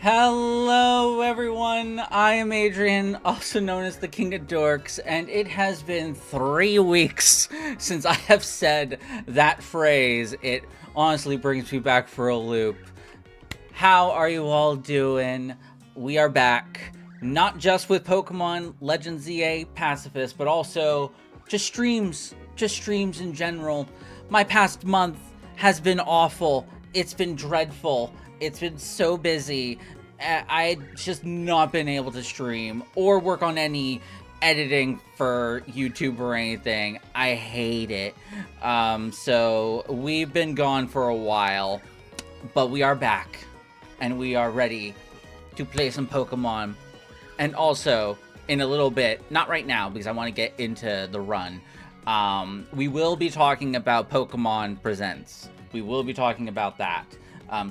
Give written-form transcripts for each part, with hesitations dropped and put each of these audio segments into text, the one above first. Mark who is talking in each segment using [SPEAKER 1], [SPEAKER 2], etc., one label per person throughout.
[SPEAKER 1] Hello everyone, I am Adrian, also known as the King of Dorks, and it has been 3 weeks since I have said that phrase. It honestly brings me back for a loop. How are you all doing? We are back, not just with Pokemon Legends ZA Pacifist, but also just streams in general. My past month has been awful. It's been dreadful. It's been so busy. I've just not been able to stream or work on any editing for YouTube or anything. I hate it. So we've been gone for a while, but we are back and we are ready to play some Pokemon. And also, in a little bit, not right now because I want to get into the run, we will be talking about Pokemon Presents. We will be talking about that.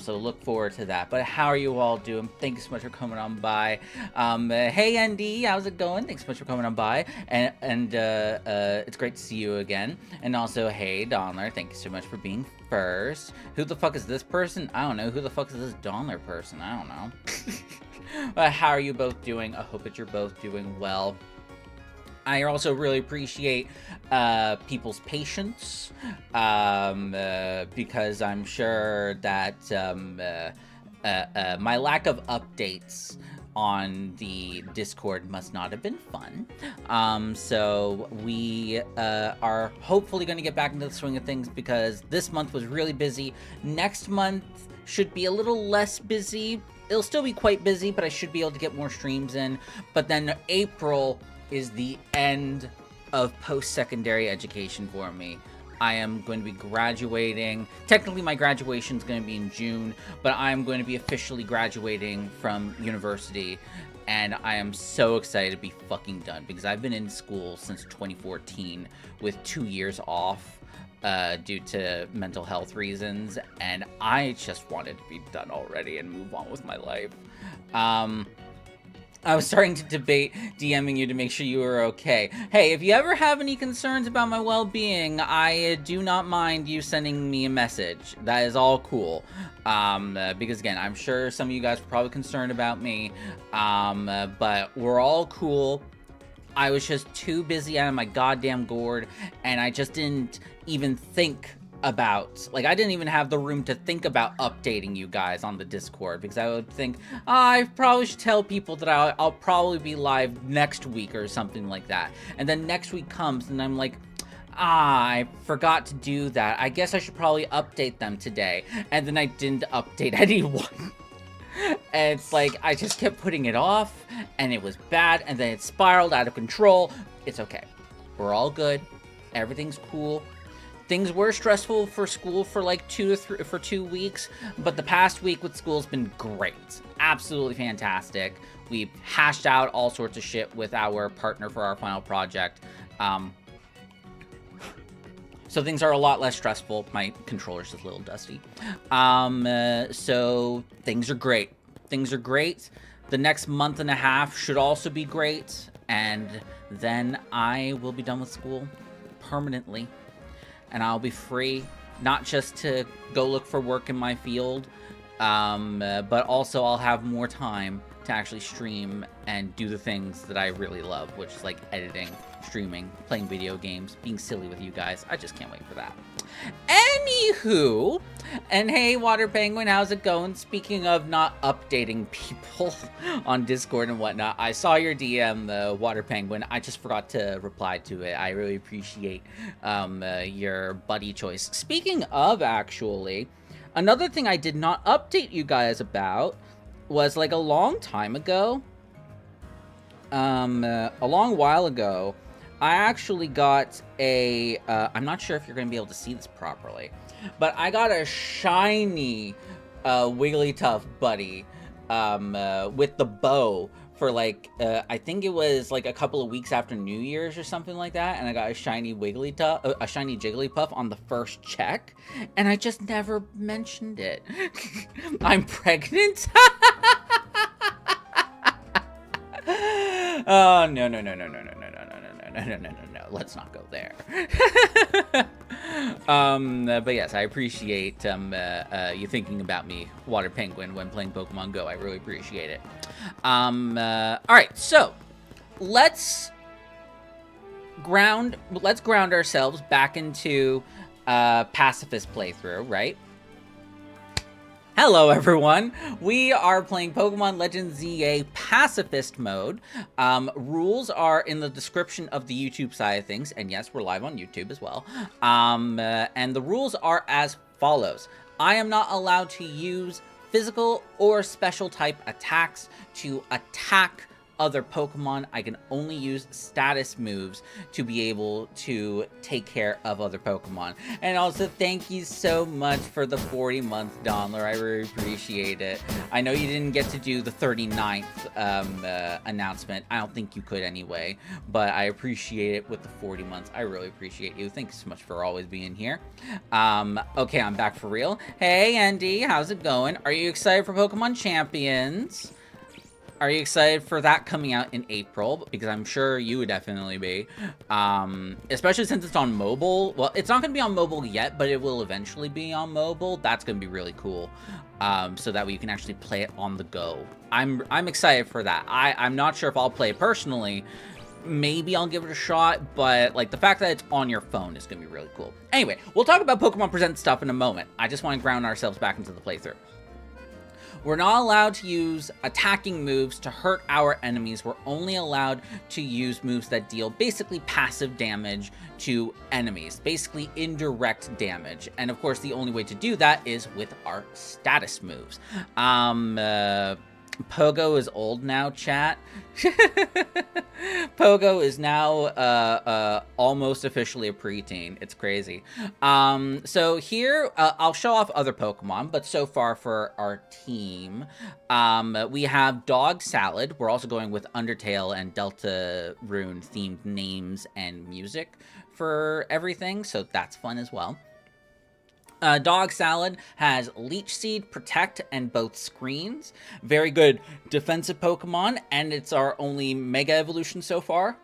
[SPEAKER 1] So look forward to that. But how are you all doing? Thank you so much for coming on by. Hey ND, how's it going? Thanks so much for coming on by. And it's great to see you again. And also, hey Donner, thank you so much for being first. Who the fuck is this person? I don't know. Who the fuck is this Donner person? I don't know. But how are you both doing? I hope that you're both doing well. I also really appreciate people's patience because I'm sure that my lack of updates on the Discord must not have been fun. So we are hopefully going to get back into the swing of things because this month was really busy. Next month should be a little less busy. It'll still be quite busy, but I should be able to get more streams in. But then April is the end of post-secondary education for me. I am going to be graduating. Technically, my graduation is going to be in June, but I'm going to be officially graduating from university, and I am so excited to be fucking done because I've been in school since 2014 with 2 years off due to mental health reasons, and I just wanted to be done already and move on with my life. I was starting to debate DMing you to make sure you were okay. Hey, if you ever have any concerns about my well-being, I do not mind you sending me a message. That is all cool. Because again, I'm sure some of you guys were probably concerned about me, but we're all cool. I was just too busy out of my goddamn gourd, and I just didn't even think about, like, I didn't even have the room to think about updating you guys on the Discord because I would think, I probably should tell people that I'll probably be live next week or something like that. And then next week comes and I'm like, I forgot to do that. I guess I should probably update them today. And then I didn't update anyone. And it's like, I just kept putting it off and it was bad and then it spiraled out of control. It's okay. We're all good. Everything's cool. Things were stressful for school for like 2 weeks, but the past week with school has been great. Absolutely fantastic. We've hashed out all sorts of shit with our partner for our final project. So things are a lot less stressful. My controller's just a little dusty. So things are great. Things are great. The next month and a half should also be great. And then I will be done with school permanently. And I'll be free, not just to go look for work in my field, but also I'll have more time to actually stream and do the things that I really love, which is like editing, streaming, playing video games, being silly with you guys. I just can't wait for that. Anywho, and hey, Water Penguin, how's it going? Speaking of not updating people on Discord and whatnot, I saw your DM, the Water Penguin. I just forgot to reply to it. I really appreciate your buddy choice. Speaking of, actually, another thing I did not update you guys about was like a long time ago, a long while ago, I actually got a, I'm not sure if you're going to be able to see this properly, but I got a shiny Wigglytuff buddy with the bow for like, I think it was like a couple of weeks after New Year's or something like that, and I got a shiny Wigglytuff, a shiny Jigglypuff on the first check, and I just never mentioned it. I'm pregnant? Oh, no. let's not go there. But yes, I appreciate you thinking about me, Water Penguin, when playing Pokemon Go. I really appreciate it. All right, so let's ground ourselves back into Pacifist playthrough, right? Hello everyone, we are playing Pokemon Legends ZA Pacifist mode. Rules are in the description of the YouTube side of things, and yes, we're live on YouTube as well. And the rules are as follows. I am not allowed to use physical or special type attacks to attack other Pokemon. I can only use status moves to be able to take care of other Pokemon. And also, thank you so much for the 40-month Donler. I really appreciate it. I know you didn't get to do the 39th announcement. I don't think you could anyway, but I appreciate it with the 40 months. I really appreciate you. Thanks so much for always being here. Okay, I'm back for real. Hey, Andy, how's it going? Are you excited for Pokemon Champions? Are you excited for that coming out in April? Because I'm sure you would definitely be. Especially since it's on mobile. Well, it's not going to be on mobile yet, but it will eventually be on mobile. That's going to be really cool. So that way you can actually play it on the go. I'm excited for that. I'm not sure if I'll play it personally. Maybe I'll give it a shot, but like the fact that it's on your phone is going to be really cool. Anyway, we'll talk about Pokemon Present stuff in a moment. I just want to ground ourselves back into the playthrough. We're not allowed to use attacking moves to hurt our enemies. We're only allowed to use moves that deal basically passive damage to enemies, basically indirect damage. And of course, the only way to do that is with our status moves. Pogo is old now, chat. Pogo is now almost officially a preteen. It's crazy. So here, I'll show off other Pokemon, but so far for our team, we have Dog Salad. We're also going with Undertale and Deltarune themed names and music for everything, so that's fun as well. Dog Salad has Leech Seed, Protect, and both screens. Very good defensive Pokemon, and it's our only Mega Evolution so far.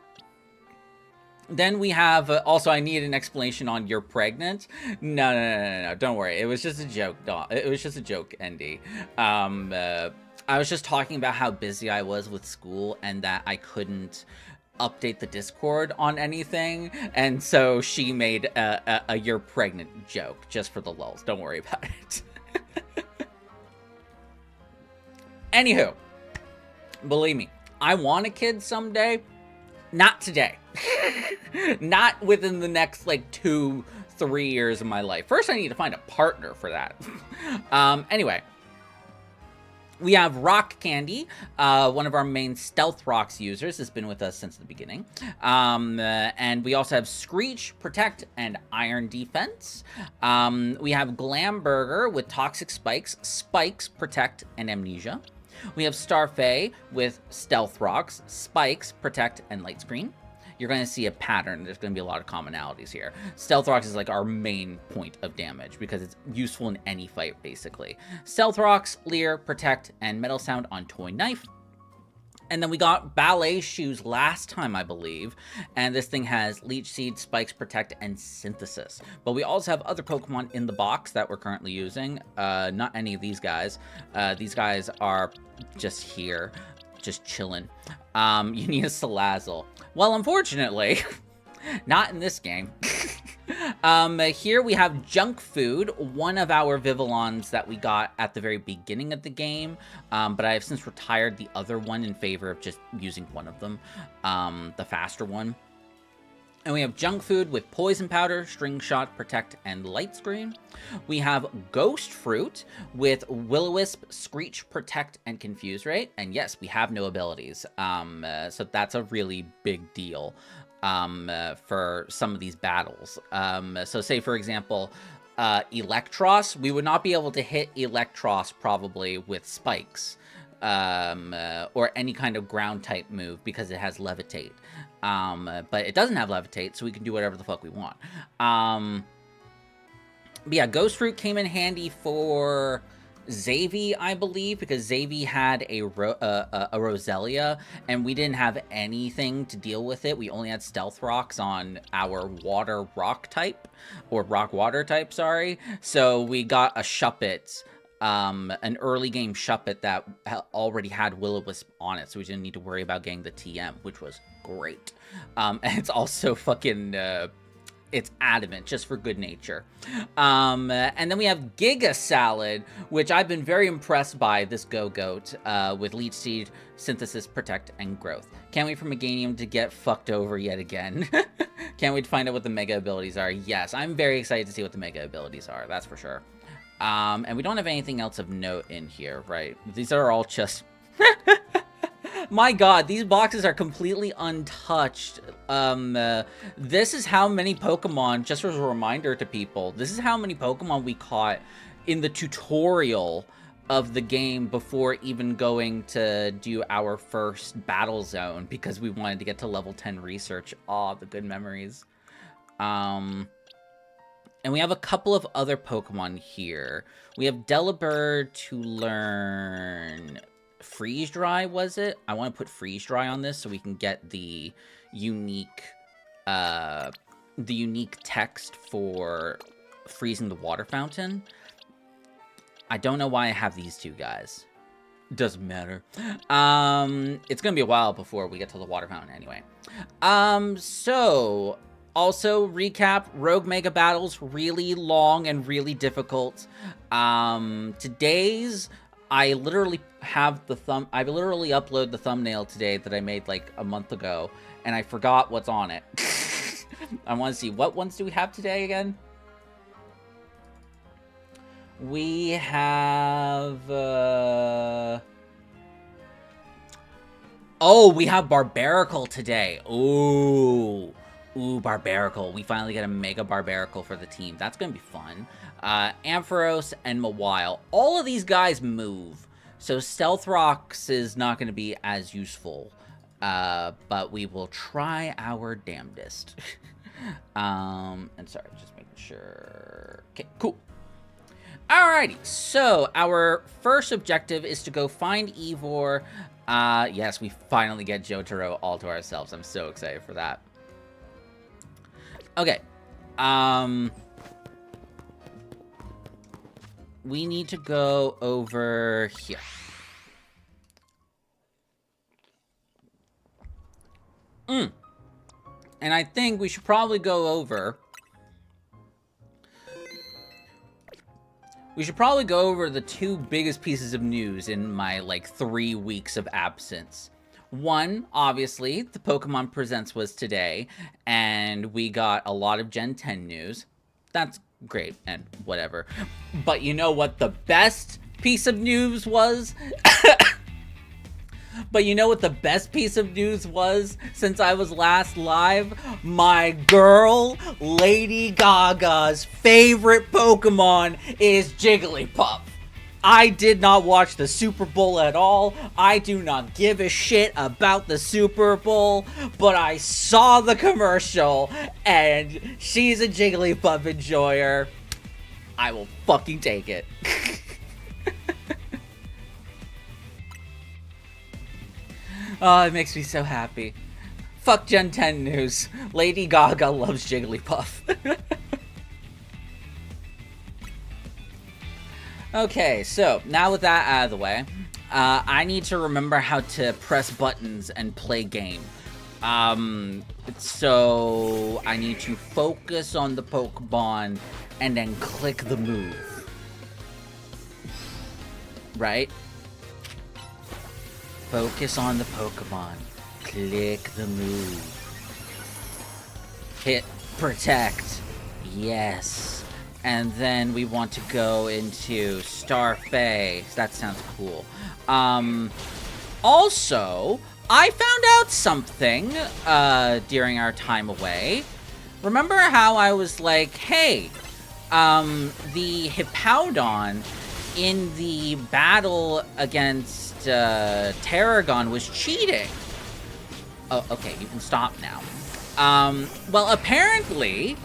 [SPEAKER 1] Then we have, also I need an explanation on you're pregnant. No, don't worry. It was just a joke, it was just a joke, Andy. I was just talking about how busy I was with school and that I couldn't update the Discord on anything, and so she made a you're pregnant joke just for the lulz. Don't worry about it. Anywho, believe me, I want a kid someday. Not today. Not within the next like 2-3 years of my life. First, I need to find a partner for that. Anyway, we have Rock Candy, one of our main Stealth Rocks users, has been with us since the beginning. And we also have Screech, Protect, and Iron Defense. We have Glamburger with Toxic Spikes, Spikes, Protect, and Amnesia. We have Starfey with Stealth Rocks, Spikes, Protect, and Light Screen. You're going to see a pattern. There's going to be a lot of commonalities here. Stealth Rocks is like our main point of damage because it's useful in any fight, basically. Stealth Rocks, Leer, Protect, and Metal Sound on Toy Knife. And then we got Ballet Shoes last time, I believe. And this thing has Leech Seed, Spikes, Protect, and Synthesis. But we also have other Pokemon in the box that we're currently using. Not any of these guys. These guys are just here, just chilling. You need a Salazzle. Well, unfortunately, not in this game. Here we have Junk Food, one of our Vivillons that we got at the very beginning of the game, but I have since retired the other one in favor of just using one of them, the faster one. And we have Junk Food with Poison Powder, String Shot, Protect, and Light Screen. We have Ghost Fruit with Will-O-Wisp, Screech, Protect, and Confuse Ray. And yes, we have no abilities. So that's a really big deal for some of these battles. So say, for example, Electros, we would not be able to hit Electros probably with Spikes. Or any kind of ground type move because it has Levitate. But it doesn't have Levitate, so we can do whatever the fuck we want. But yeah, Ghost Fruit came in handy for Xavi, I believe, because Xavi had a Roselia, and we didn't have anything to deal with it. We only had stealth rocks on our water rock type, or rock water type, sorry. So we got a Shuppet, an early game Shuppet that already had Will-O-Wisp on it, so we didn't need to worry about getting the TM, which was great. And it's also fucking... it's adamant, just for good nature. And then we have Giga Salad, which I've been very impressed by this Go-Goat, with Leech Seed, Synthesis, Protect, and Growth. Can't wait for Meganium to get fucked over yet again. Can't wait to find out what the Mega abilities are. Yes, I'm very excited to see what the Mega abilities are, that's for sure. And we don't have anything else of note in here, right? These are all just... My god, these boxes are completely untouched. This is how many Pokemon, just as a reminder to people, this is how many Pokemon we caught in the tutorial of the game before even going to do our first battle zone, because we wanted to get to level 10 research. Aw, the good memories. And we have a couple of other Pokemon here. We have Delibird to learn... Freeze Dry, was it? I want to put Freeze Dry on this so we can get the unique text for freezing the water fountain. I don't know why I have these two guys. Doesn't matter. It's gonna be a while before we get to the water fountain anyway. So also recap, Rogue Mega Battles, really long and really difficult. Today's I literally uploaded the thumbnail today that I made like a month ago, and I forgot what's on it. I want to see, what ones do we have today again? We have, oh, we have Barbaracle today. Ooh, Barbaracle. We finally get a Mega Barbaracle for the team. That's going to be fun. Ampharos and Mawile. All of these guys move, so Stealth Rocks is not going to be as useful, but we will try our damnedest. And sorry, just making sure. Okay, cool. Alrighty, so our first objective is to go find Ivor. Yes, we finally get Jotaro all to ourselves. I'm so excited for that. Okay, we need to go over here. And I think we should probably go over... We should probably go over the two biggest pieces of news in my, like, 3 weeks of absence. One, obviously, the Pokemon Presents was today, and we got a lot of Gen 10 news. That's great, and whatever. But you know what the best piece of news was? But you know what the best piece of news was since I was last live? My girl, Lady Gaga's favorite Pokemon is Jigglypuff. I did not watch the Super Bowl at all. I do not give a shit about the Super Bowl, but I saw the commercial, and she's a Jigglypuff enjoyer. I will fucking take it. Oh, it makes me so happy. Fuck Gen 10 news. Lady Gaga loves Jigglypuff. Okay, so now with that out of the way, I need to remember how to press buttons and play game. So I need to focus on the Pokemon and then click the move. Right? Focus on the Pokemon. Click the move. Hit protect. Yes. And then we want to go into Starface. That sounds cool. Also, I found out something during our time away. Remember how I was like, hey, the Hippowdon in the battle against Terragon was cheating. Oh, okay, you can stop now. Well, apparently,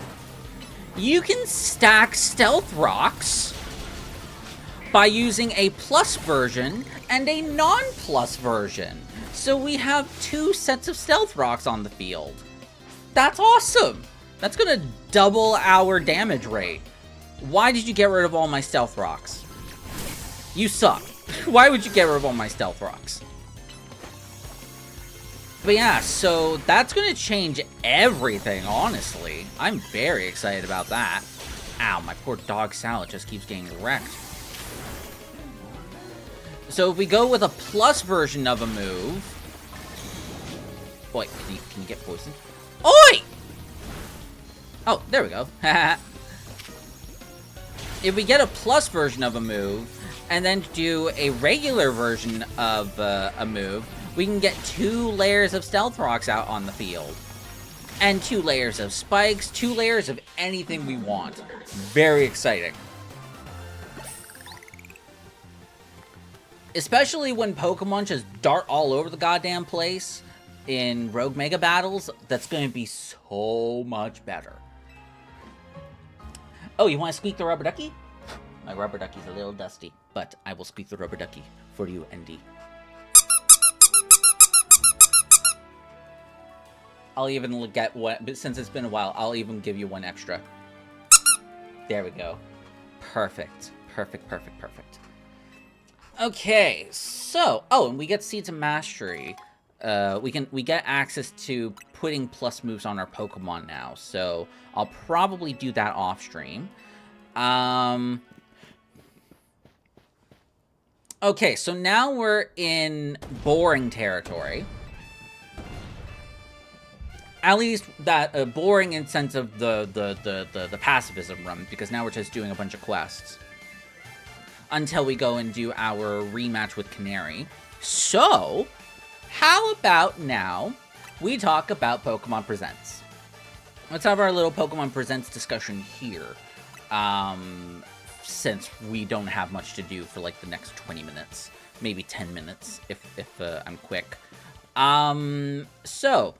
[SPEAKER 1] you can stack Stealth Rocks by using a plus version and a non-plus version. So we have 2 sets of stealth rocks on the field. That's awesome! That's gonna double our damage rate. Why did you get rid of all my stealth rocks? You suck. Why would you get rid of all my stealth rocks? But yeah, so that's gonna change everything, honestly. I'm very excited about that. Ow, my poor dog salad just keeps getting wrecked. So if we go with a plus version of a move... Boy, can you get poisoned? Oi! Oh, there we go. If we get a plus version of a move, and then do a regular version of a move, we can get 2 layers of stealth rocks out on the field. And 2 layers of spikes, 2 layers of anything we want. Very exciting. Especially when Pokemon just dart all over the goddamn place in Rogue Mega Battles, that's going to be so much better. Oh, you want to squeak the rubber ducky? My rubber ducky's a little dusty, but I will squeak the rubber ducky for you, ND. I'll even get one, but since it's been a while, I'll even give you 1 extra. There we go. Perfect. Perfect, perfect, perfect. Okay, so... Oh, and we get Seeds of Mastery. We get access to putting plus moves on our Pokemon now, so I'll probably do that off-stream. Okay, so now we're in boring territory. At least that boring in sense of the pacifism run, because now we're just doing a bunch of quests until we go and do our rematch with Canary. So, how about now we talk about Pokemon Presents? Let's have our little Pokemon Presents discussion here, since we don't have much to do for like the next 20 minutes, maybe 10 minutes if I'm quick. So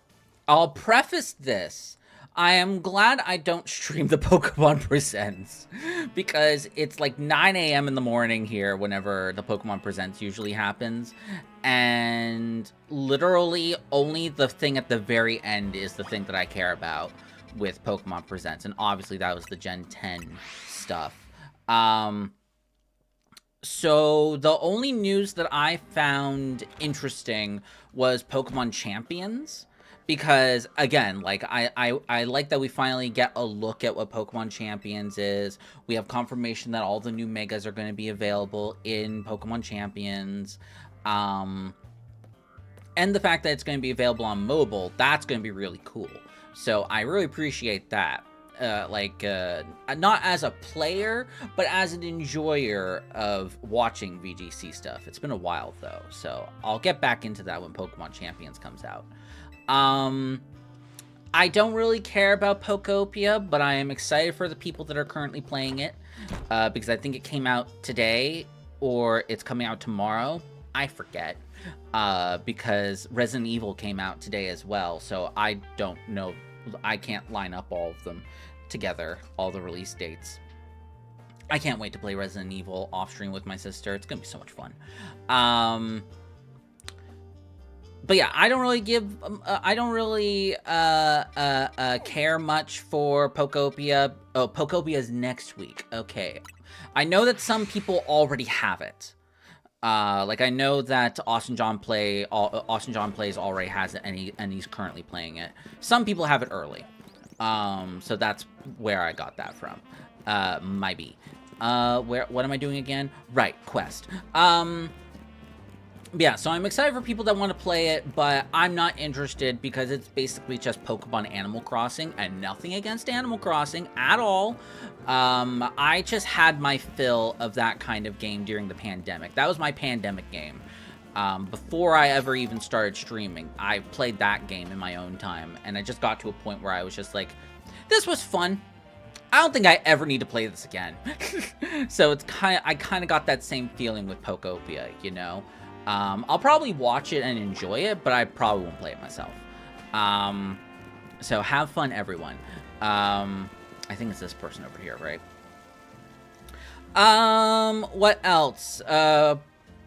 [SPEAKER 1] I'll preface this. I am glad I don't stream the Pokemon Presents, because it's like 9 a.m. in the morning here whenever the Pokemon Presents usually happens, and literally only the thing at the very end is the thing that I care about with Pokemon Presents, and obviously that was the Gen 10 stuff. So the only news that I found interesting was Pokemon Champions. Because, again, like, I like that we finally get a look at what Pokemon Champions is. We have confirmation that all the new Megas are going to be available in Pokemon Champions. And the fact that it's going to be available on mobile, that's going to be really cool. So I really appreciate that. Not as a player, but as an enjoyer of watching VGC stuff. It's been a while, though. So I'll get back into that when Pokemon Champions comes out. I don't really care about Pokopia, but I am excited for the people that are currently playing it, because I think it came out today, or it's coming out tomorrow. I forget, because Resident Evil came out today as well, so I don't know. I can't line up all of them together, all the release dates. I can't wait to play Resident Evil off stream with my sister. It's gonna be so much fun. But yeah, I don't really care much for Pokopia. Oh, Pokopia's next week. Okay. I know that some people already have it. Like, I know that Austin John Plays already has it, and he's currently playing it. Some people have it early. So that's where I got that from. Might be. What am I doing again? Right, quest. Yeah, so I'm excited for people that want to play it, but I'm not interested because it's basically just Pokemon Animal Crossing, and nothing against Animal Crossing at all. I just had my fill of that kind of game during the pandemic. That was my pandemic game. Before I ever even started streaming, I played that game in my own time, and I just got to a point where I was just like, this was fun. I don't think I ever need to play this again. So it's I kind of got that same feeling with Pokopia, you know? I'll probably watch it and enjoy it, but I probably won't play it myself. So have fun, everyone. I think it's this person over here, right? What else?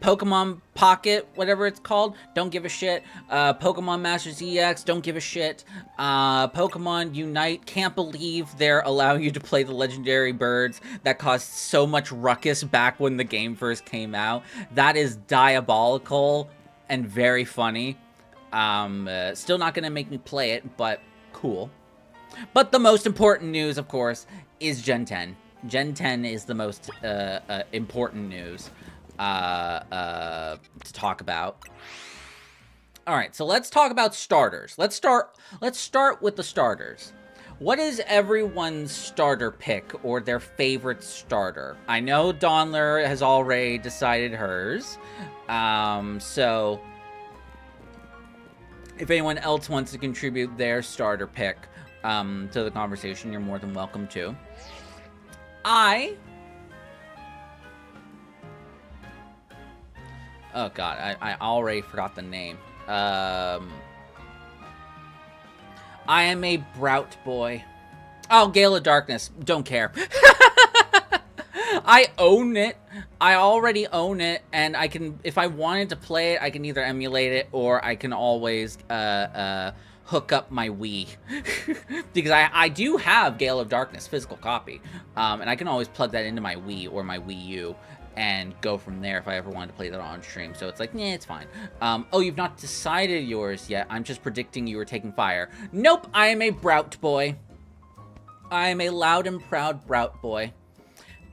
[SPEAKER 1] Pokemon Pocket, whatever it's called, don't give a shit. Pokemon Masters EX, don't give a shit. Pokemon Unite, can't believe they're allowing you to play the legendary birds that caused so much ruckus back when the game first came out. That is diabolical and very funny. Still not gonna make me play it, but cool. But the most important news, of course, is Gen 10. Gen 10 is the most important news to talk about. All right, so let's talk about starters. Let's start with the starters. What is everyone's starter pick or their favorite starter? I know Donler has already decided hers. So if anyone else wants to contribute their starter pick to the conversation, you're more than welcome to. Oh god, I already forgot the name. I am a Brout boy. Oh, Gale of Darkness. Don't care. I own it. I already own it, and I can, if I wanted to play it, I can either emulate it, or I can always hook up my Wii. Because I do have Gale of Darkness, physical copy. And I can always plug that into my Wii or my Wii U and go from there if I ever wanted to play that on stream. So it's like, nah, it's fine. Oh, you've not decided yours yet. I'm just predicting you were taking fire. Nope, I am a Brout boy. I am a loud and proud Brout boy.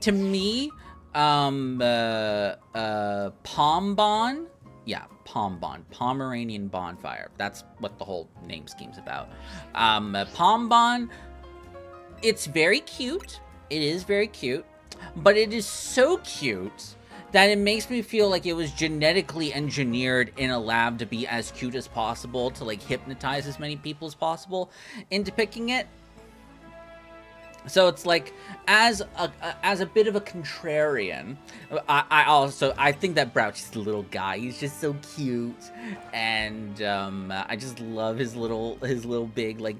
[SPEAKER 1] To me, Pombon. Yeah, Pombon. Pomeranian Bonfire. That's what the whole name scheme's about. Pombon, it's very cute. It is very cute. But it is so cute that it makes me feel like it was genetically engineered in a lab to be as cute as possible, to like hypnotize as many people as possible into picking it. So it's like, as a bit of a contrarian, I think that Brouch is a little guy. He's just so cute, and I just love his little big like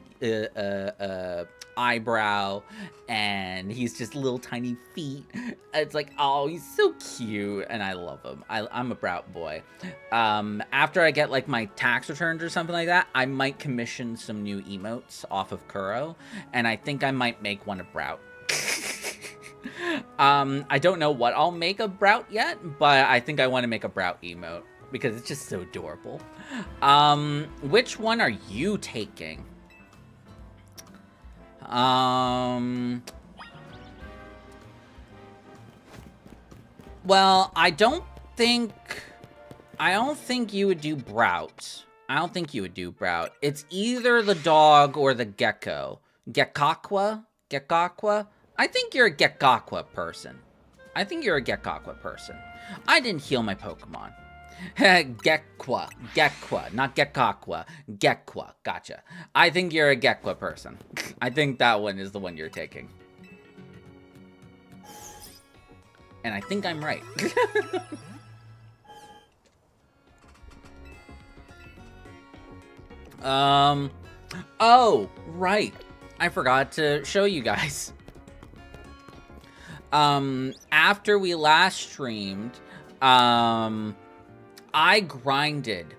[SPEAKER 1] eyebrow, and he's just little tiny feet. It's like, oh, he's so cute, and I love him. I'm a Brout boy. After I get like my tax returns or something like that, I might commission some new emotes off of Kuro, and I think I might make one a Brout. I don't know what I'll make a Brout yet, but I think I want to make a Brout emote because it's just so adorable. Which one are you taking? Well, I don't think you would do Brout. I don't think you would do Brout. It's either the dog or the gecko. Gekakwa? Gekakwa? I think you're a Gekakwa person. I think you're a Gekakwa person. I didn't heal my Pokemon. Gekwa. Gekwa. Not Gekakwa. Gekwa. Gotcha. I think you're a Gekwa person. I think that one is the one you're taking. And I think I'm right. Oh, right. I forgot to show you guys. After we last streamed, I grinded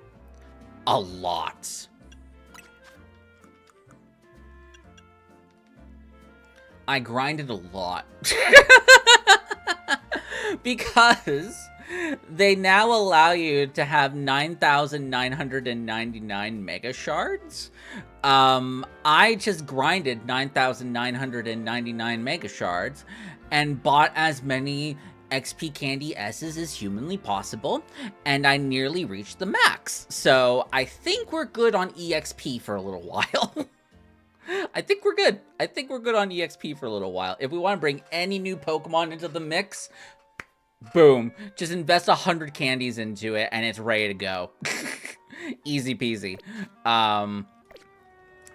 [SPEAKER 1] a lot. I grinded a lot. Because they now allow you to have 9,999 Mega Shards. I just grinded 9,999 Mega Shards and bought as many XP Candy S's as humanly possible, and I nearly reached the max. So I think we're good on EXP for a little while. I think we're good. I think we're good on EXP for a little while. If we want to bring any new Pokemon into the mix, boom. Just invest 100 candies into it, and it's ready to go. Easy peasy.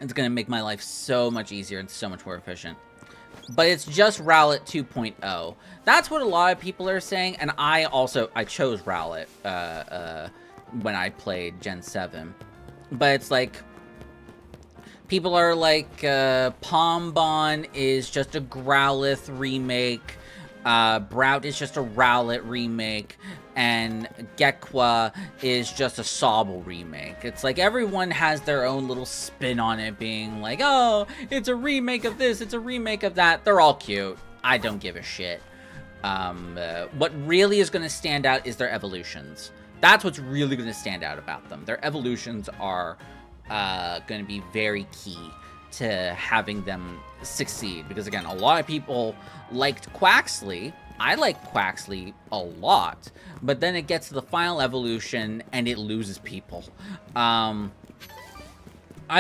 [SPEAKER 1] It's going to make my life so much easier and so much more efficient. But it's just Rowlet 2.0. That's what a lot of people are saying, and I chose Rowlet when I played Gen 7. But it's like, people are like, Pombon is just a Growlithe remake. Brout is just a Rowlet remake, and Gekwa is just a Sobble remake. It's like everyone has their own little spin on it, being like, oh, it's a remake of this, it's a remake of that. They're all cute. I don't give a shit. What really is going to stand out is their evolutions. That's what's really going to stand out about them. Their evolutions are going to be very key to having them succeed, because again, a lot of people liked Quaxley. I like Quaxley a lot, but then it gets to the final evolution and it loses people. I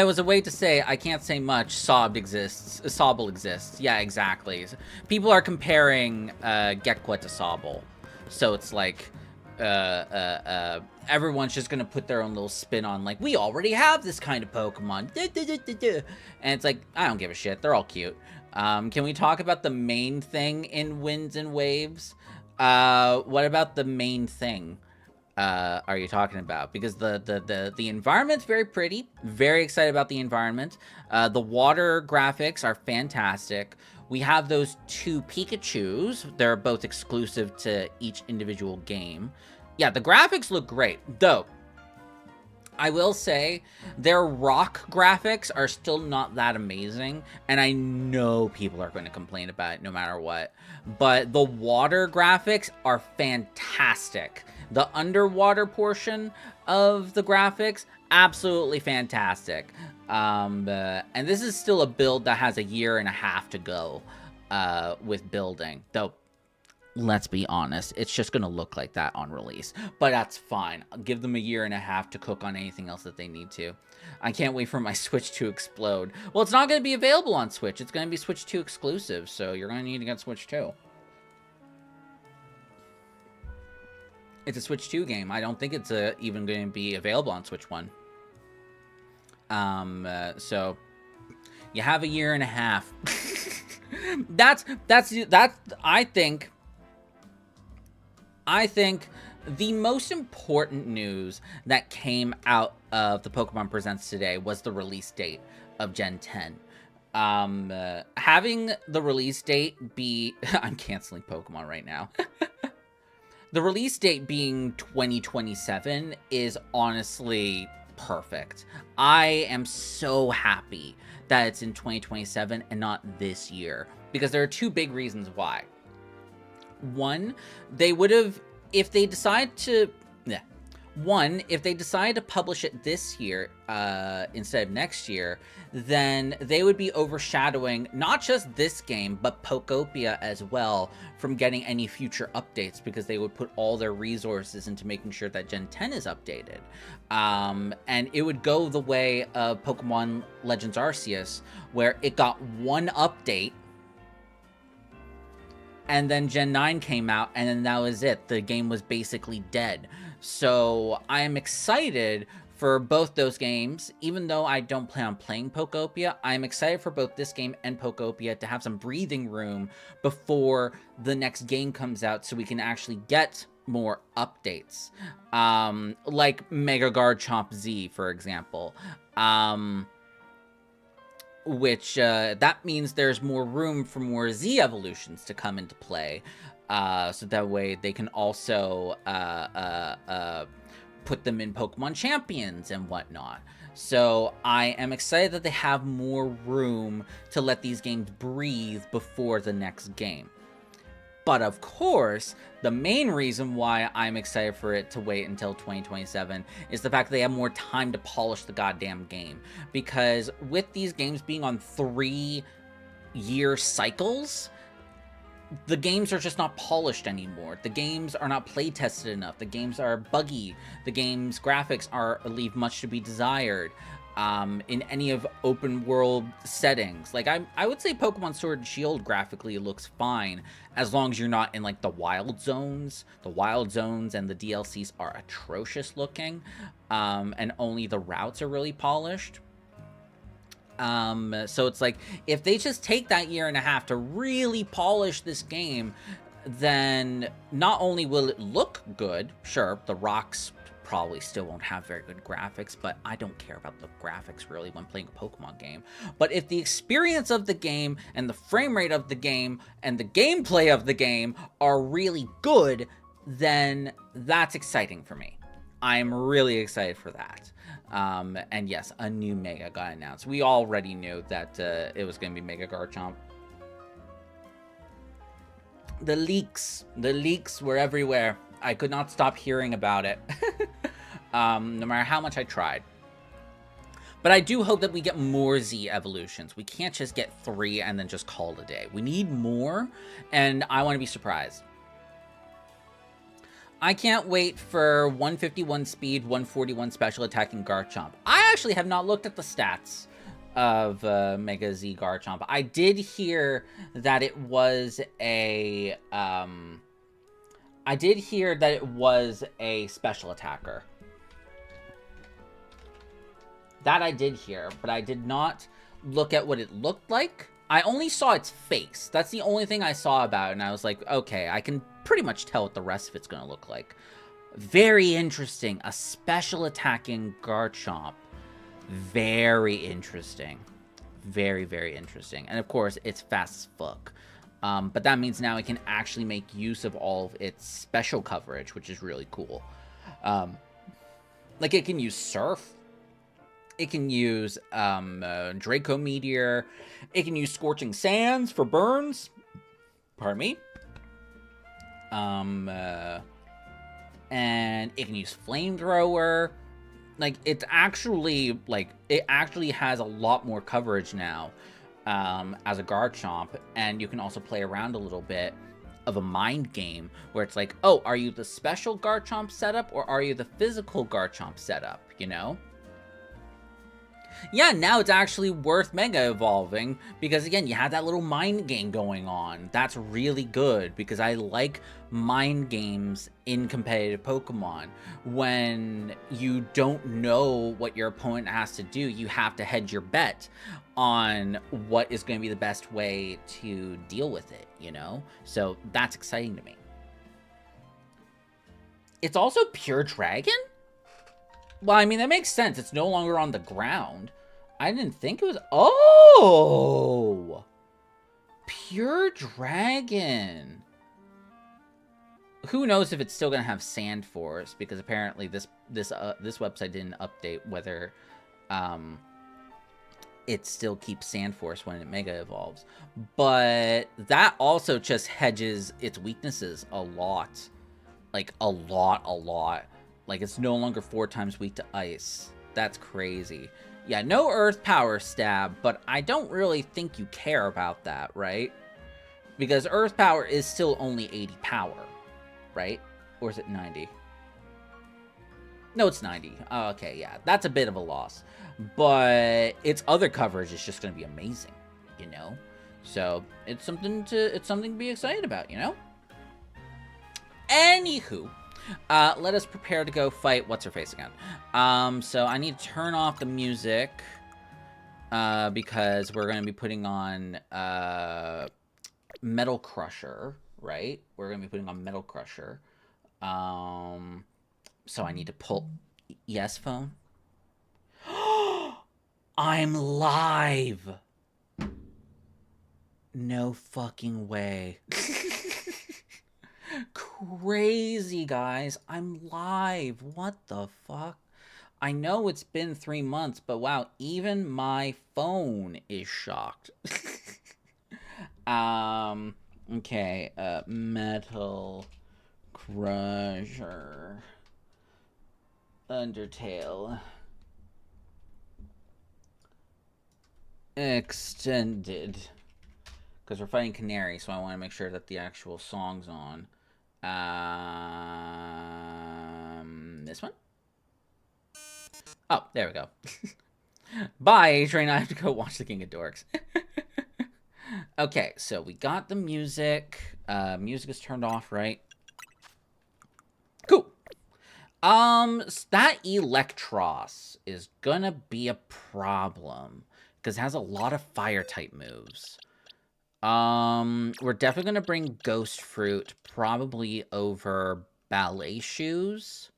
[SPEAKER 1] was away to say, I can't say much. Sobble exists. Yeah, exactly. People are comparing Gekwa to Sobble, so it's like everyone's just gonna put their own little spin on, like, we already have this kind of Pokemon. And it's like, I don't give a shit. They're all cute. Can we talk about the main thing in Winds and Waves? What about the main thing are you talking about? Because the environment's very pretty. Very excited about the environment. The water graphics are fantastic. We have those 2 Pikachus. They're both exclusive to each individual game. Yeah, the graphics look great, though I will say their rock graphics are still not that amazing, and I know people are going to complain about it no matter what, but the water graphics are fantastic. The underwater portion of the graphics, absolutely fantastic. And this is still a build that has a year and a half to go with building, though. Let's be honest, it's just going to look like that on release. But that's fine. I'll give them a year and a half to cook on anything else that they need to. I can't wait for my Switch to explode. Well, it's not going to be available on Switch. It's going to be Switch 2 exclusive, so you're going to need to get Switch 2. It's a Switch 2 game. I don't think it's even going to be available on Switch 1. So you have a year and a half. that's I think the most important news that came out of the Pokemon Presents today was the release date of Gen 10. Having the release date be... I'm canceling Pokemon right now. The release date being 2027 is honestly perfect. I am so happy that it's in 2027 and not this year, because there are 2 big reasons why. One, they would have, if they decide to, if they decide to publish it this year instead of next year, then they would be overshadowing not just this game, but Pokopia as well from getting any future updates, because they would put all their resources into making sure that Gen 10 is updated. And it would go the way of Pokemon Legends Arceus, where it got one update, and then Gen 9 came out, and then that was it. The game was basically dead. So I am excited for both those games. Even though I don't plan on playing Pokopia, I'm excited for both this game and Pokopia to have some breathing room before the next game comes out, so we can actually get more updates. Like Mega Garchomp Z, for example. Which, that means there's more room for more Z evolutions to come into play. So that way they can also put them in Pokemon Champions and whatnot. So I am excited that they have more room to let these games breathe before the next game. But of course, the main reason why I'm excited for it to wait until 2027 is the fact that they have more time to polish the goddamn game. Because with these games being on 3-year cycles, the games are just not polished anymore. The games are not play tested enough. The games are buggy. The game's graphics leave much to be desired. In any of open world settings. Like, I would say Pokemon Sword and Shield graphically looks fine, as long as you're not in, like, the wild zones. The wild zones and the DLCs are atrocious looking, and only the routes are really polished. So it's like, if they just take that year and a half to really polish this game, then not only will it look good, sure, the rocks probably still won't have very good graphics, but I don't care about the graphics really when playing a Pokemon game. But if the experience of the game and the frame rate of the game and the gameplay of the game are really good, then that's exciting for me. I'm really excited for that. And yes, a new Mega got announced. We already knew that it was going to be Mega Garchomp. The leaks were everywhere. I could not stop hearing about it, no matter how much I tried. But I do hope that we get more Z evolutions. We can't just get 3 and then just call it a day. We need more, and I want to be surprised. I can't wait for 151 speed, 141 special attacking Garchomp. I actually have not looked at the stats of Mega Z Garchomp. I did hear that it was a special attacker. That I did hear, but I did not look at what it looked like. I only saw its face. That's the only thing I saw about it, and I was like, okay, I can pretty much tell what the rest of it's going to look like. Very interesting. A special attacking Garchomp. Very interesting. Very, very interesting. And of course, it's fast as fuck. But that means now it can actually make use of all of its special coverage, which is really cool. Like, it can use Surf. It can use Draco Meteor. It can use Scorching Sands for burns. Pardon me. And it can use Flamethrower. Like, it's actually, like, it actually has a lot more coverage now as a Garchomp. And you can also play around a little bit of a mind game where it's like, oh, are you the special Garchomp setup or are you the physical Garchomp setup, you know? Yeah, now it's actually worth Mega Evolving, because again, you have that little mind game going on. That's really good, because I like mind games in competitive Pokemon. When you don't know what your opponent has to do, you have to hedge your bet on what is going to be the best way to deal with it, you know? So that's exciting to me. It's also Pure Dragon? Well, I mean, that makes sense. It's no longer on the ground. I didn't think it was... Oh! Pure Dragon. Who knows if it's still going to have Sand Force, because apparently this website didn't update whether it still keeps Sand Force when it Mega Evolves. But that also just hedges its weaknesses a lot. Like, a lot. Like, it's no longer 4 times weak to ice. That's crazy. Yeah, no Earth Power Stab, but I don't really think you care about that, right? Because Earth Power is still only 80 power, right? Or is it 90? No, it's 90. Oh, okay, yeah. That's a bit of a loss. But its other coverage is just going to be amazing, you know? So, it's something to be excited about, you know? Anywho... let us prepare to go fight what's-her-face again. So I need to turn off the music, because we're going to be putting on, Metal Crusher, right? We're going to be putting on Metal Crusher. So I need to pull... Yes, phone? I'm live! No fucking way. Crazy, guys. I'm live. What the fuck? I know it's been 3 months, but wow, even my phone is shocked. Okay, Metal Crusher Undertale Extended, because we're fighting Canary, so I want to make sure that the actual song's on. This one? Oh, there we go. Bye, Adrian. I have to go watch The King of Dorks. Okay, so we got the music. Music is turned off, right? Cool. That Electros is gonna be a problem, because it has a lot of fire-type moves. We're definitely gonna bring Ghost Fruit, probably over Ballet Shoes.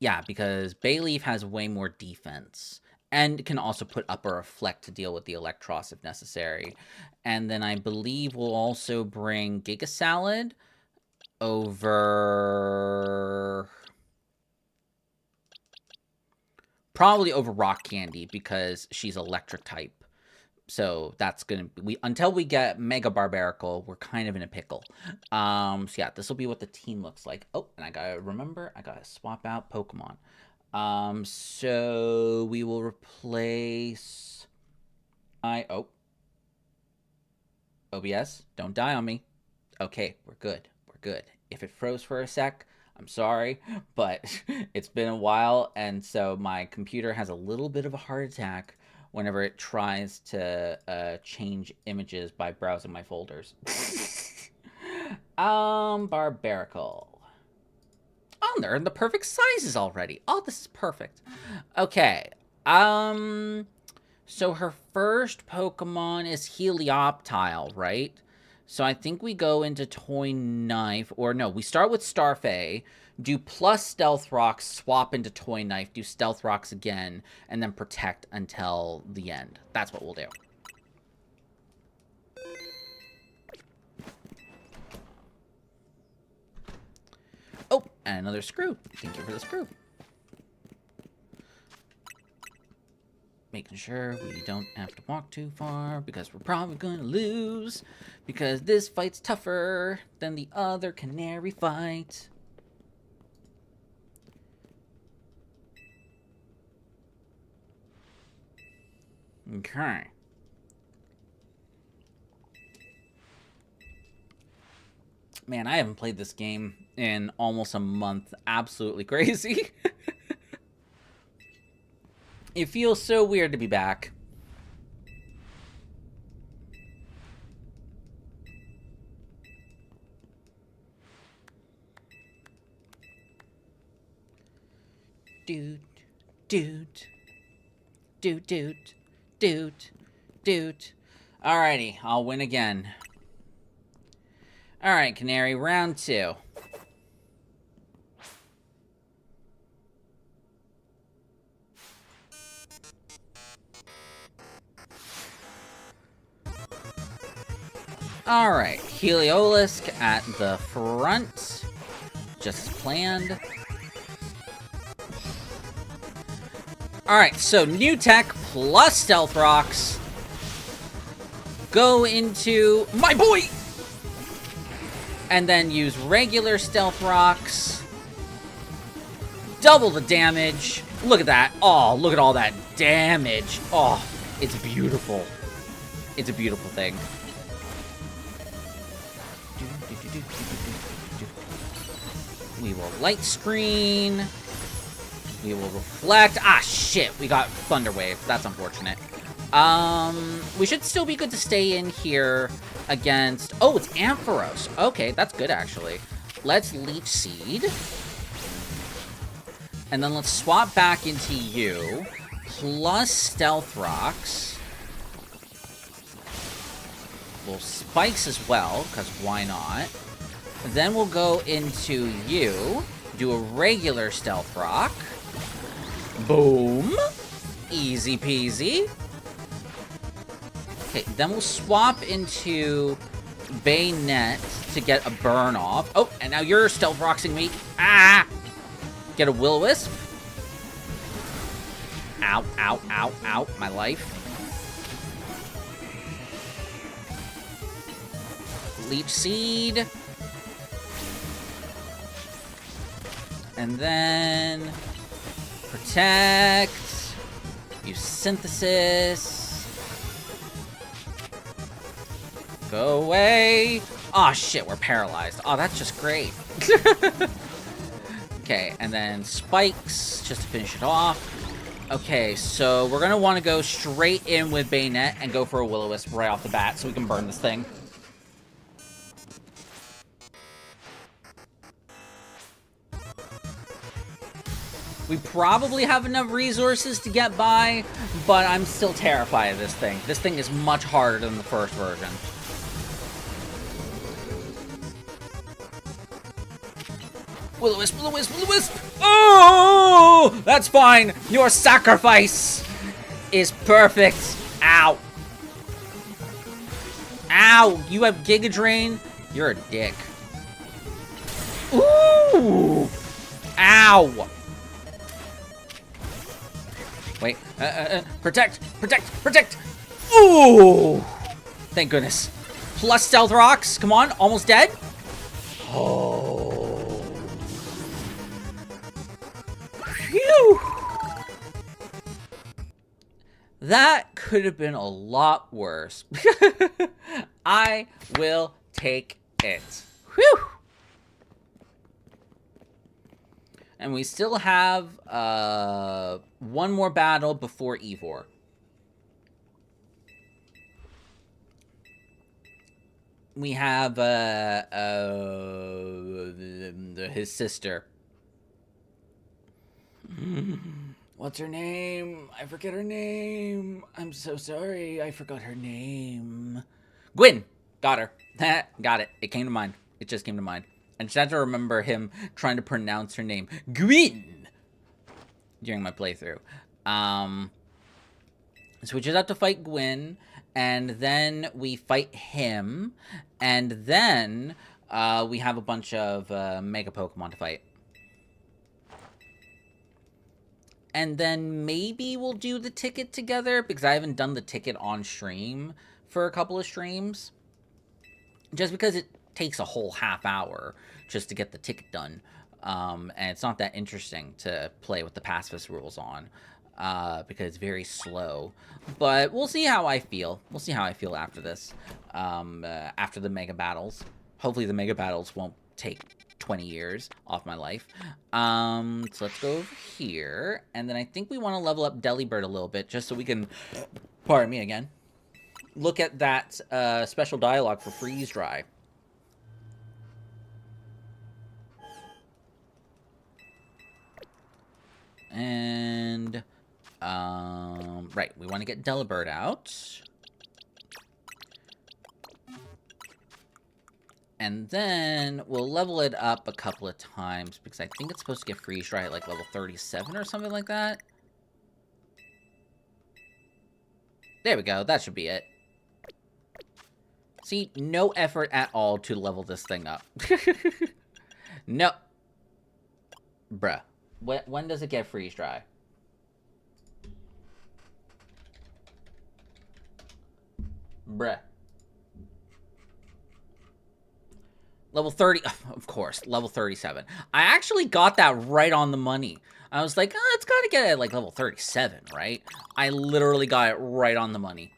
[SPEAKER 1] Yeah, because Bayleaf has way more defense. And can also put up a Reflect to deal with the Electros if necessary. And then I believe we'll also bring Giga Salad over... Probably over Rock Candy because she's Electric type. So that's gonna be until we get Mega Barbarical, we're kind of in a pickle. So yeah, this will be what the team looks like. Oh, and I gotta remember, I gotta swap out Pokemon. So we will replace OBS, don't die on me. Okay, we're good. We're good. If it froze for a sec, I'm sorry, but it's been a while, and so my computer has a little bit of a heart attack whenever it tries to change images by browsing my folders. Barbarical. Oh, they're in the perfect sizes already. Oh, this is perfect. Okay. So her first Pokemon is Helioptile, right? So I think we go into Toy Knife, or no, we start with Starfey, do plus Stealth Rocks, swap into Toy Knife, do Stealth Rocks again, and then Protect until the end. That's what we'll do. Oh, and another screw. Thank you for the screw. Making sure we don't have to walk too far, because we're probably going to lose, because this fight's tougher than the other canary fight. Okay. Man, I haven't played this game in almost a month. Absolutely crazy. It feels so weird to be back. Dude. Alrighty, I'll win again. Alright, Canary, round 2. Alright, Heliolisk at the front. Just as planned. Alright, so new tech plus Stealth Rocks. Go into my boy! And then use regular Stealth Rocks. Double the damage. Look at that. Oh, look at all that damage. Oh, it's beautiful. It's a beautiful thing. We will light screen. We will reflect. Ah, shit. We got Thunder Wave. That's unfortunate. We should still be good to stay in here against... Oh, it's Ampharos. Okay, that's good, actually. Let's Leech Seed. And then let's swap back into you. Plus Stealth Rocks. Well, Spikes as well, because why not? Then we'll go into you. Do a regular Stealth Rock. Boom. Easy peasy. Okay, then we'll swap into Bayonet to get a burn off. Oh, and now you're Stealth Roxing me. Ah! Get a Will-O-Wisp. Ow, ow, ow, ow. My life. Leech Seed. And then... Protect. Use Synthesis. Go away. Aw, oh, shit, we're paralyzed. Oh, that's just great. Okay, and then Spikes, just to finish it off. Okay, so we're gonna want to go straight in with Bayonet and go for a Will-O-Wisp right off the bat so we can burn this thing. We probably have enough resources to get by, but I'm still terrified of this thing. This thing is much harder than the first version. Will-O-Wisp, Will-O-Wisp, Will-O-Wisp! Oh! That's fine. Your sacrifice is perfect. Ow. Ow. You have Giga Drain? You're a dick. Ooh. Ow. Wait. Protect. Protect. Protect. Ooh. Thank goodness. Plus stealth rocks. Come on. Almost dead. Oh. Phew. That could have been a lot worse. I will take it. Whew. And we still have one more battle before Ivor. We have his sister. What's her name? I forget her name. I'm so sorry. I forgot her name. Gwyn. Got her. Got it. It came to mind. It just came to mind. And just had to remember him trying to pronounce her name. Gwyn. During my playthrough. So we just have to fight Gwyn. And then we fight him. And then we have a bunch of Mega Pokemon to fight. And then maybe we'll do the ticket together, because I haven't done the ticket on stream for a couple of streams. Just because it takes a whole half hour just to get the ticket done. And it's not that interesting to play with the pacifist rules on, because it's very slow. But we'll see how I feel. We'll see how I feel after this, after the Mega Battles. Hopefully the Mega Battles won't take 20 years off my life. So let's go over here, and then I think we want to level up Delibird a little bit, just so we can, pardon me again, look at that special dialogue for Freeze Dry. And, right, we want to get Delibird out. And then we'll level it up a couple of times, because I think it's supposed to get Freeze Dry at like level 37 or something like that. There we go. That should be it. See, no effort at all to level this thing up. No. Bruh. When does it get Freeze Dry? Bruh. Level 30, of course, level 37. I actually got that right on the money. I was like, oh, it's gotta get at like level 37, right? I literally got it right on the money.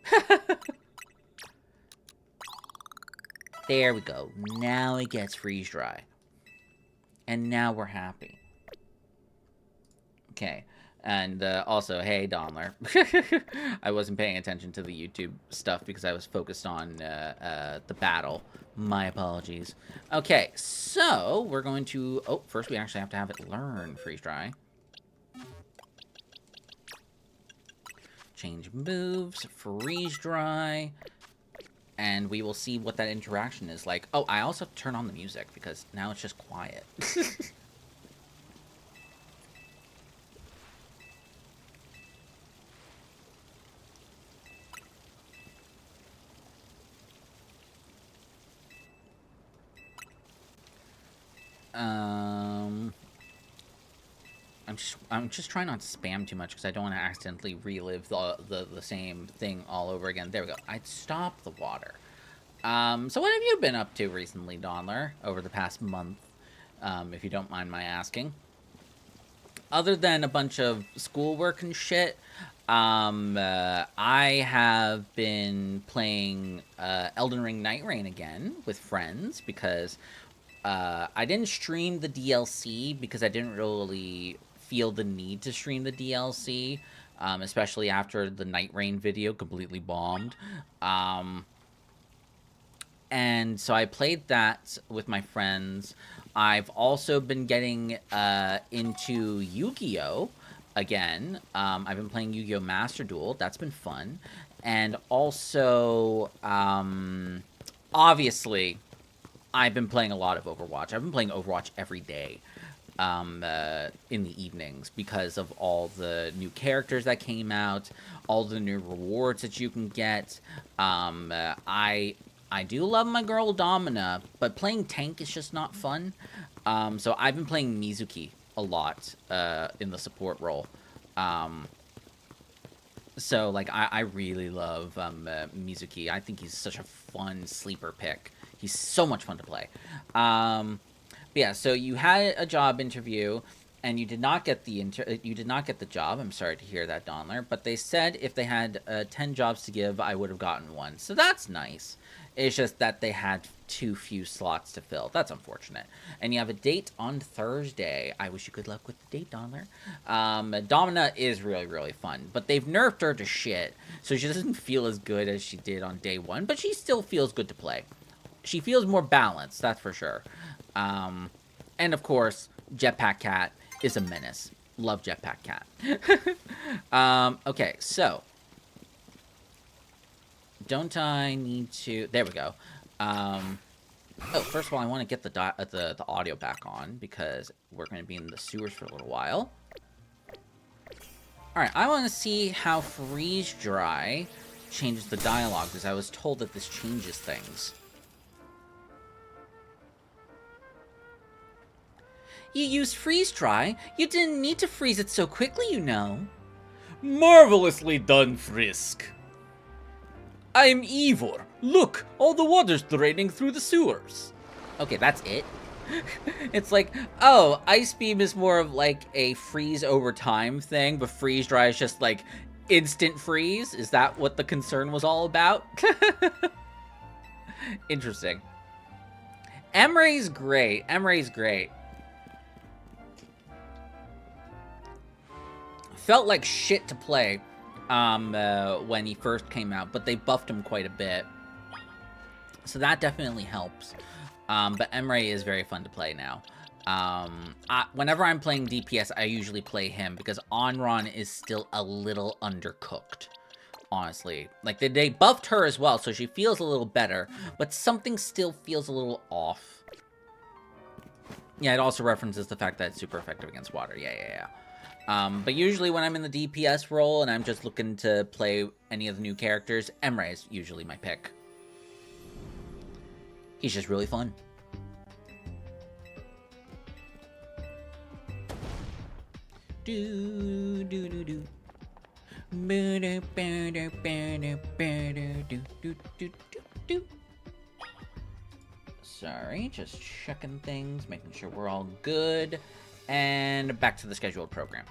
[SPEAKER 1] There we go. Now it gets Freeze Dry. And now we're happy. Okay. And also, hey, Donler. I wasn't paying attention to the YouTube stuff because I was focused on the battle. My apologies. Okay, so we're going to... Oh, first we actually have to have it learn Freeze Dry. Change moves, Freeze Dry. And we will see what that interaction is like. Oh, I also have to turn on the music because now it's just quiet. I'm just trying not to spam too much because I don't want to accidentally relive the same thing all over again. There we go. I'd stop the water. So what have you been up to recently, Donler, over the past month, if you don't mind my asking? Other than a bunch of schoolwork and shit, I have been playing Elden Ring Night Rain again with friends because I didn't stream the DLC because I didn't really feel the need to stream the DLC, especially after the Night Rain video completely bombed. And so I played that with my friends. I've also been getting into Yu-Gi-Oh! Again. I've been playing Yu-Gi-Oh! Master Duel. That's been fun. And also, obviously, I've been playing a lot of Overwatch. I've been playing Overwatch every day. in the evenings because of all the new characters that came out, all the new rewards that you can get. I do love my girl Domina, but playing tank is just not fun. So I've been playing Mizuki a lot in the support role. So, like, I really love Mizuki. I think he's such a fun sleeper pick. He's so much fun to play. But yeah, so you had a job interview, and you did not get the job. I'm sorry to hear that, Donler. But they said if they had 10 jobs to give, I would have gotten one. So that's nice. It's just that they had too few slots to fill. That's unfortunate. And you have a date on Thursday. I wish you good luck with the date, Donler. Domina is really, really fun. But they've nerfed her to shit. So she doesn't feel as good as she did on day one. But she still feels good to play. She feels more balanced, that's for sure. And of course, Jetpack Cat is a menace. Love Jetpack Cat. Okay, so... don't I need to... there we go. Oh, first of all, I want to get the audio back on, because we're going to be in the sewers for a little while. Alright, I want to see how Freeze Dry changes the dialogue, because I was told that this changes things. You used Freeze Dry? You didn't need to freeze it so quickly, you know.
[SPEAKER 2] Marvelously done, Frisk. I'm Ivor. Look, all the water's draining through the sewers.
[SPEAKER 1] Okay, that's it? It's like, oh, Ice Beam is more of like a freeze over time thing, but Freeze Dry is just like instant freeze? Is that what the concern was all about? Interesting. Emre's great. Emre's great. Felt like shit to play when he first came out, but they buffed him quite a bit. So that definitely helps. But Emre is very fun to play now. Whenever I'm playing DPS, I usually play him because Onron is still a little undercooked, honestly. Like, they buffed her as well, so she feels a little better, but something still feels a little off. Yeah, it also references the fact that it's super effective against water. Yeah. But usually when I'm in the DPS role and I'm just looking to play any of the new characters, Emre is usually my pick. He's just really fun. Sorry, just checking things, making sure we're all good. And back to the scheduled program.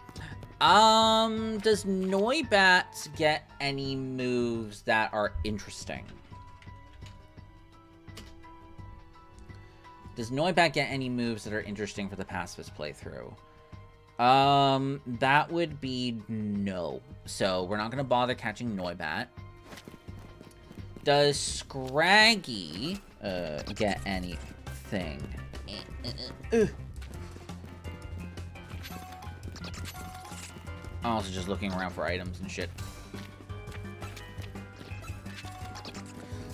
[SPEAKER 1] Does Noibat get any moves that are interesting? Does Noibat get any moves that are interesting for the Pacifist playthrough? That would be no. So we're not going to bother catching Noibat. Does Scraggy get anything? I'm also just looking around for items and shit.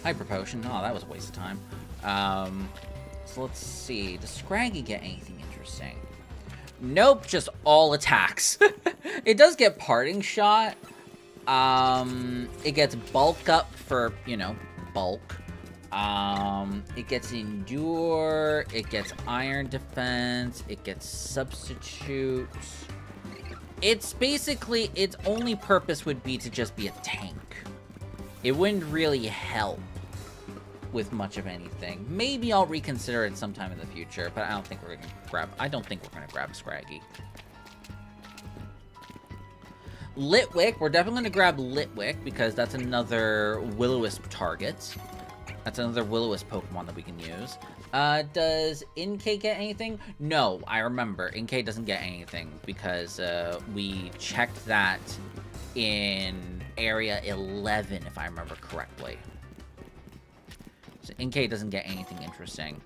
[SPEAKER 1] Hyper Potion. Oh, that was a waste of time. So let's see. Does Scraggy get anything interesting? Nope, just all attacks. It does get Parting Shot. It gets Bulk Up for, you know, bulk. It gets Endure. It gets Iron Defense. It gets Substitute. It's basically, its only purpose would be to just be a tank. It wouldn't really help with much of anything. Maybe I'll reconsider it sometime in the future, but I don't think we're gonna grab Scraggy. Litwick, we're definitely gonna grab Litwick because that's another Will-O-Wisp target. That's another Will-O-Wisp Pokemon that we can use. Does Inkay get anything? No, I remember. Inkay doesn't get anything because we checked that in Area 11, if I remember correctly. So Inkay doesn't get anything interesting.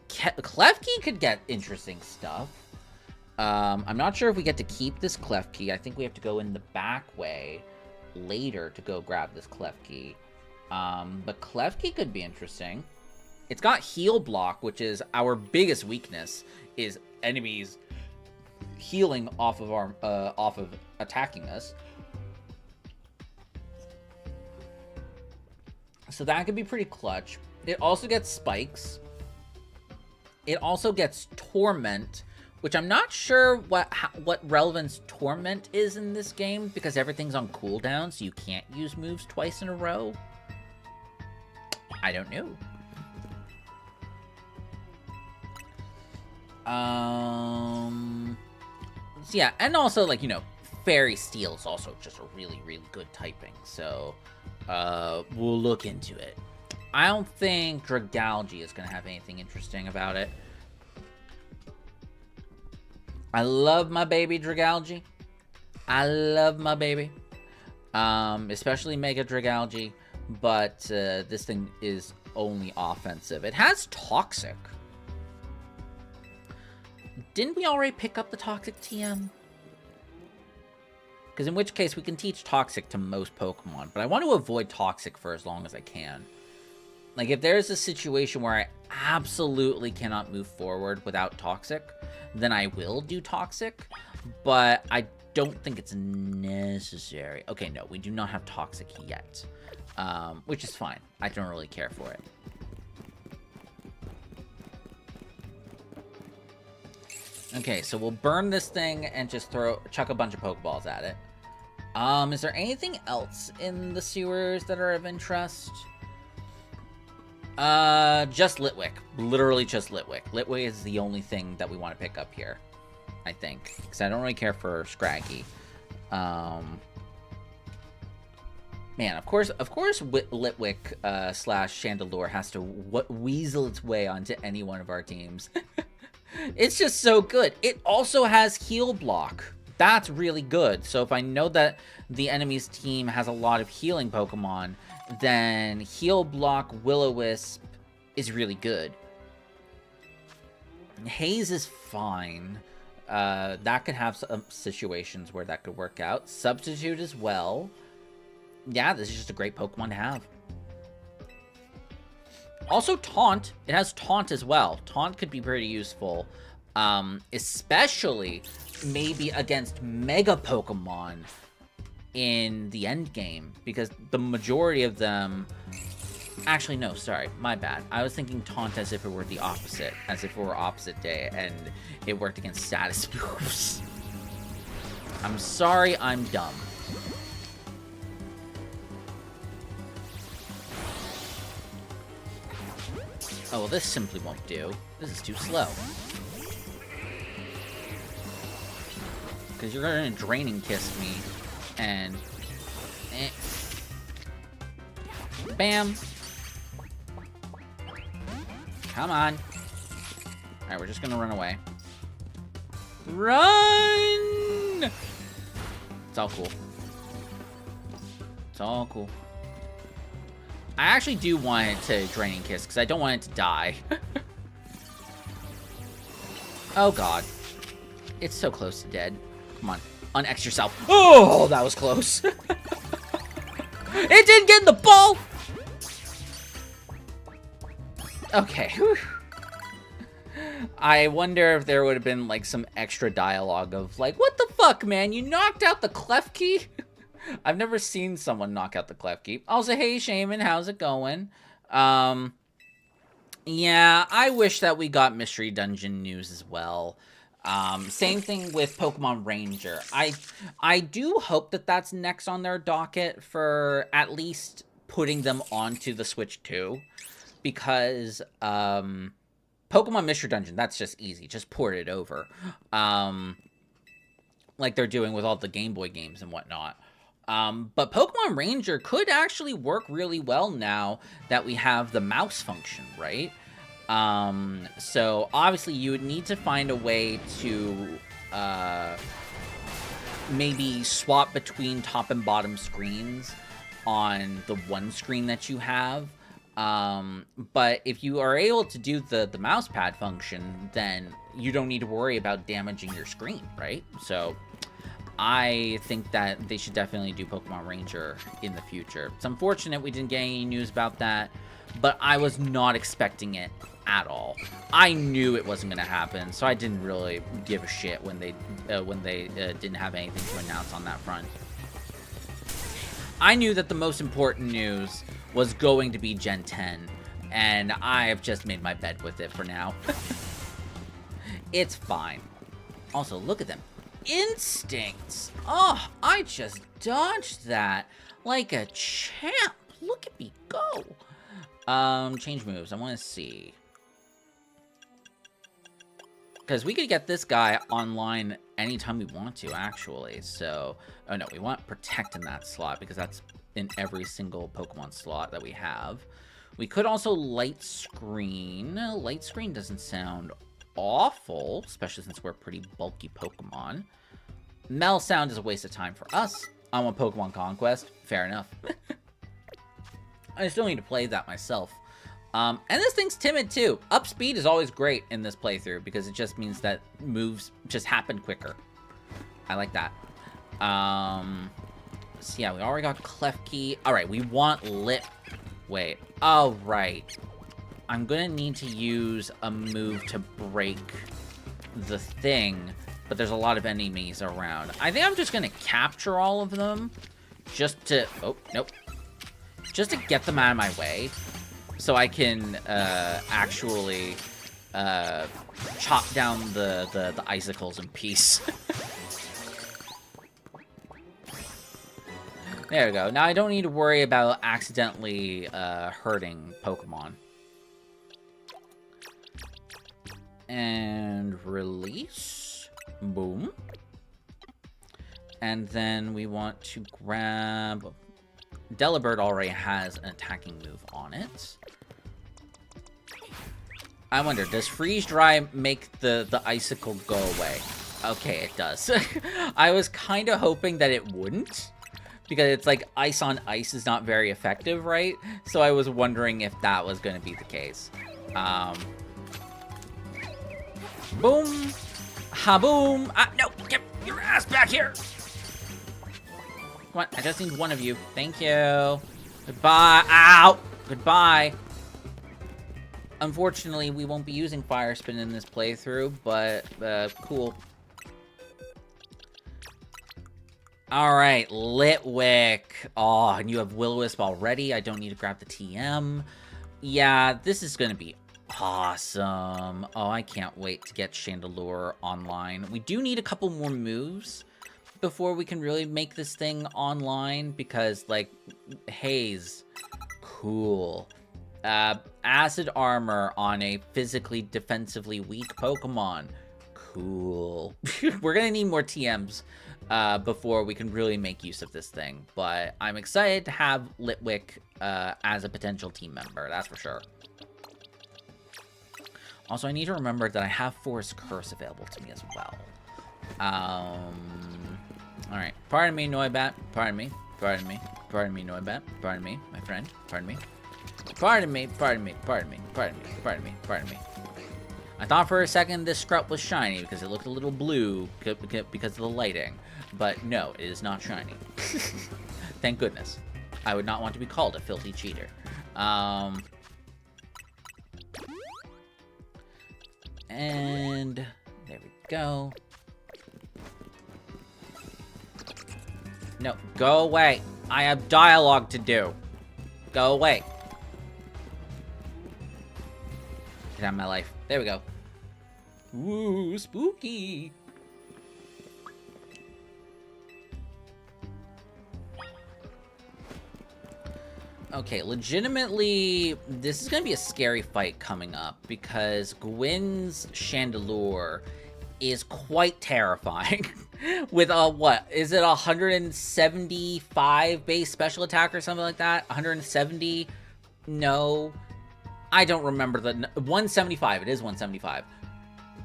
[SPEAKER 1] Klefki could get interesting stuff. I'm not sure if we get to keep this Klefki. I think we have to go in the back way later to go grab this Klefki. But Klefki could be interesting. It's got heal block, which is our biggest weakness, is enemies healing off of attacking us. So that could be pretty clutch. It also gets spikes. It also gets torment, which I'm not sure what relevance torment is in this game, because everything's on cooldown, so you can't use moves twice in a row. I don't know. So yeah, and also, like, you know, Fairy Steel is also just a really, really good typing, so we'll look into it. I don't think Dragalge is going to have anything interesting about it. I love my baby Dragalge. I love my baby. Especially Mega Dragalge, but this thing is only offensive. It has Toxic. Didn't we already pick up the Toxic TM? Because in which case we can teach Toxic to most Pokemon, but I want to avoid Toxic for as long as I can. Like, if there's a situation where I absolutely cannot move forward without Toxic, then I will do Toxic, but I don't think it's necessary. Okay, no, we do not have Toxic yet, which is fine. I don't really care for it. Okay, so we'll burn this thing and just chuck a bunch of Pokeballs at it. Is there anything else in the sewers that are of interest? Just Litwick. Literally just Litwick. Litwick is the only thing that we want to pick up here, I think, because I don't really care for Scraggy. Man, of course, Litwick slash Chandelure has to weasel its way onto any one of our teams. It's just so good. It also has heal block. That's really good. So if I know that the enemy's team has a lot of healing Pokemon, then heal block Will-O-Wisp is really good. Haze is fine. That could have some situations where that could work out. Substitute as well. Yeah, this is just a great Pokemon to have. Also Taunt. It has Taunt as well. Taunt could be pretty useful. Especially maybe against Mega Pokemon in the end game, because the majority of them... Actually, no, sorry, my bad. I was thinking Taunt as if it were the opposite, as if it were opposite day, and it worked against status moves. I'm sorry, I'm dumb. Oh, well, this simply won't do. This is too slow. Because you're going to Draining Kiss me, and... Bam! Come on. Alright, we're just going to run away. Run! It's all cool. It's all cool. I actually do want it to Draining Kiss, because I don't want it to die. Oh, God. It's so close to dead. Come on. Unex yourself. Oh, that was close. It didn't get in the ball! Okay. Whew. I wonder if there would have been, like, some extra dialogue of, like, what the fuck, man? You knocked out the Klefki? I've never seen someone knock out the Klefki. Also, hey, Shaman, how's it going? Yeah, I wish that we got Mystery Dungeon news as well. Same thing with Pokemon Ranger. I do hope that that's next on their docket for at least putting them onto the Switch 2. Because, Pokemon Mystery Dungeon, that's just easy. Just port it over. Like they're doing with all the Game Boy games and whatnot. But Pokemon Ranger could actually work really well now that we have the mouse function, right? So obviously you would need to find a way to maybe swap between top and bottom screens on the one screen that you have. But if you are able to do the mouse pad function, then you don't need to worry about damaging your screen, right? So I think that they should definitely do Pokemon Ranger in the future. It's unfortunate we didn't get any news about that, but I was not expecting it at all. I knew it wasn't going to happen, so I didn't really give a shit when they didn't have anything to announce on that front. I knew that the most important news was going to be Gen 10, and I have just made my bed with it for now. It's fine. Also, look at them. Instincts! Oh, I just dodged that like a champ. Look at me go. Change moves. I want to see. Because we could get this guy online anytime we want to, actually. So, oh no, we want Protect in that slot because that's in every single Pokemon slot that we have. We could also Light Screen. Light Screen doesn't sound awful, especially since we're a pretty bulky Pokemon. Mel Sound is a waste of time for us. I want Pokemon Conquest. Fair enough. I still need to play that myself. And this thing's timid too. Up speed is always great in this playthrough because it just means that moves just happen quicker. I like that. So yeah, we already got Klefki. Alright, we want Lip. Wait. Oh, right. I'm gonna need to use a move to break the thing, but there's a lot of enemies around. I think I'm just gonna capture all of them just to... Oh, nope. Just to get them out of my way so I can actually chop down the icicles in peace. There we go. Now I don't need to worry about accidentally hurting Pokemon. And release. Boom. And then we want to grab... Delibird already has an attacking move on it. I wonder, does Freeze Dry make the icicle go away? Okay, it does. I was kind of hoping that it wouldn't, because it's like ice on ice is not very effective, right? So I was wondering if that was going to be the case. Boom. Ha boom. No, get your ass back here. Come on, I just need one of you. Thank you. Goodbye. Ow. Goodbye. Unfortunately, we won't be using Fire Spin in this playthrough, but cool. Alright, Litwick. Oh, and you have Will-O-Wisp already. I don't need to grab the TM. Yeah, this is going to be awesome. Oh, I can't wait to get Chandelure online. We do need a couple more moves before we can really make this thing online, because, like, Haze, cool. Acid Armor on a physically defensively weak Pokemon, cool. We're gonna need more TMs before we can really make use of this thing, but I'm excited to have Litwick as a potential team member, that's for sure. Also, I need to remember that I have Forest Curse available to me as well. Alright. Pardon me, Noibat. Pardon me. Pardon me. Pardon me, Noibat. Pardon me, my friend. Pardon me. Pardon me. Pardon me. Pardon me. Pardon me. Pardon me. Pardon me. I thought for a second this Scrub was shiny because it looked a little blue because of the lighting. But no, it is not shiny. Thank goodness. I would not want to be called a filthy cheater. And there we go. No, go away. I have dialogue to do. Go away. Get out of my life. There we go. Ooh, spooky. Okay, legitimately, this is going to be a scary fight coming up because Gwyn's Chandelure is quite terrifying. With a, what? Is it 175 base special attack or something like that? 170? No. I don't remember the... 175. It is 175.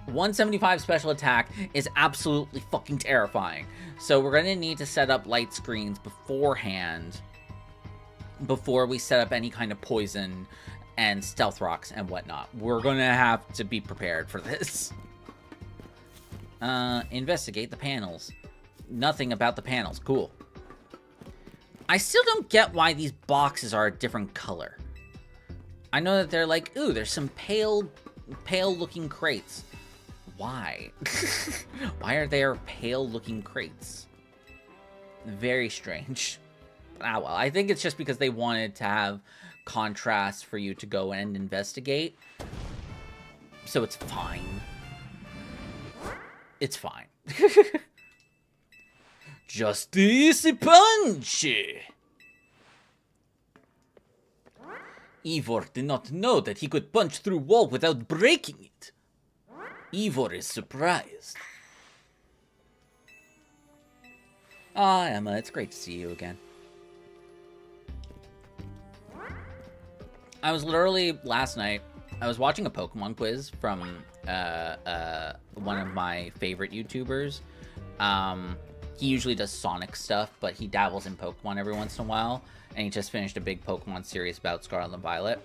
[SPEAKER 1] 175 special attack is absolutely fucking terrifying. So we're going to need to set up light screens beforehand before we set up any kind of poison and stealth rocks and whatnot. We're going to have to be prepared for this. Investigate the panels. nothing about the panels. Cool. I still don't get why these boxes are a different color. I know that they're like, ooh, there's some pale looking crates. Why? Why are there pale looking crates? Very strange. Ah, well, I think it's just because they wanted to have contrast for you to go and investigate. So it's fine. It's fine. Just easy punch! Ivor did not know that he could punch through wall without breaking it. Ivor is surprised. Ah, Emma, it's great to see you again. I was literally, last night, I was watching a Pokemon quiz from one of my favorite YouTubers. He usually does Sonic stuff, but he dabbles in Pokemon every once in a while. And he just finished a big Pokemon series about Scarlet and Violet.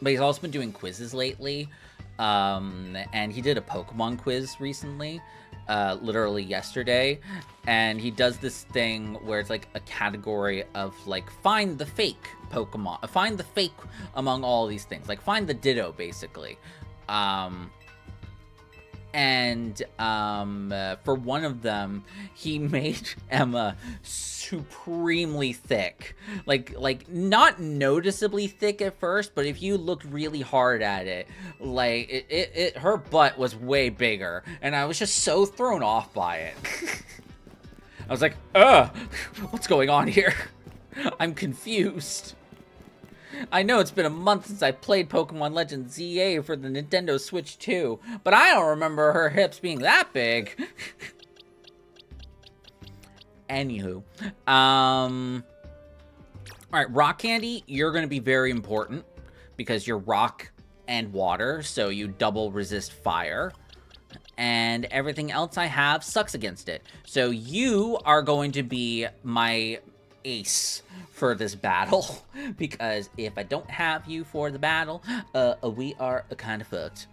[SPEAKER 1] But he's also been doing quizzes lately. And he did a Pokemon quiz recently, literally yesterday. And he does this thing where it's like a category of like, find the fake Pokemon. Find the fake among all these things. Like, find the Ditto, basically. For one of them, he made Emma supremely thick. Like not noticeably thick at first, but if you looked really hard at it, like her butt was way bigger, and I was just so thrown off by it. I was like, what's going on here? I'm confused. I know it's been a month since I played Pokemon Legends ZA for the Nintendo Switch 2, but I don't remember her hips being that big. Anywho. Alright, rock candy, you're going to be very important because you're rock and water, so you double resist fire. And everything else I have sucks against it. So you are going to be my ace for this battle, because if I don't have you for the battle, we are kind of fucked.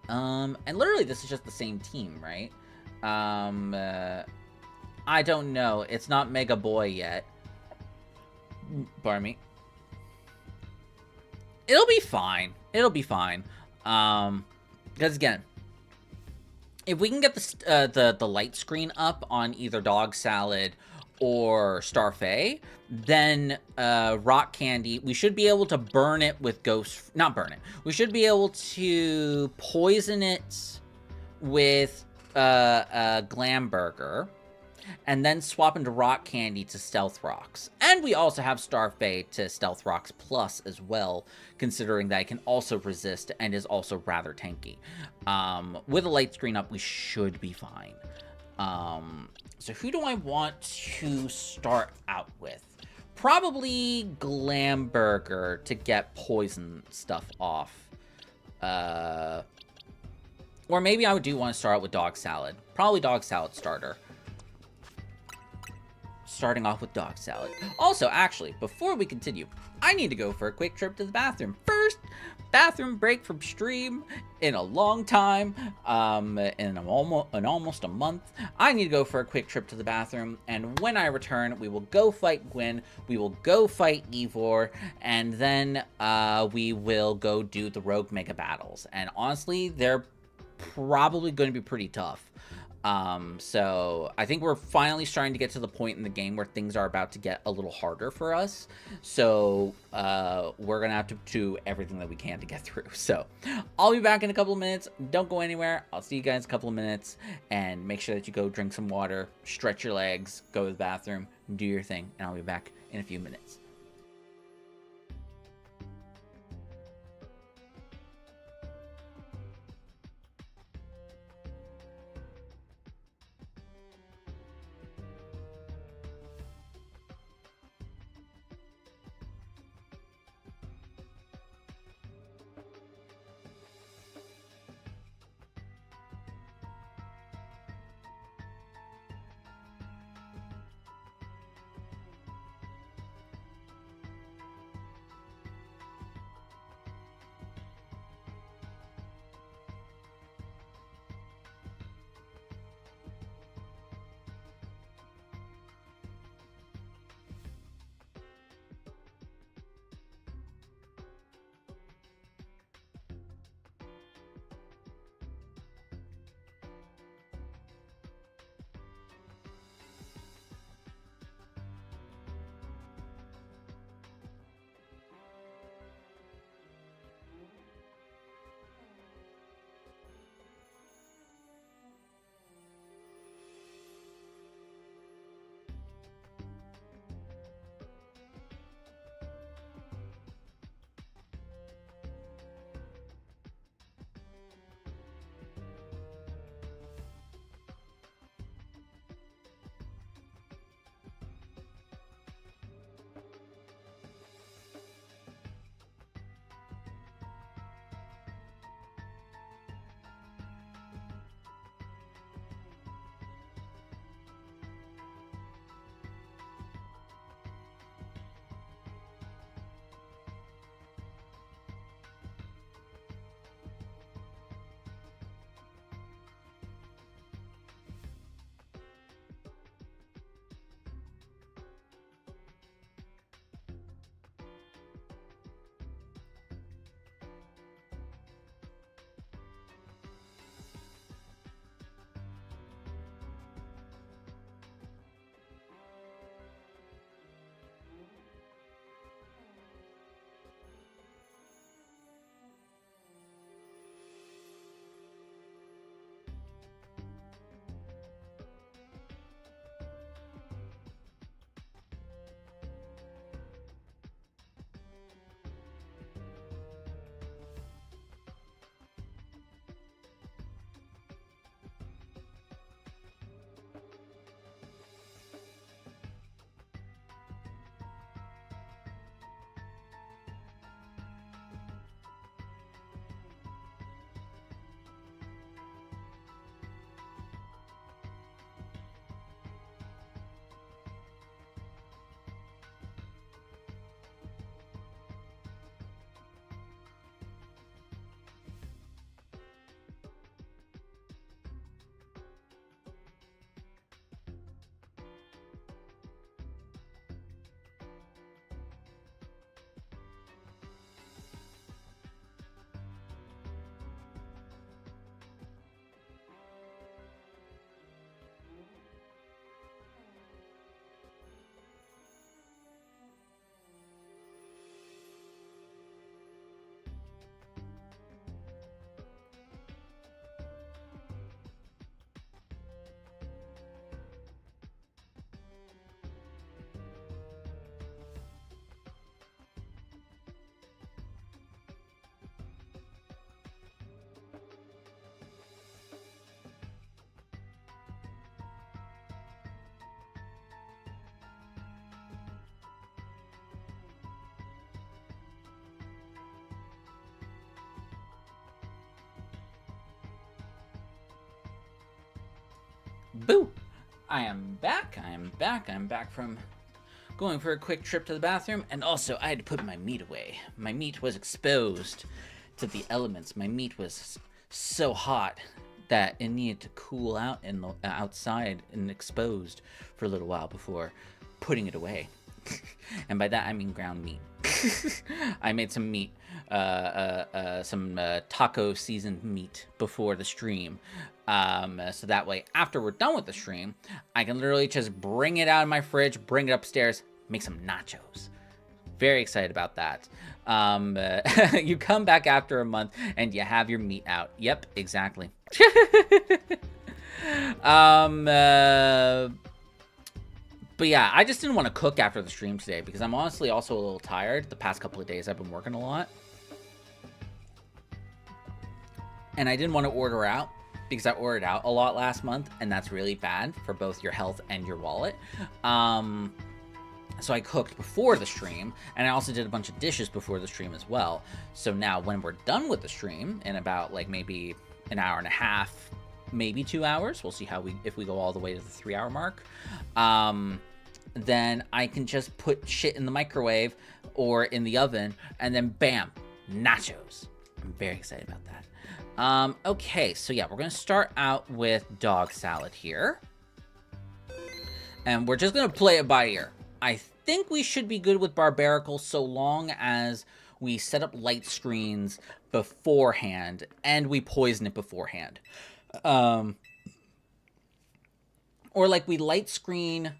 [SPEAKER 1] And literally this is just the same team, right? I don't know. It's not Mega Boy yet. Pardon me. It'll be fine. It'll be fine. Because again, if we can get the light screen up on either Dog Salad or Starfey, then rock candy, we should be able to burn it with not burn it. We should be able to poison it with Glamburger, and then swap into rock candy to stealth rocks. And we also have Starfey to stealth rocks plus as well, considering that it can also resist and is also rather tanky. With a light screen up, we should be fine. So who do I want to start out with? Probably Glamburger to get poison stuff off. Or maybe I do want to start out with Dog Salad. Probably Dog Salad starter. Starting off with Dog Salad. Also, actually, before we continue, I need to go for a quick trip to the bathroom. First bathroom break from stream in a long time, in almost a month. I need to go for a quick trip to the bathroom, and when I return, we will go fight Gwen, we will go fight Ivor, and then we will go do the Rogue Mega Battles. And honestly, they're probably going to be pretty tough. So I think we're finally starting to get to the point in the game where things are about to get a little harder for us. So, we're gonna have to do everything that we can to get through. So I'll be back in a couple of minutes. Don't go anywhere. I'll see you guys in a couple of minutes, and make sure that you go drink some water, stretch your legs, go to the bathroom, do your thing, and I'll be back in a few minutes. Boo! I am back. I'm back from going for a quick trip to the bathroom, and also I had to put my meat away. My meat was exposed to the elements. My meat was so hot that it needed to cool out in the outside and exposed for a little while before putting it away. And by that I mean ground meat. I made some meat, some taco seasoned meat before the stream. So that way, after we're done with the stream, I can literally just bring it out of my fridge, bring it upstairs, make some nachos. Very excited about that. You come back after a month and you have your meat out. Yep, exactly. But yeah, I just didn't want to cook after the stream today because I'm honestly also a little tired. The past couple of days I've been working a lot. And I didn't want to order out because I ordered out a lot last month, and that's really bad for both your health and your wallet. So I cooked before the stream, and I also did a bunch of dishes before the stream as well. So now when we're done with the stream in about like maybe an hour and a half, maybe 2 hours, we'll see if we go all the way to the 3-hour mark, then I can just put shit in the microwave or in the oven, and then bam, nachos. I'm very excited about that. Okay, so yeah, we're gonna start out with dog salad here, and we're just gonna play it by ear. I think we should be good with Barbarical so long as we set up light screens beforehand and we poison it beforehand. Or like we light screen,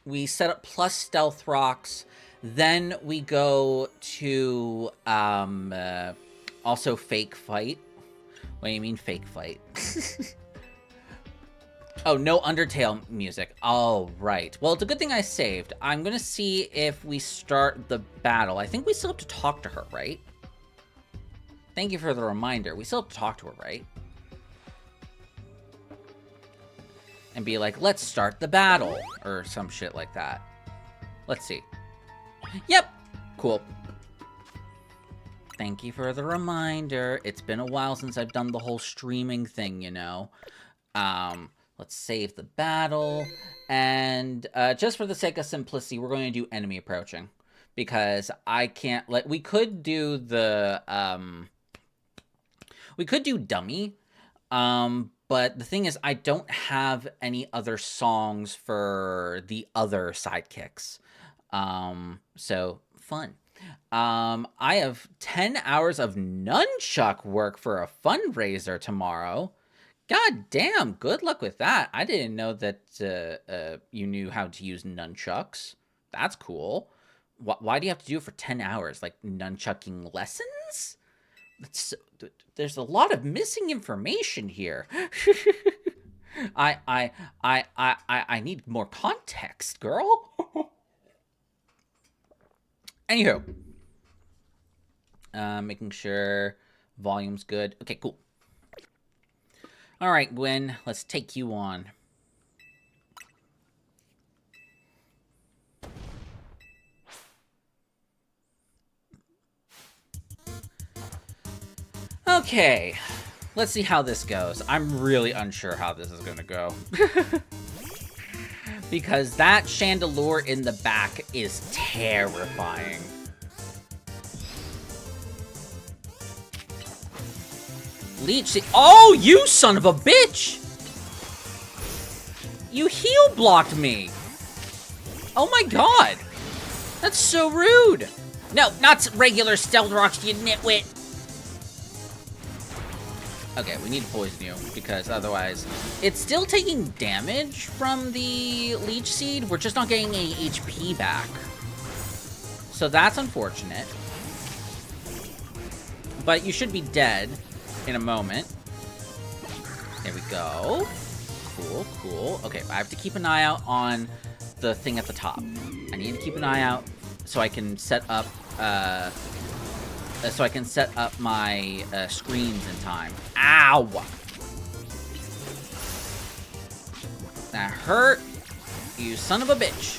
[SPEAKER 1] we set up plus stealth rocks, then we go to also fake fight. What do you mean fake fight? Oh, no Undertale music. All right. Well, it's a good thing I saved. I'm going to see if we start the battle. I think we still have to talk to her, right? Thank you for the reminder. We still have to talk to her, right? And be like, let's start the battle. Or some shit like that. Let's see. Yep. Cool. Thank you for the reminder. It's been a while since I've done the whole streaming thing, you know. Let's save the battle, and just for the sake of simplicity, we're going to do enemy approaching, because I can't let, we could do the, we could do dummy, but the thing is, I don't have any other songs for the other sidekicks, so fun. I have 10 hours of nunchuck work for a fundraiser tomorrow. God damn, good luck with that. I didn't know that you knew how to use nunchucks. That's cool. Why do you have to do it for 10 hours? Like nunchucking lessons? There's a lot of missing information here. I need more context, girl. Anywho. Making sure volume's good. Okay, cool. All right, Gwen, let's take you on. Okay, let's see how this goes. I'm really unsure how this is gonna go. Because that chandelier in the back is terrifying. Leech, oh, you son of a bitch! You heal blocked me! Oh my god! That's so rude! No, not regular stealth rocks, you nitwit! Okay, we need to poison you, because otherwise... It's still taking damage from the Leech Seed, we're just not getting any HP back. So that's unfortunate. But you should be dead in a moment. There we go. Cool, cool. Okay, I have to keep an eye out on the thing at the top. I need to keep an eye out so I can set up my screens in time. Ow! That hurt. You son of a bitch.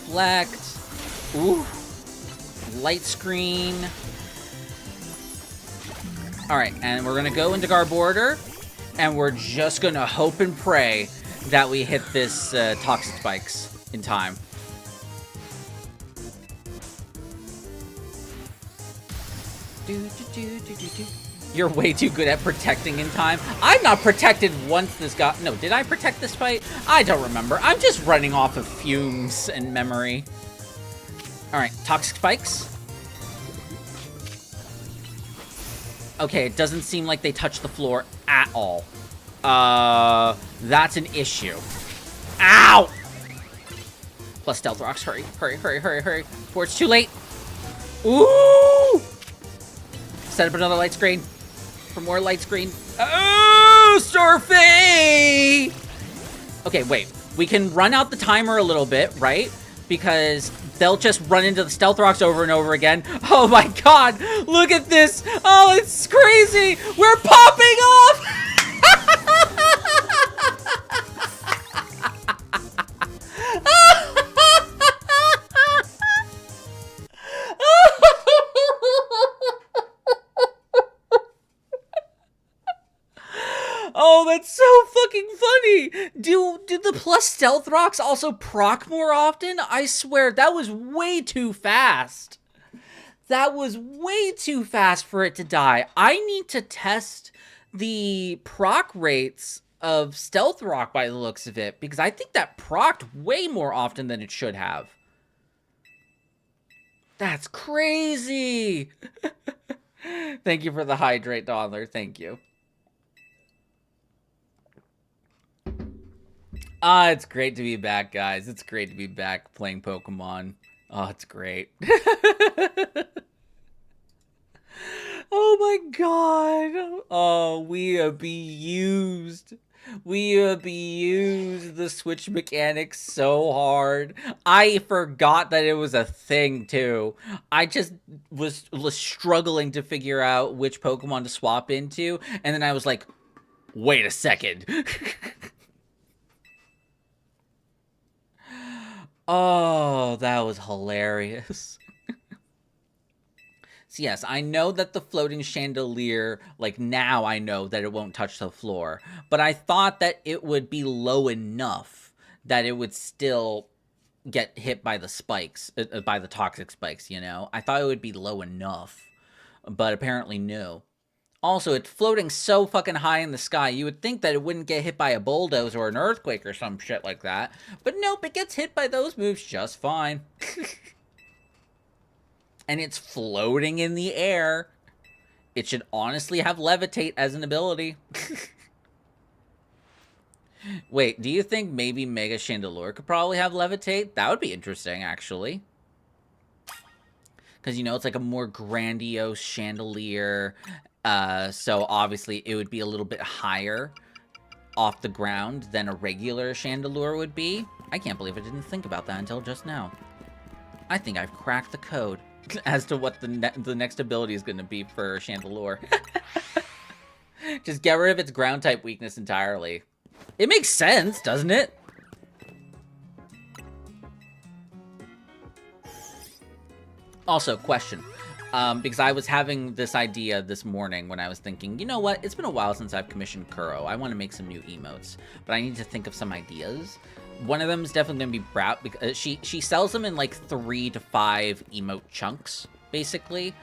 [SPEAKER 1] Reflect. Ooh. Light screen. Alright, and we're gonna go into Garborder. And we're just gonna hope and pray that we hit this toxic spikes in time. You're way too good at protecting in time. I'm not protected once this got... No, did I protect this fight? I don't remember. I'm just running off of fumes and memory. Alright, toxic spikes. Okay, it doesn't seem like they touch the floor at all. That's an issue. Ow! Plus stealth rocks. Hurry, hurry, hurry, hurry, hurry. Before it's too late. Ooh! Set up another light screen. For more light screen. Oh, Surfy! Okay, wait. We can run out the timer a little bit, right? Because they'll just run into the stealth rocks over and over again. Oh my god! Look at this! Oh, it's crazy! We're popping off! Oh, that's so fucking funny! Do the plus stealth rocks also proc more often? I swear, that was way too fast. That was way too fast for it to die. I need to test the proc rates of stealth rock by the looks of it, because I think that procced way more often than it should have. That's crazy! Thank you for the hydrate, Donler. Thank you. It's great to be back, guys. It's great to be back playing Pokemon. Oh, it's great. Oh my god. Oh, we abused. We abused the Switch mechanics so hard. I forgot that it was a thing, too. I just was struggling to figure out which Pokemon to swap into, and then I was like, wait a second. Oh, that was hilarious. So yes, I know that the floating chandelier, like now I know that it won't touch the floor. But I thought that it would be low enough that it would still get hit by the spikes, by the toxic spikes, you know? I thought it would be low enough, but apparently no. Also, it's floating so fucking high in the sky, you would think that it wouldn't get hit by a bulldozer or an earthquake or some shit like that. But nope, it gets hit by those moves just fine. And it's floating in the air. It should honestly have levitate as an ability. Wait, do you think maybe Mega Chandelure could probably have levitate? That would be interesting, actually. Because, you know, it's like a more grandiose chandelier. So obviously it would be a little bit higher off the ground than a regular Chandelure would be. I can't believe I didn't think about that until just now. I think I've cracked the code as to what the next ability is going to be for Chandelure. Just get rid of its ground type weakness entirely. It makes sense, doesn't it? Also, question. Because I was having this idea this morning when I was thinking, you know what? It's been a while since I've commissioned Kuro. I want to make some new emotes, but I need to think of some ideas. One of them is definitely going to be Brout, because she sells them in like 3 to 5 emote chunks, basically.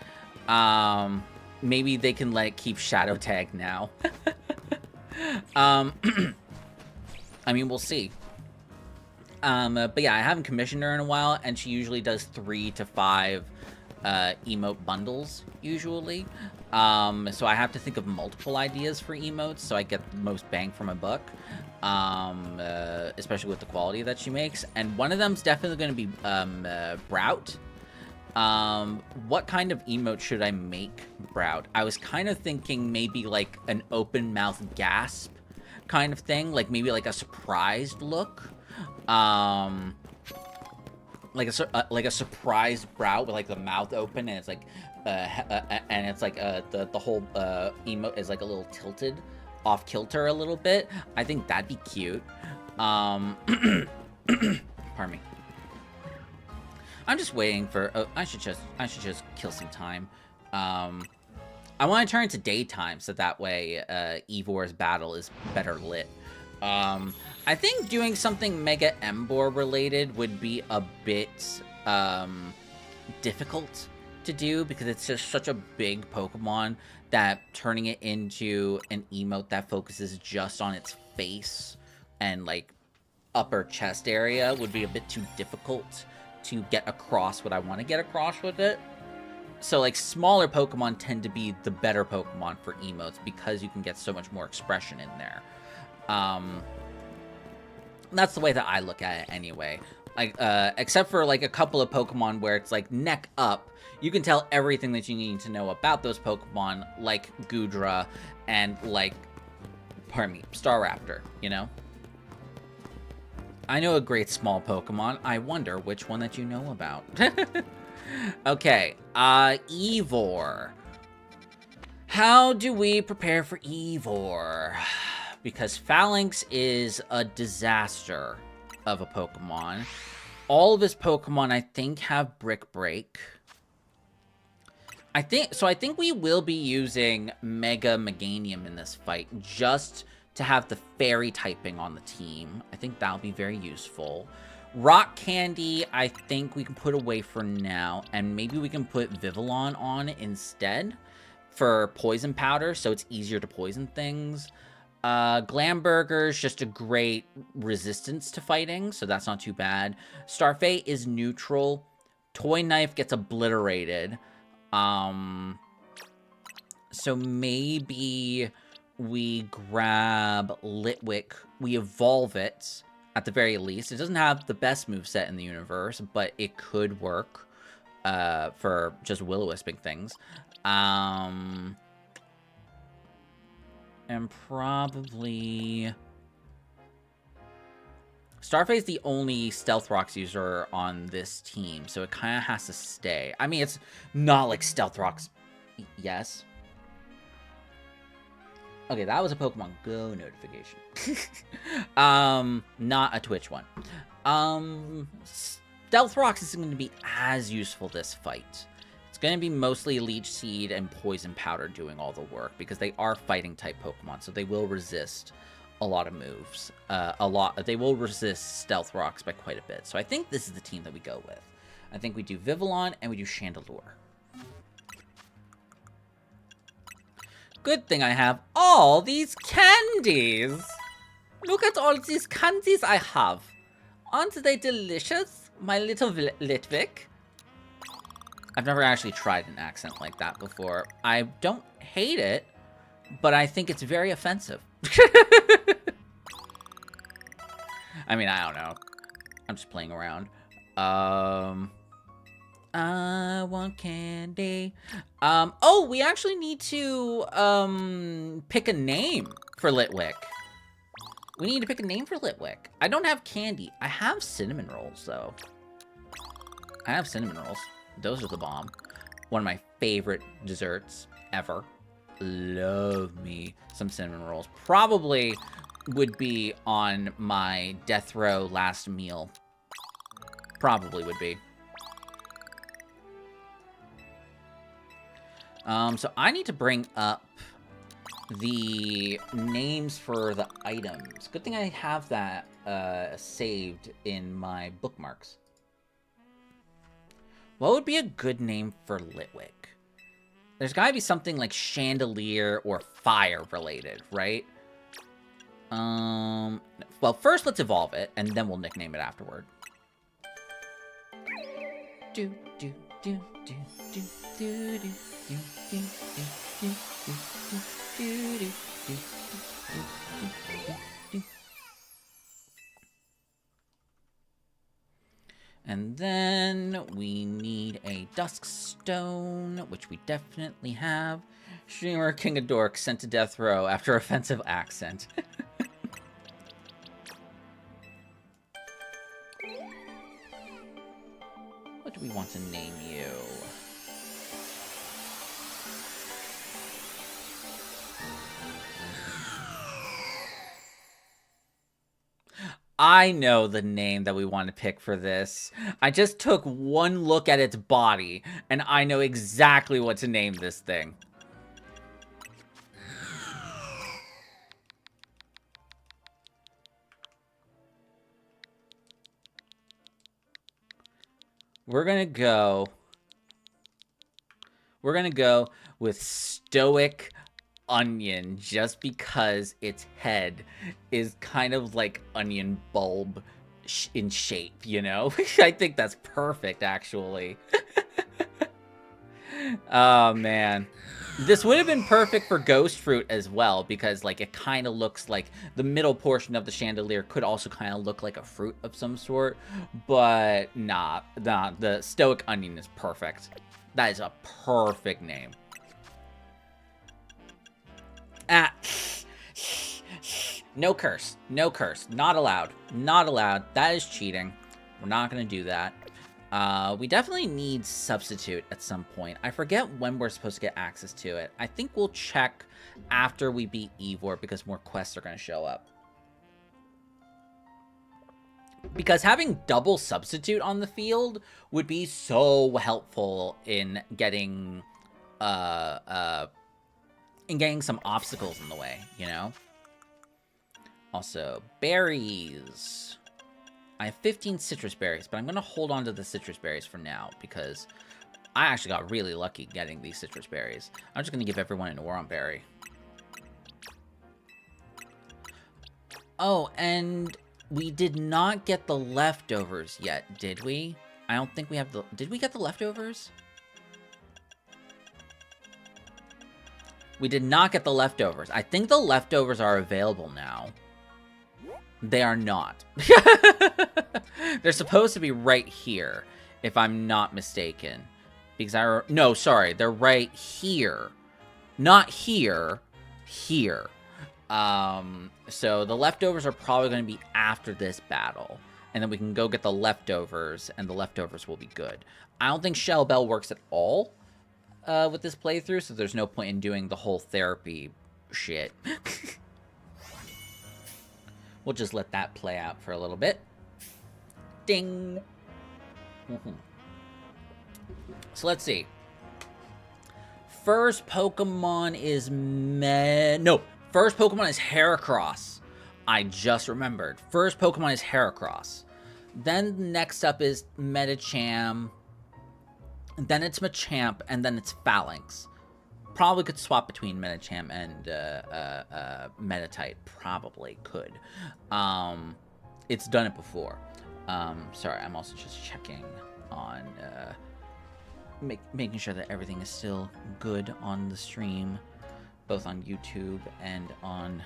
[SPEAKER 1] Maybe they can let it keep Shadow Tag now. I mean, we'll see. But yeah, I haven't commissioned her in a while, and she usually does 3 to 5 emote bundles, usually. So I have to think of multiple ideas for emotes so I get the most bang for my buck. Especially with the quality that she makes. And one of them's definitely going to be Brout. What kind of emote should I make Brout? I was kind of thinking maybe like an open mouth gasp kind of thing. Like maybe like a surprised look. Like a surprised Brout with like the mouth open, and it's like the whole emote is like a little tilted off kilter a little bit. I think that'd be cute. Pardon me. I'm just waiting for I should just kill some time. I want to turn it to daytime so that way Eeyore's battle is better lit. I think doing something Mega Emboar related would be a bit difficult to do because it's just such a big Pokemon that turning it into an emote that focuses just on its face and like upper chest area would be a bit too difficult to get across what I want to get across with it. So like smaller Pokemon tend to be the better Pokemon for emotes because you can get so much more expression in there. That's the way that I look at it anyway. Like, except for like a couple of Pokemon where it's like neck up, you can tell everything that you need to know about those Pokemon, like Goodra and like, pardon me, Staraptor, you know? I know a great small Pokemon. I wonder which one that you know about. Okay, Eevore. How do we prepare for Eevore? Because Phalanx is a disaster of a Pokemon. All of his Pokemon, I think, have Brick Break. I think we will be using Mega Meganium in this fight, just to have the Fairy typing on the team. I think that'll be very useful. Rock Candy, I think we can put away for now, and maybe we can put Vivillon on instead for Poison Powder, so it's easier to poison things. Glamburger's just a great resistance to fighting, so that's not too bad. Starfait is neutral. Toy Knife gets obliterated. So maybe we grab Litwick, we evolve it, at the very least. It doesn't have the best moveset in the universe, but it could work for just Will-O-Wisping things. And probably... Starfait's the only Stealth Rocks user on this team, so it kind of has to stay. I mean, it's not like Stealth Rocks... Yes. Okay, that was a Pokemon Go notification. Not a Twitch one. Stealth Rocks isn't going to be as useful this fight. It's going to be mostly Leech Seed and Poison Powder doing all the work, because they are fighting type Pokemon, so they will resist a lot of moves. They will resist Stealth Rocks by quite a bit. So I think this is the team that we go with. I think we do Vivillon and we do Chandelure. Good thing I have all these candies. Look at all these candies I have. Aren't they delicious, my little Litwick? I've never actually tried an accent like that before. I don't hate it, but I think it's very offensive. I mean, I don't know. I'm just playing around. I want candy. Oh, we actually need to, pick a name for Litwick. We need to pick a name for Litwick. I don't have candy. I have cinnamon rolls, though. I have cinnamon rolls. Those are the bomb. One of my favorite desserts ever. Love me some cinnamon rolls. Probably would be on my death row last meal. Probably would be. So I need to bring up the names for the items. Good thing I have that saved in my bookmarks. What would be a good name for Litwick? There's gotta be something like Chandelier or Fire related, right? Well, first let's evolve it, and then we'll nickname it afterward. Do, do, do, do, do, do, do, do, do, do, do, do, do, do, do. And then we need a Dusk Stone, which we definitely have. Streamer King of Dorks sent to death row after offensive accent. What do we want to name you? I know the name that we want to pick for this. I just took one look at its body, and I know exactly what to name this thing. We're gonna go with Stoic Onion just because its head is kind of like onion bulb in shape, you know? I think that's perfect, actually. Oh, man. This would have been perfect for Ghost Fruit as well, because, like, it kind of looks like the middle portion of the chandelier could also kind of look like a fruit of some sort. But, nah, the Stoic Onion is perfect. That is a perfect name. Ah. No curse. No curse. Not allowed. Not allowed. That is cheating. We're not going to do that. We definitely need Substitute at some point. I forget when we're supposed to get access to it. I think we'll check after we beat Ivor because more quests are going to show up. Because having double Substitute on the field would be so helpful in getting some obstacles in the way, you know? Also, berries. I have 15 citrus berries, but I'm going to hold on to the citrus berries for now because I actually got really lucky getting these citrus berries. I'm just going to give everyone an Oron berry. Oh, and we did not get the leftovers yet, did we? I don't think we have the... Did we get the leftovers? We did not get the leftovers. I think the leftovers are available now. They are not. They're supposed to be right here, if I'm not mistaken. Because no, sorry. They're right here. Not here. Here. So the leftovers are probably going to be after this battle. And then we can go get the leftovers, and the leftovers will be good. I don't think Shell Bell works at all with this playthrough, so there's no point in doing the whole therapy shit. We'll just let that play out for a little bit. Ding! So let's see. First Pokemon is first Pokemon is Heracross. I just remembered. First Pokemon is Heracross. Then next up is Medicham. Then it's Machamp, and then it's Phalanx. Probably could swap between Medicham and Meditite. Probably could. It's done it before. Sorry, I'm also just checking on making sure that everything is still good on the stream, both on YouTube and on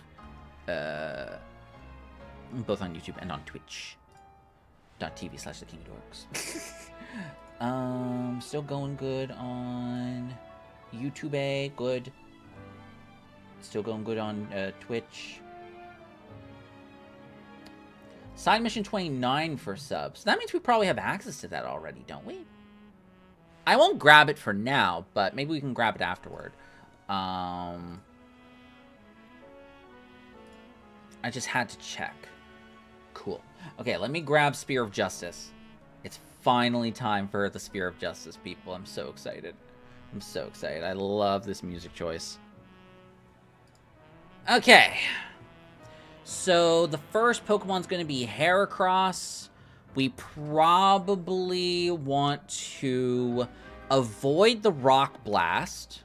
[SPEAKER 1] Twitch.tv/thekingofdorks. Still going good on YouTube, good. Still going good on Twitch. Side mission 29 for subs. That means we probably have access to that already, don't we? I won't grab it for now, but maybe we can grab it afterward. I just had to check. Cool. Okay, let me grab Spear of Justice. It's finally time for the Spear of Justice, people. I'm so excited. I'm so excited. I love this music choice. Okay. So, the first Pokemon's going to be Heracross. We probably want to avoid the Rock Blast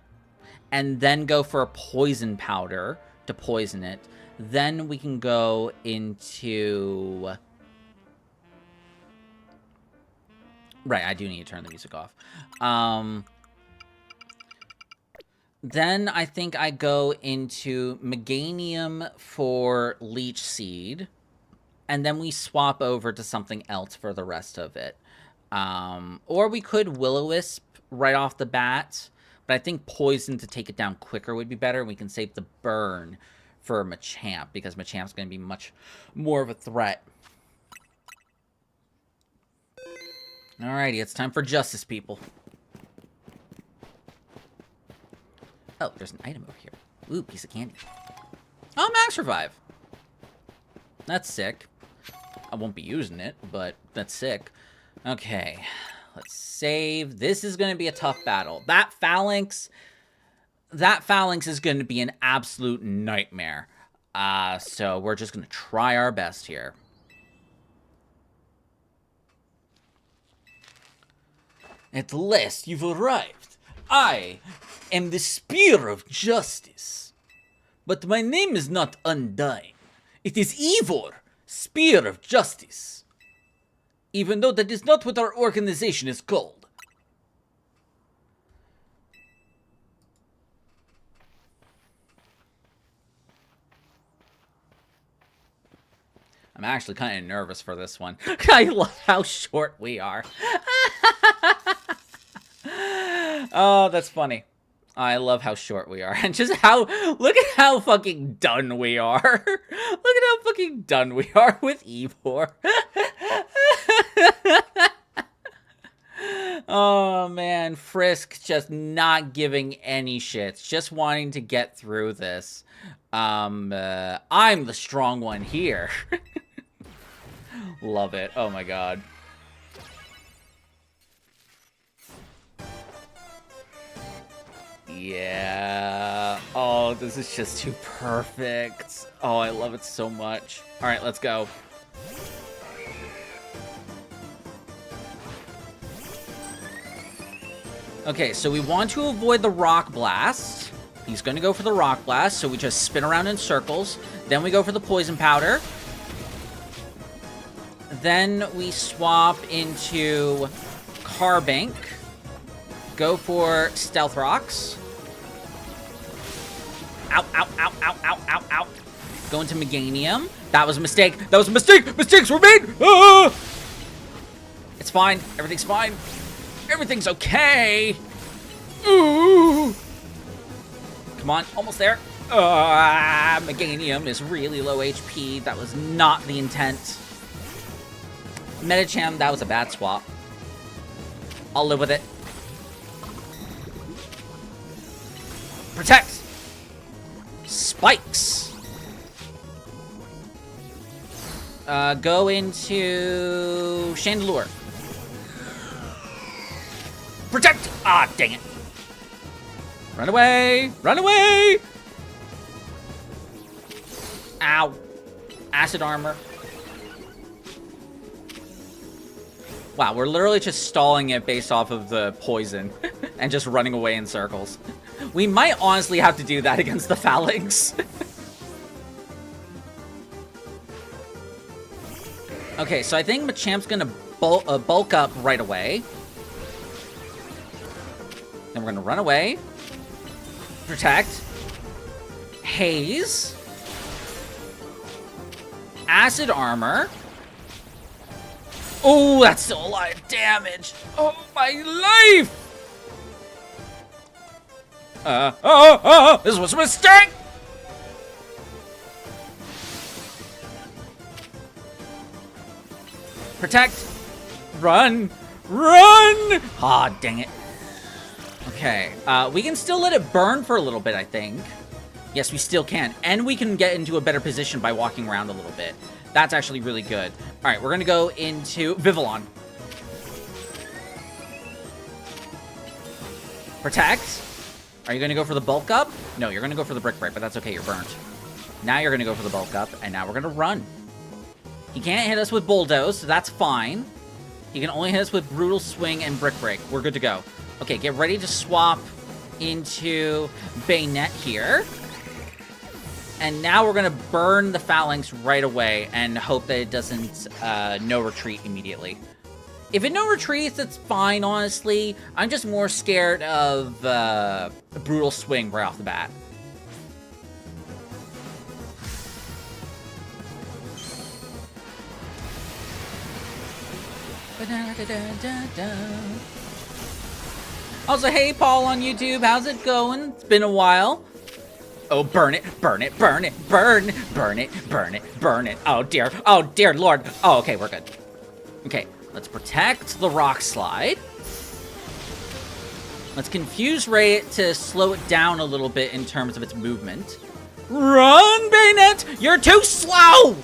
[SPEAKER 1] and then go for a Poison Powder to poison it. Then we can go into... Right, I do need to turn the music off. Then I think I go into Meganium for Leech Seed. And then we swap over to something else for the rest of it. Or we could Will-O-Wisp right off the bat. But I think Poison to take it down quicker would be better. We can save the burn for Machamp, because Machamp's going to be much more of a threat. Alrighty, it's time for Justice, people. Oh, there's an item over here. Ooh, piece of candy. Oh, Max Revive. That's sick. I won't be using it, but that's sick. Okay, let's save. This is going to be a tough battle. That Phalanx is going to be an absolute nightmare. So we're just going to try our best here.
[SPEAKER 2] At last you've arrived. I am the Spear of Justice. But my name is not Undyne. It is Ivor, Spear of Justice. Even though that is not what our organization is called.
[SPEAKER 1] I'm actually kind of nervous for this one. I love how short we are. Oh, that's funny. I love how short we are. And just look at how fucking done we are. Look at how fucking done we are with Ivor. Oh, man. Frisk just not giving any shits. Just wanting to get through this. I'm the strong one here. Love it. Oh my god. Yeah. Oh, this is just too perfect. Oh, I love it so much. Alright, let's go. Okay, so we want to avoid the Rock Blast. He's going to go for the Rock Blast, so we just spin around in circles. Then we go for the Poison Powder. Then we swap into Carbink. Go for Stealth Rocks. Ow, ow, ow, ow, ow, ow, ow. Go into Meganium. That was a mistake. That was a mistake. Mistakes were made. Ah! It's fine. Everything's fine. Everything's okay. Ooh. Come on. Almost there. Meganium is really low HP. That was not the intent. Medicham, that was a bad swap. I'll live with it. Protect! Spikes! Go into Chandelure. Protect! Ah, dang it. Run away! Run away! Ow. Acid Armor. Wow, we're literally just stalling it based off of the poison and just running away in circles. We might honestly have to do that against the Phalanx. Okay, so I think Machamp's gonna bulk up right away. Then we're gonna run away. Protect. Haze. Acid Armor. Oh, that's still a lot of damage. Oh, my life! This was a mistake! Protect. Run. Run! Ah, dang it. Okay, we can still let it burn for a little bit, I think. Yes, we still can. And we can get into a better position by walking around a little bit. That's actually really good. All right, we're going to go into Vivillon. Protect. Are you going to go for the bulk up? No, you're going to go for the Brick Break, but that's okay. You're burnt. Now you're going to go for the bulk up, and now we're going to run. He can't hit us with Bulldoze, so that's fine. He can only hit us with Brutal Swing and Brick Break. We're good to go. Okay, get ready to swap into Bayonet here. And now we're going to burn the Phalanx right away and hope that it doesn't no retreat immediately. If it no retreats, it's fine, honestly. I'm just more scared of Brutal Swing right off the bat. Also, hey, Paul on YouTube, how's it going? It's been a while. Oh, burn it, burn it, burn it, burn, burn it, burn it, burn it. Oh, dear Lord. Oh, okay, we're good. Okay, let's protect the Rock Slide. Let's confuse Ray to slow it down a little bit in terms of its movement. Run, Bayonet! You're too slow!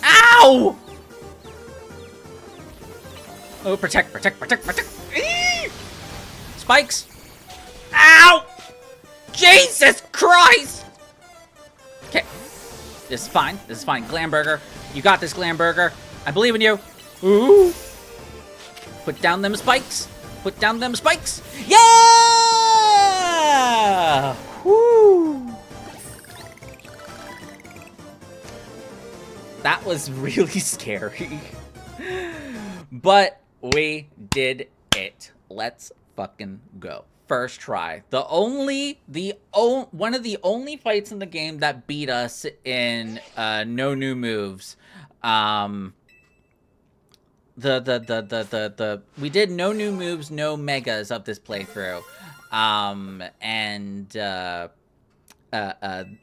[SPEAKER 1] Ow! Oh, protect, protect, protect, protect. Spikes. Ow! Jesus Christ! Okay. This is fine. This is fine. Glamburger. You got this, Glamburger. I believe in you. Ooh. Put down them spikes. Put down them spikes. Yeah! Woo! That was really scary. But we did it. Let's fucking go. First try. One of the only fights in the game that beat us in no new moves. We did no new moves, no megas of this playthrough.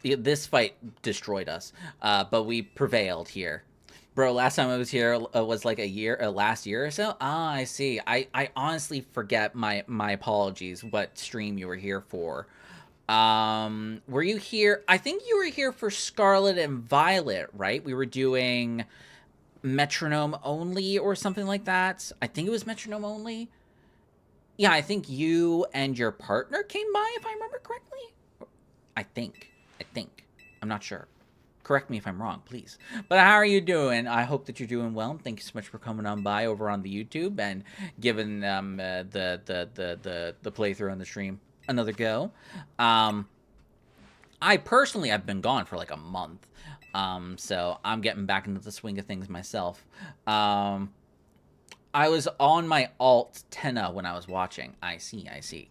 [SPEAKER 1] This fight destroyed us. But we prevailed here. Bro, last time I was here was like last year or so. Ah, I see. I honestly forget. My apologies. What stream you were here for? Were you here? I think you were here for Scarlet and Violet, right? We were doing metronome only or something like that. I think it was metronome only. Yeah, I think you and your partner came by, if I remember correctly. I think. I'm not sure. Correct me if I'm wrong, please. But how are you doing? I hope that you're doing well. Thank you so much for coming on by over on the YouTube and giving the playthrough on the stream another go. I personally have been gone for like a month. So I'm getting back into the swing of things myself. I was on my alt Tenna when I was watching. I see.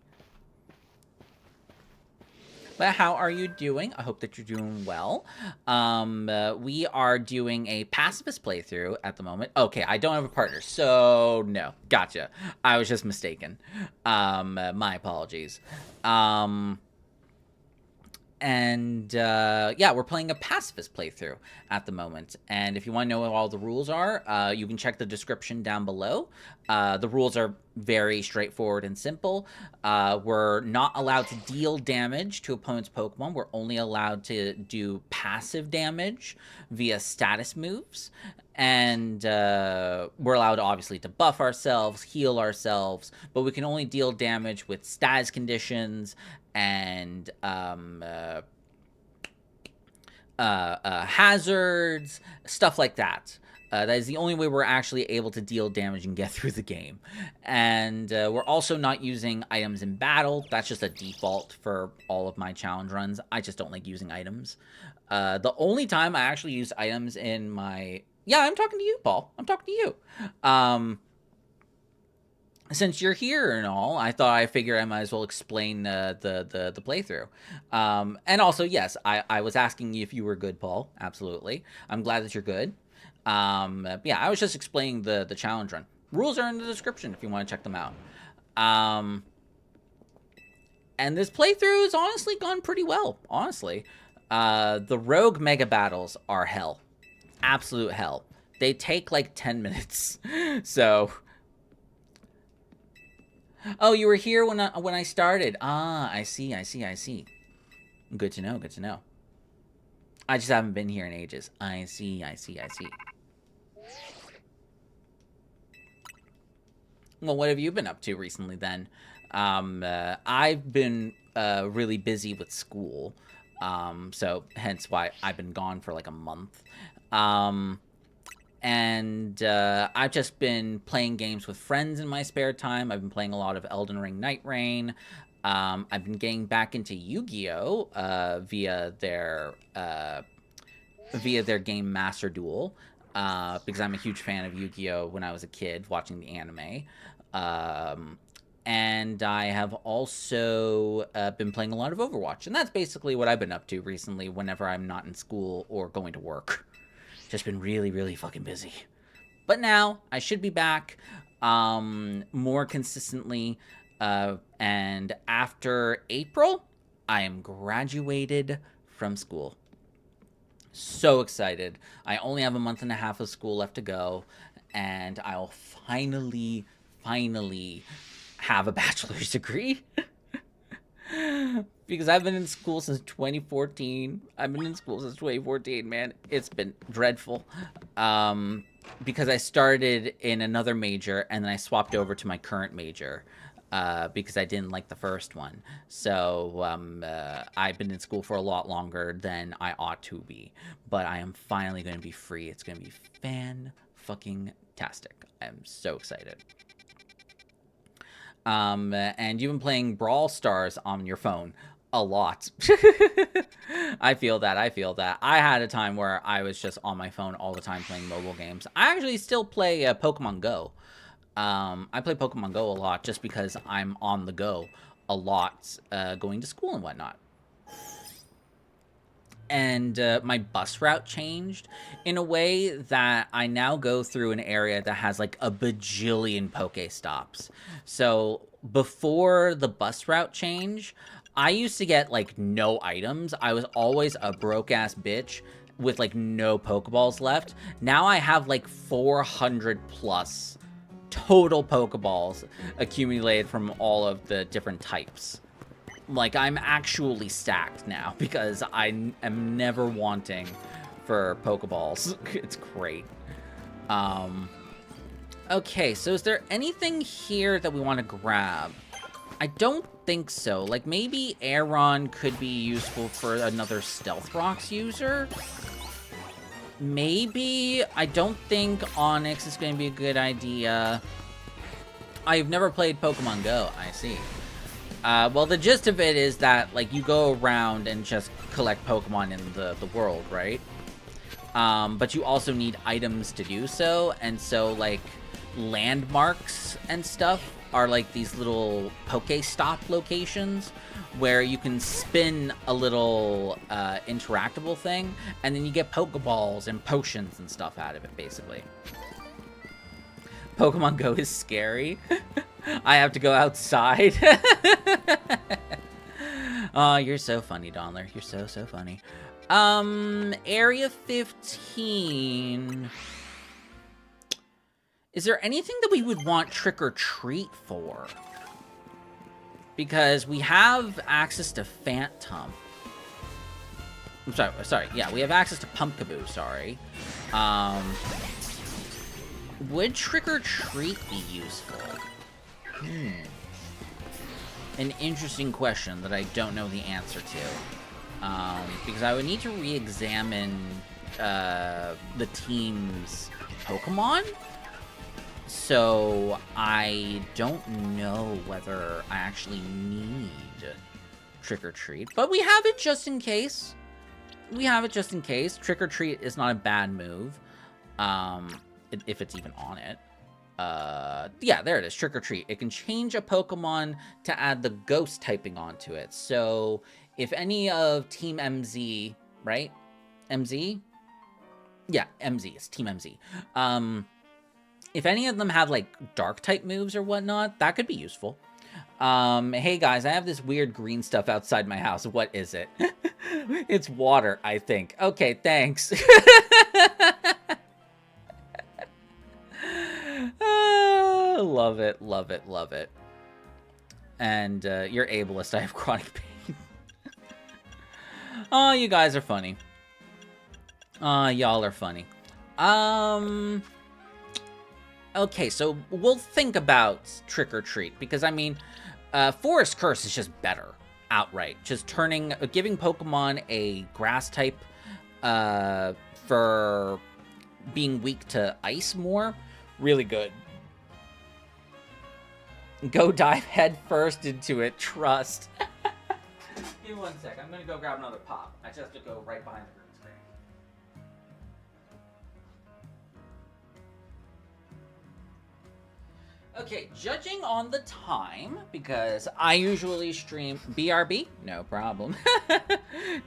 [SPEAKER 1] But how are you doing? I hope that you're doing well. We are doing a pacifist playthrough at the moment. Okay, I don't have a partner, so no. Gotcha. I was just mistaken. My apologies. Yeah, we're playing a pacifist playthrough at the moment. And if you want to know what all the rules are, you can check the description down below. The rules are very straightforward and simple. We're not allowed to deal damage to opponents' Pokemon. We're only allowed to do passive damage via status moves. And we're allowed, obviously, to buff ourselves, heal ourselves, but we can only deal damage with status conditions and hazards, stuff like that. That is the only way we're actually able to deal damage and get through the game. And we're also not using items in battle. That's just a default for all of my challenge runs. I just don't like using items. The only time I actually use items in my... Yeah, I'm talking to you, Paul. I'm talking to you. Since you're here and all, I figured I might as well explain the playthrough. And also, yes, I was asking you if you were good, Paul. Absolutely. I'm glad that you're good. Yeah, I was just explaining the challenge run. Rules are in the description if you want to check them out. And this playthrough has honestly gone pretty well, honestly. The rogue mega battles are hell. Absolute hell. They take like 10 minutes. So... Oh, you were here when I started. Ah, I see. Good to know. I just haven't been here in ages. I see. Well, what have you been up to recently then? I've been really busy with school. So hence why I've been gone for like a month. I've just been playing games with friends in my spare time. I've been playing a lot of Elden Ring Night Rain. I've been getting back into Yu-Gi-Oh! Via their game Master Duel. Because I'm a huge fan of Yu-Gi-Oh! When I was a kid, watching the anime. And I have also been playing a lot of Overwatch. And that's basically what I've been up to recently whenever I'm not in school or going to work. Just been really fucking busy. But now I should be back more consistently. And after April, I am graduated from school. So excited. I only have a month and a half of school left to go. And I'll finally have a bachelor's degree. Because I've been in school since 2014. Man. It's been dreadful. Because I started in another major, and then I swapped over to my current major. Because I didn't like the first one. So, I've been in school for a lot longer than I ought to be. But I am finally going to be free. It's going to be fucking tastic. I am so excited. And you've been playing Brawl Stars on your phone a lot. I feel that. I had a time where I was just on my phone all the time playing mobile games. I actually still play Pokemon Go. I play Pokemon Go a lot just because I'm on the go a lot, going to school and whatnot. And my bus route changed in a way that I now go through an area that has like a bajillion Pokestops. So before the bus route change, I used to get like no items. I was always a broke ass bitch with like no Pokeballs left. Now I have like 400 plus total Pokeballs accumulated from all of the different types. Like, I'm actually stacked now because I am never wanting for Pokeballs. It's great. Okay, so is there anything here that we want to grab? I don't think so. Like, maybe Aeron could be useful for another Stealth Rocks user. Maybe. I don't think Onyx is going to be a good idea. I've never played Pokemon Go. I see. Well, the gist of it is that, like, you go around and just collect Pokemon in the world, right? But you also need items to do so, and so, like, landmarks and stuff are, like, these little Pokestop locations where you can spin a little interactable thing, and then you get Pokeballs and potions and stuff out of it, basically. Pokemon Go is scary. I have to go outside. Oh, you're so funny, Donler. You're so funny. Area 15. Is there anything that we would want Trick or Treat for? Because we have access to Phantom. I'm sorry. Yeah, we have access to Pumpkaboo, sorry. Would Trick or Treat be useful? An interesting question that I don't know the answer to. Because I would need to re-examine the team's Pokemon. So I don't know whether I actually need Trick or Treat. But we have it just in case. Trick or Treat is not a bad move. If it's even on it. Yeah, there it is, Trick or Treat. It can change a Pokemon to add the ghost typing onto it. So if any of Team MZ, right? MZ? Yeah, MZ, it's Team MZ. If any of them have like dark type moves or whatnot, that could be useful. Hey guys, I have this weird green stuff outside my house. What is it? It's water, I think. Okay, thanks. Love it. And you're ableist. I have chronic pain. Oh, you guys are funny. Y'all are funny. Okay, so we'll think about Trick or Treat because I mean, Forest Curse is just better outright. Just giving Pokemon a grass type for being weak to ice more, really good. Go dive head first into it, trust. Give me 1 sec, I'm gonna go grab another pop. I just have to go right behind the green screen. Okay, judging on the time, because I usually stream BRB, no problem.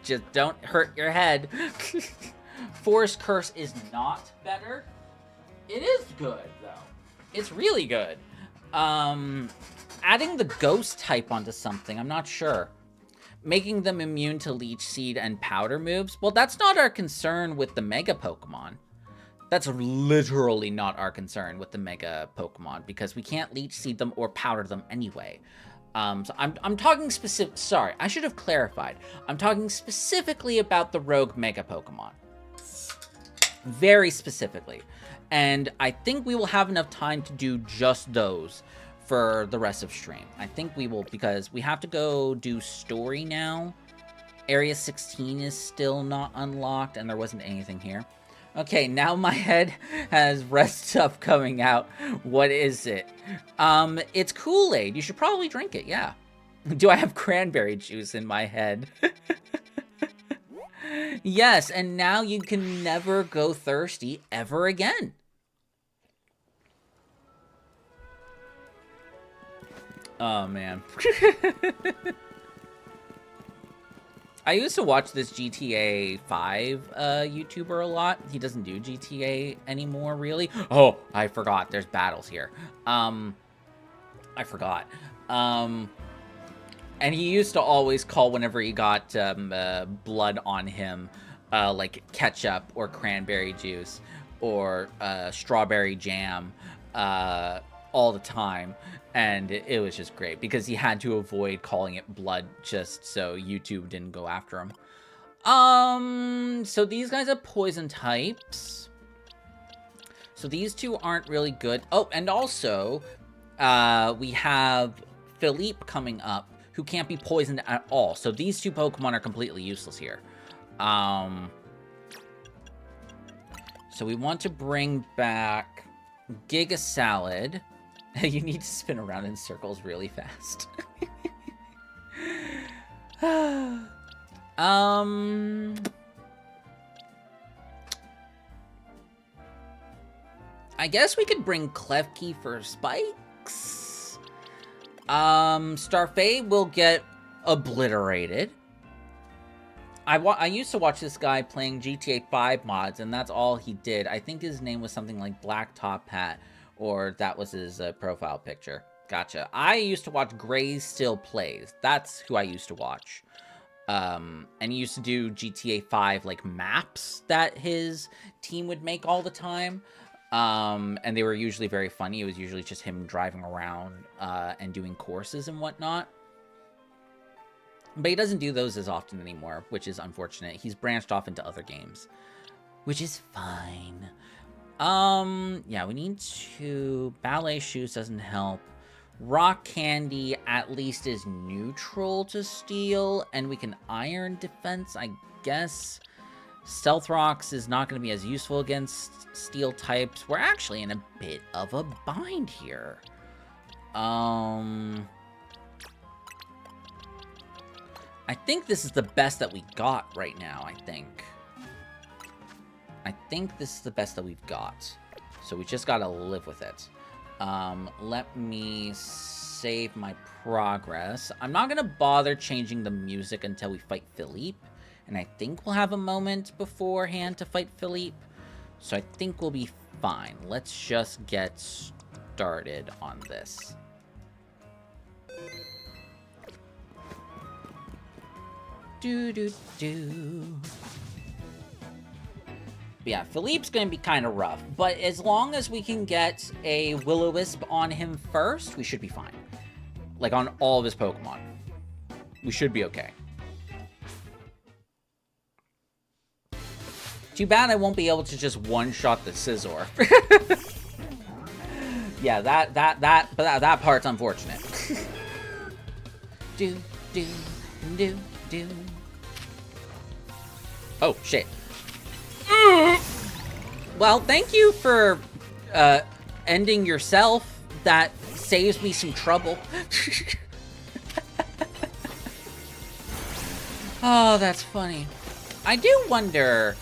[SPEAKER 1] Just don't hurt your head. Forest Curse is not better. It is good, though. It's really good. Adding the ghost type onto something, I'm not sure. Making them immune to Leech Seed and Powder moves, well, that's not our concern with the Mega Pokemon. That's literally not our concern with the Mega Pokemon, because we can't Leech Seed them or Powder them anyway. So I'm talking sorry, I should have clarified. I'm talking specifically about the Rogue Mega Pokemon. Very specifically. And I think we will have enough time to do just those for the rest of stream. I think we will, because we have to go do story now. Area 16 is still not unlocked, and there wasn't anything here. Okay, now my head has red stuff coming out. What is it? It's Kool-Aid. You should probably drink it, yeah. Do I have cranberry juice in my head? Yes, and now you can never go thirsty ever again. Oh, man. I used to watch this GTA 5 YouTuber a lot. He doesn't do GTA anymore, really. Oh, I forgot. There's battles here. I forgot. And he used to always call whenever he got blood on him, like ketchup or cranberry juice or strawberry jam all the time. And it was just great because he had to avoid calling it blood just so YouTube didn't go after him. So these guys are poison types. So these two aren't really good. Oh, and also we have Philippe coming up, who can't be poisoned at all. So these two Pokemon are completely useless here. So we want to bring back Giga Salad. You need to spin around in circles really fast. I guess we could bring Klefki for spikes. Starfey will get obliterated. I used to watch this guy playing GTA 5 mods, and that's all he did. I think his name was something like Black Top Hat, or that was his profile picture. Gotcha. I used to watch Grays Still Plays. That's who I used to watch. And he used to do GTA 5, like, maps that his team would make all the time. And they were usually very funny. It was usually just him driving around and doing courses and whatnot. But he doesn't do those as often anymore, which is unfortunate. He's branched off into other games, which is fine. Yeah, we need to... Ballet Shoes doesn't help. Rock Candy at least is neutral to Steel, and we can Iron Defense, I guess. Stealth Rocks is not going to be as useful against Steel types. We're actually in a bit of a bind here. I think this is the best that we got right now, I think this is the best that we've got. So we just gotta live with it. Let me save my progress. I'm not gonna bother changing the music until we fight Philippe. And I think we'll have a moment beforehand to fight Philippe. So I think we'll be fine. Let's just get started on this. Yeah, Philippe's gonna be kind of rough, but as long as we can get a Will-O-Wisp on him first, we should be fine. Like, on all of his Pokemon. We should be okay. Too bad I won't be able to just one-shot the Scizor. Yeah, that part's unfortunate. Oh, shit. Well, thank you for ending yourself. That saves me some trouble. Oh, that's funny. I do wonder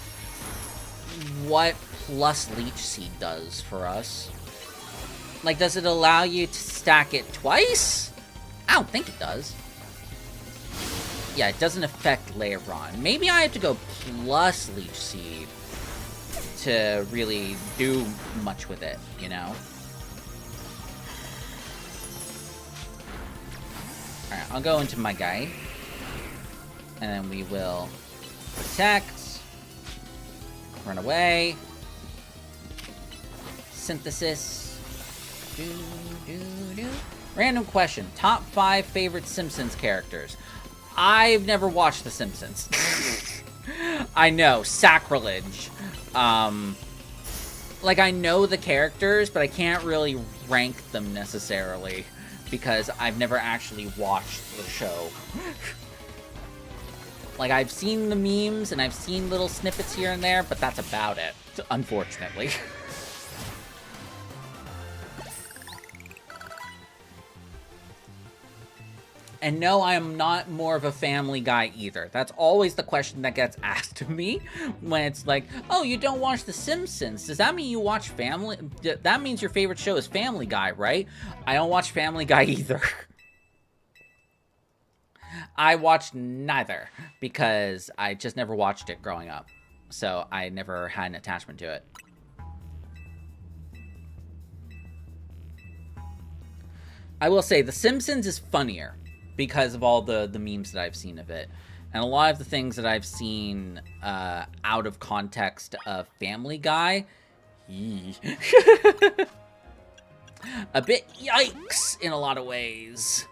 [SPEAKER 1] what plus Leech Seed does for us. Like, does it allow you to stack it twice? I don't think it does. Yeah, it doesn't affect later on. Maybe I have to go plus Leech Seed to really do much with it, you know? Alright, I'll go into my guide. And then we will protect. Run away. Synthesis. Random question. Top 5 favorite Simpsons characters. I've never watched The Simpsons. I know, sacrilege. Like, I know the characters, but I can't really rank them necessarily because I've never actually watched the show. Like, I've seen the memes, and I've seen little snippets here and there, but that's about it, unfortunately. And no, I am not more of a Family Guy either. That's always the question that gets asked to me when it's like, oh, you don't watch The Simpsons. Does that mean you watch Family? That means your favorite show is Family Guy, right? I don't watch Family Guy either. I watched neither because I just never watched it growing up. So I never had an attachment to it. I will say The Simpsons is funnier because of all the memes that I've seen of it. And a lot of the things that I've seen out of context of Family Guy, a bit yikes in a lot of ways.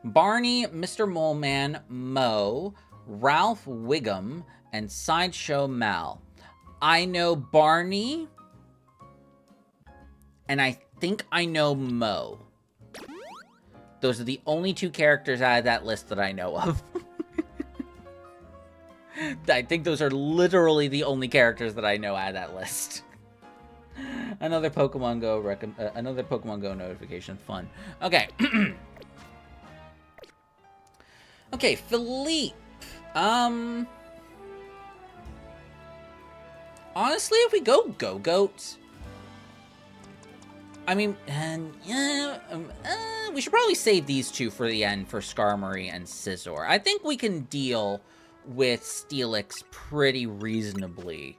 [SPEAKER 1] Barney, Mr. Moleman, Moe, Ralph Wiggum, and Sideshow Mal. I know Barney, and I think I know Moe. Those are the only two characters out of that list that I know of. I think those are literally the only characters that I know out of that list. Another Pokemon Go notification. Fun. Okay. Okay, Philippe. Honestly, if we go Go-Goat, I mean, yeah, we should probably save these two for the end for Skarmory and Scizor. I think we can deal with Steelix pretty reasonably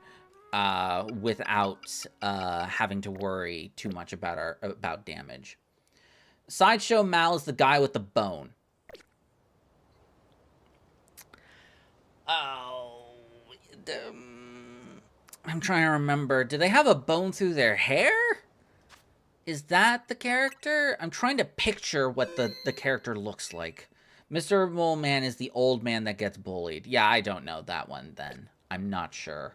[SPEAKER 1] without having to worry too much about damage. Sideshow Mal is the guy with the bone. Oh, I'm trying to remember. Do they have a bone through their hair? Is that the character? I'm trying to picture what the character looks like. Mr. Moleman is the old man that gets bullied. Yeah, I don't know that one then. I'm not sure.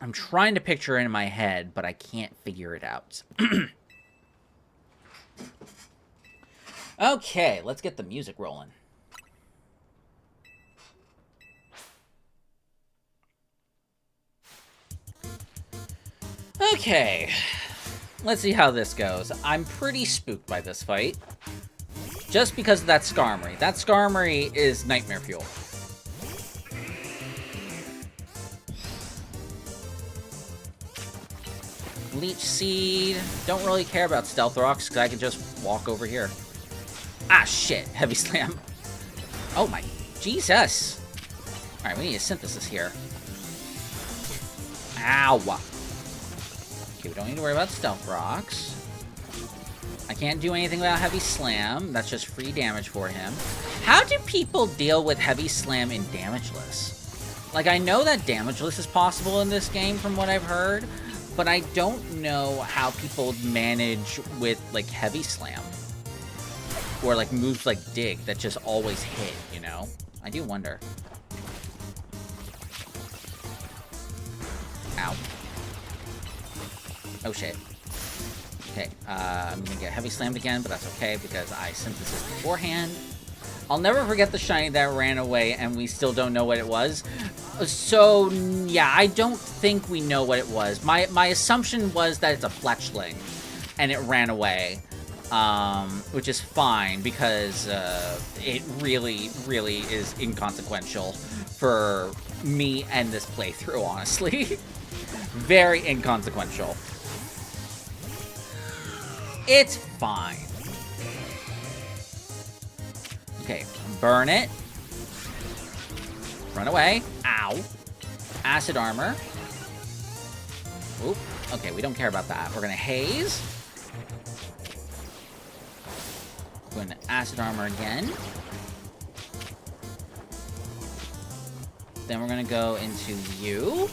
[SPEAKER 1] I'm trying to picture it in my head, but I can't figure it out. Okay, let's get the music rolling. Okay, let's see how this goes. I'm pretty spooked by this fight. Just because of that Skarmory. That Skarmory is nightmare fuel. Leech Seed. Don't really care about Stealth Rocks because I can just walk over here. Ah, shit. Heavy Slam. Oh my Jesus. Alright, we need a Synthesis here. Ow. Okay, we don't need to worry about Stealth Rocks. I can't do anything without Heavy Slam. That's just free damage for him. How do people deal with Heavy Slam in Damageless? Like, I know that Damageless is possible in this game from what I've heard, but I don't know how people manage with, like, Heavy Slam. Or, like, moves like Dig that just always hit, you know? I do wonder. Ow. Oh, shit. Okay, I'm gonna get Heavy Slammed again, but that's okay because I synthesized beforehand. I'll never forget the shiny that ran away, and we still don't know what it was. So, yeah, I don't think we know what it was. My assumption was that it's a Fletchling, and it ran away, which is fine because it really, really is inconsequential for me and this playthrough, honestly. Very inconsequential. It's fine. Okay, burn it. Run away. Ow. Acid armor. Oop. Okay, we don't care about that. We're gonna haze. We're gonna acid armor again. Then we're gonna go into you.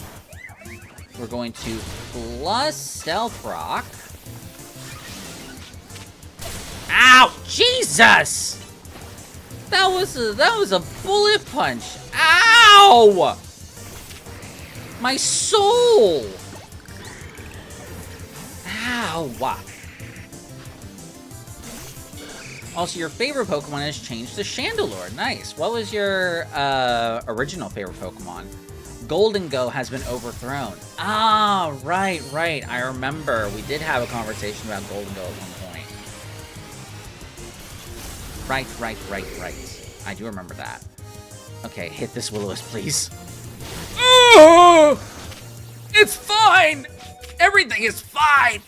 [SPEAKER 1] We're going to plus Stealth Rock. Ow! Jesus! That was a bullet punch. Ow! My soul! Ow! Also, your favorite Pokemon has changed to Chandelure. Nice. What was your original favorite Pokemon? Golden Go has been overthrown. Ah, right. I remember. We did have a conversation about Golden Go at one point. Right. I do remember that. Okay, hit this Will-O-Wisp, please. Oh! It's fine! Everything is fine!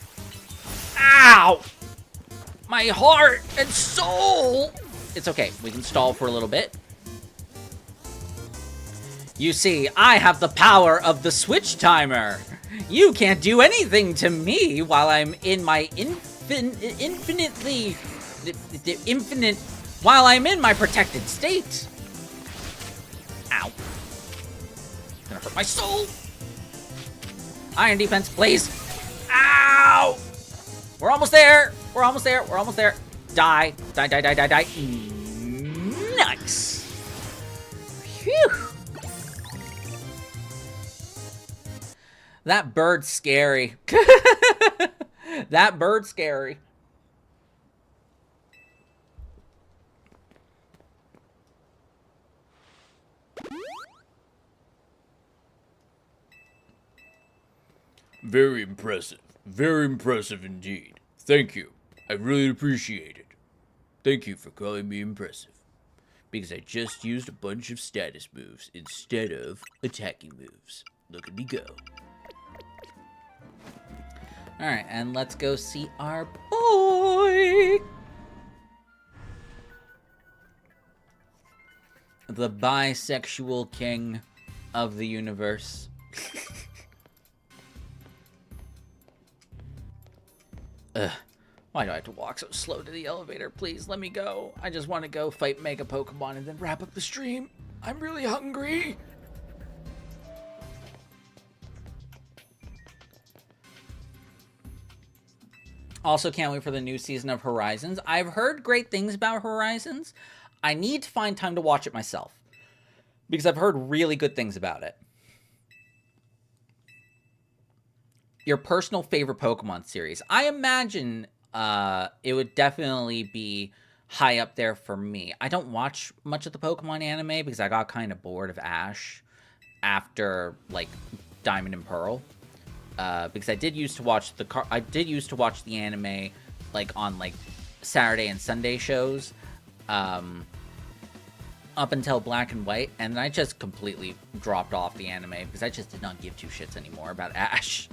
[SPEAKER 1] Ow! My heart and soul! It's okay. We can stall for a little bit. You see, I have the power of the switch timer. You can't do anything to me while I'm in my while I'm in my protected state. Ow. It's gonna hurt my soul. Iron defense, please. Ow! We're almost there. Die. Nice. Phew. That bird's scary. That bird's scary.
[SPEAKER 2] Very impressive. Very impressive indeed. Thank you. I really appreciate it. Thank you for calling me impressive. Because I just used a bunch of status moves instead of attacking moves. Look at me go.
[SPEAKER 1] Alright, and let's go see our boy! The bisexual king of the universe. Ugh. Why do I have to walk so slow to the elevator? Please, let me go. I just want to go fight Mega Pokemon and then wrap up the stream. I'm really hungry. Also, can't wait for the new season of Horizons. I've heard great things about Horizons. I need to find time to watch it myself, because I've heard really good things about it. Your personal favorite Pokemon series. I imagine it would definitely be high up there for me. I don't watch much of the Pokemon anime because I got kind of bored of Ash after, like, Diamond and Pearl. Because I did used to watch the anime, like, on, like, Saturday and Sunday shows, up until Black and White, and then I just completely dropped off the anime because I just did not give two shits anymore about Ash.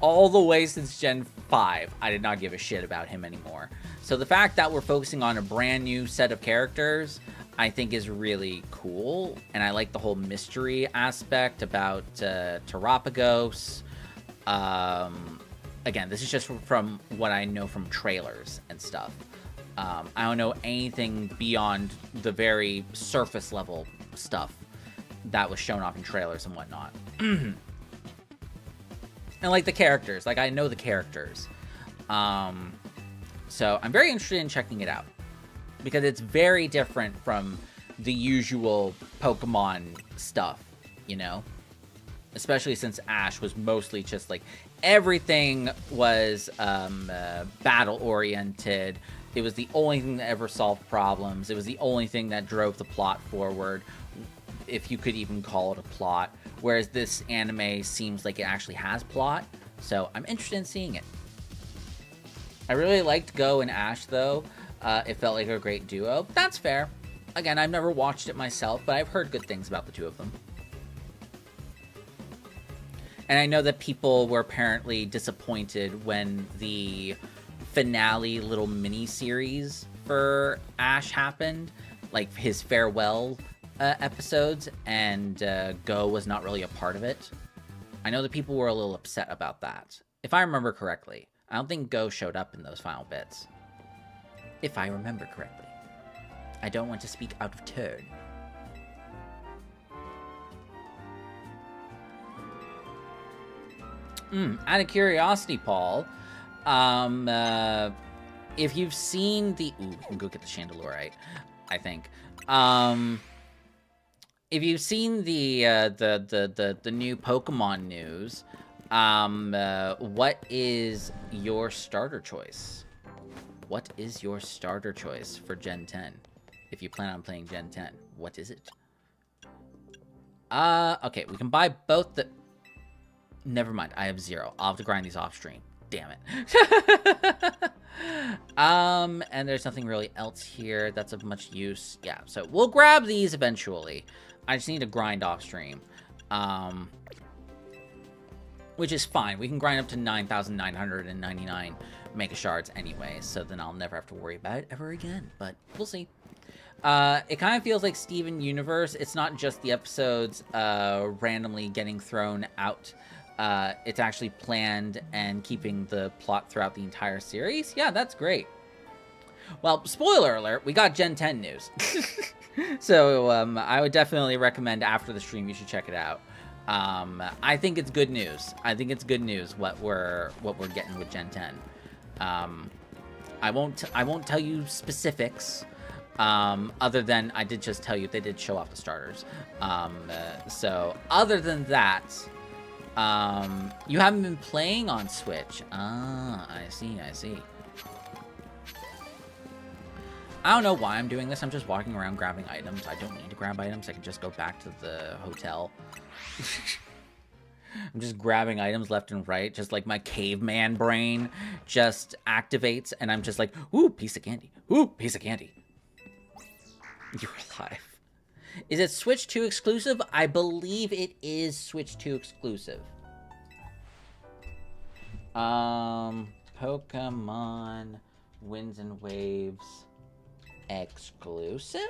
[SPEAKER 1] All the way since Gen 5, I did not give a shit about him anymore. So the fact that we're focusing on a brand new set of characters, I think is really cool, and I like the whole mystery aspect about Terapagos. Again, this is just from what I know from trailers and stuff. I don't know anything beyond the very surface level stuff that was shown off in trailers and whatnot. And like the characters, like I know the characters. So I'm very interested in checking it out because it's very different from the usual Pokemon stuff, you know? Especially since Ash was mostly just like everything was battle oriented. It was the only thing that ever solved problems. It was the only thing that drove the plot forward, if you could even call it a plot. Whereas this anime seems like it actually has plot, so I'm interested in seeing it. I really liked Go and Ash, though. It felt like a great duo. That's fair. Again, I've never watched it myself, but I've heard good things about the two of them. And I know that people were apparently disappointed when the finale little mini-series for Ash happened, like his farewell episodes, and Go was not really a part of it. I know that people were a little upset about that. If I remember correctly, I don't think Go showed up in those final bits. If I remember correctly. I don't want to speak out of turn. Out of curiosity, Paul, if you've seen the... Ooh, we can go get the Chandelure, I think. If you've seen the new Pokemon news, what is your starter choice? what is your starter choice for Gen 10? If you plan on playing Gen 10, what is it? Okay, we can buy both the... Never mind, I have 0. I'll have to grind these off stream. Damn it. And there's nothing really else here that's of much use. Yeah, so we'll grab these eventually. I just need to grind off stream. Which is fine. We can grind up to 9,999 mega shards anyway, so then I'll never have to worry about it ever again, but we'll see. It kind of feels like Steven Universe. It's not just the episodes randomly getting thrown out. It's actually planned and keeping the plot throughout the entire series. Yeah, that's great. Well, spoiler alert, we got Gen 10 news. So I would definitely recommend after the stream you should check it out. I think it's good news. I think it's good news what we're getting with Gen 10. I won't tell you specifics. Other than I did just tell you they did show off the starters. So other than that, you haven't been playing on Switch. Ah, I see. I don't know why I'm doing this. I'm just walking around grabbing items. I don't need to grab items. I can just go back to the hotel. I'm just grabbing items left and right. Just like my caveman brain just activates. And I'm just like, ooh, piece of candy. Ooh, piece of candy. You're alive. Is it Switch 2 exclusive? I believe it is Switch 2 exclusive. Pokemon Winds and Waves exclusive?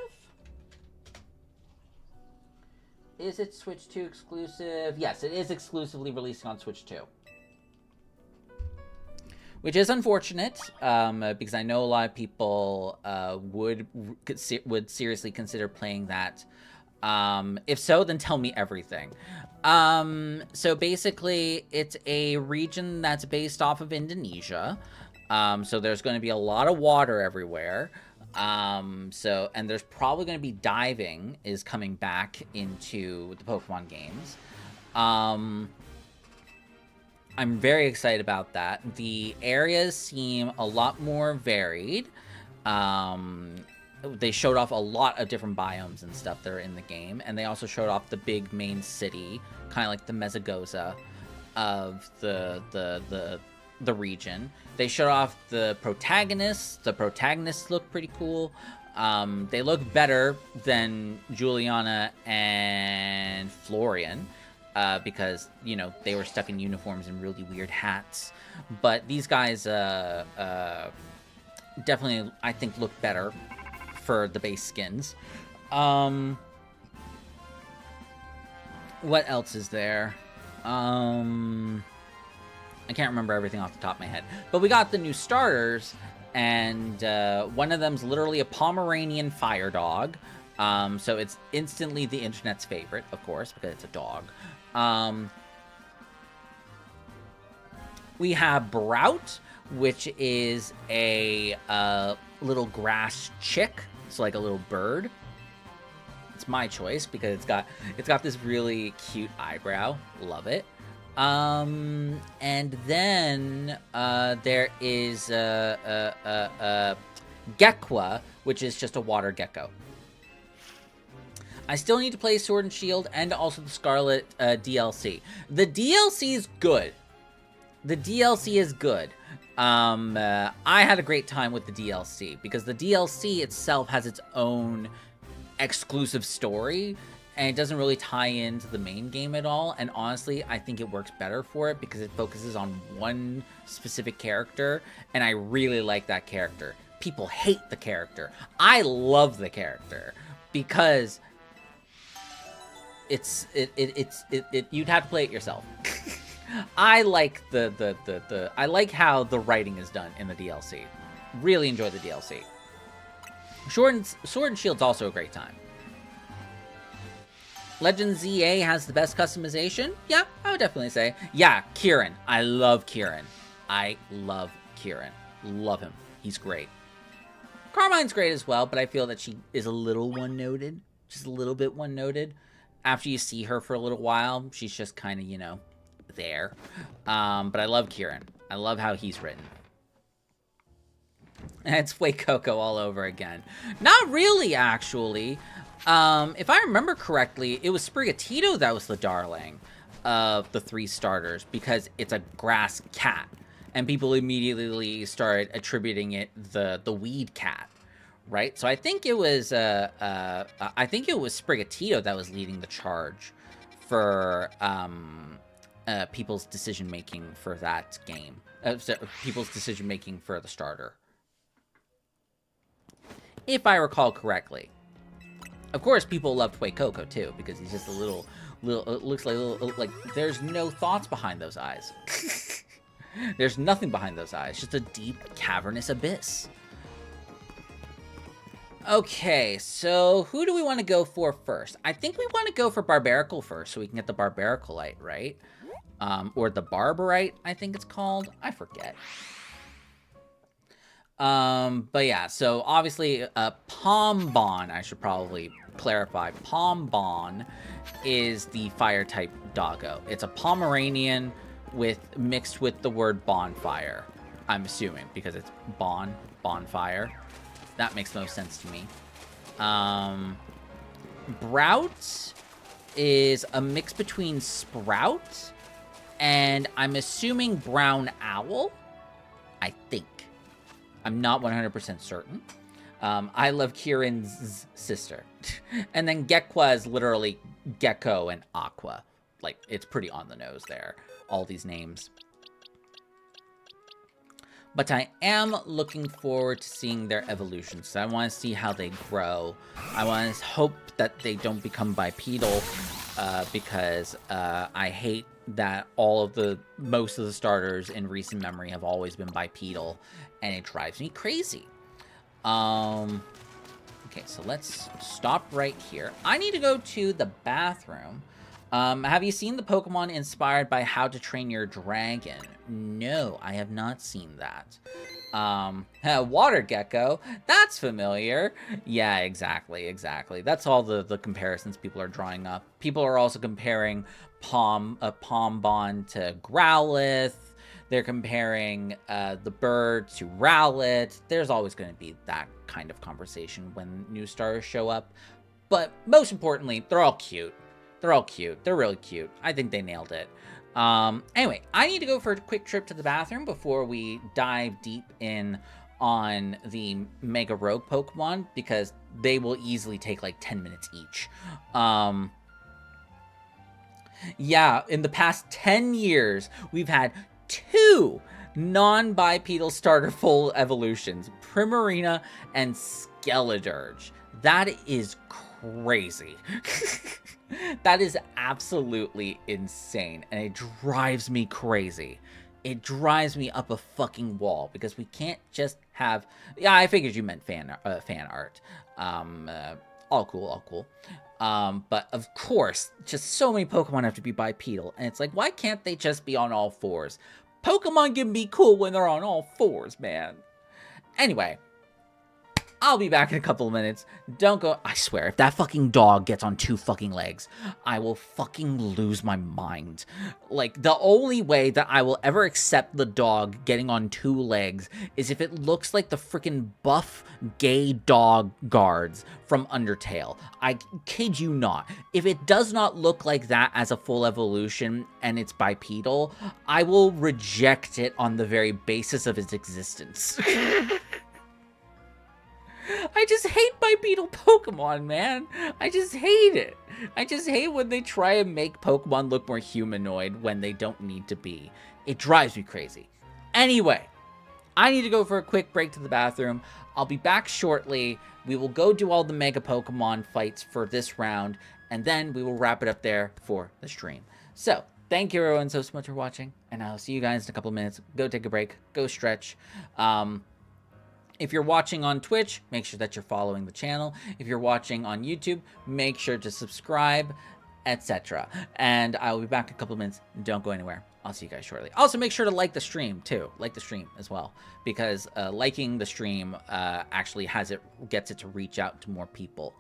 [SPEAKER 1] Is it Switch 2 exclusive? Yes, it is exclusively releasing on Switch 2. Which is unfortunate, because I know a lot of people would seriously consider playing that. If so, then tell me everything. So basically, it's a region that's based off of Indonesia. So there's going to be a lot of water everywhere. And there's probably going to be diving is coming back into the Pokemon games. I'm very excited about that. The areas seem a lot more varied. They showed off a lot of different biomes and stuff that are in the game. And they also showed off the big main city, kind of like the Mesagoza of the region. They showed off the protagonists. The protagonists look pretty cool. They look better than Juliana and Florian. Because, you know, they were stuck in uniforms and really weird hats. But these guys definitely, I think, look better for the base skins. What else is there? I can't remember everything off the top of my head. But we got the new starters, and one of them's literally a Pomeranian fire dog. So it's instantly the internet's favorite, of course, because it's a dog. We have Brout, which is a little grass chick. It's like a little bird. It's my choice because it's got this really cute eyebrow. Love it. And then there is Gekwa, which is just a water gecko. I still need to play Sword and Shield and also the Scarlet DLC. The DLC is good. The DLC is good. I had a great time with the DLC because the DLC itself has its own exclusive story and it doesn't really tie into the main game at all. And honestly, I think it works better for it because it focuses on one specific character, and I really like that character. People hate the character. I love the character because you'd have to play it yourself. I like I like how the writing is done in the DLC. Really enjoy the DLC. Sword and Shield's also a great time. Legend ZA has the best customization. Yeah, I would definitely say. Yeah, Kieran. I love Kieran. Love him. He's great. Carmine's great as well, but I feel that she is a little one-noted. Just a little bit one-noted. After you see her for a little while, she's just kind of, you know, there. But I love Kieran. I love how he's written. It's Fuecoco all over again. Not really, actually. If I remember correctly, it was Sprigatito that was the darling of the 3 starters because it's a grass cat. And people immediately started attributing it the weed cat, right? So I think it was Sprigatito that was leading the charge for people's decision making for that game. People's decision making for the starter, if I recall correctly. Of course, people loved Fuecoco too because he's just a little looks like a little, like there's no thoughts behind those eyes. There's nothing behind those eyes, just a deep cavernous abyss. Okay, so who do we want to go for first? I think we want to go for Barbaracle first so we can get the Barbaraculite, right? Or the Barbarite, I think it's called. I forget. But yeah, so obviously, Pombon, I should probably clarify. Pombon is the fire type doggo. It's a Pomeranian mixed with the word bonfire, I'm assuming, because it's bonfire. That makes most sense to me. Brout is a mix between Sprout and I'm assuming Brown Owl, I think. I'm not 100% certain. I love Kieran's sister. And then Gekwa is literally Gecko and Aqua. Like, it's pretty on the nose there, all these names. But I am looking forward to seeing their evolution. So I want to see how they grow. I want to hope that they don't become bipedal because I hate that most of the starters in recent memory have always been bipedal, and it drives me crazy. Okay, so let's stop right here. I need to go to the bathroom. Have you seen the Pokemon inspired by How to Train Your Dragon? No, I have not seen that. Water Gecko, that's familiar. Yeah, exactly. That's all the comparisons people are drawing up. People are also comparing Pombon to Growlithe. They're comparing the bird to Rowlet. There's always going to be that kind of conversation when new stars show up. But most importantly, they're all cute. They're really cute. I think they nailed it. Anyway, I need to go for a quick trip to the bathroom before we dive deep in on the Mega Rogue Pokemon, because they will easily take like 10 minutes each. Yeah, in the past 10 years, we've had 2 non-bipedal starter full evolutions, Primarina and Skeledirge. That is crazy. That is absolutely insane, and it drives me crazy. It drives me up a fucking wall, because we can't just have... Yeah, I figured you meant fan art. All cool. But of course, just so many Pokemon have to be bipedal, and it's like, why can't they just be on all 4s? Pokemon can be cool when they're on all 4s, man. Anyway, I'll be back in a couple of minutes. Don't go... I swear, if that fucking dog gets on 2 fucking legs, I will fucking lose my mind. Like, the only way that I will ever accept the dog getting on 2 legs is if it looks like the freaking buff gay dog guards from Undertale. I kid you not. If it does not look like that as a full evolution and it's bipedal, I will reject it on the very basis of its existence. I just hate bipedal Pokemon, man. I just hate it. I just hate when they try and make Pokemon look more humanoid when they don't need to be. It drives me crazy. Anyway, I need to go for a quick break to the bathroom. I'll be back shortly. We will go do all the Mega Pokemon fights for this round, and then we will wrap it up there for the stream. So, thank you everyone so much for watching, and I'll see you guys in a couple of minutes. Go take a break. Go stretch. If you're watching on Twitch, make sure that you're following the channel. If you're watching on YouTube, make sure to subscribe, etc. And I will be back in a couple of minutes. Don't go anywhere. I'll see you guys shortly. Also, make sure to like the stream, too. Like the stream as well. Because liking the stream actually gets it to reach out to more people.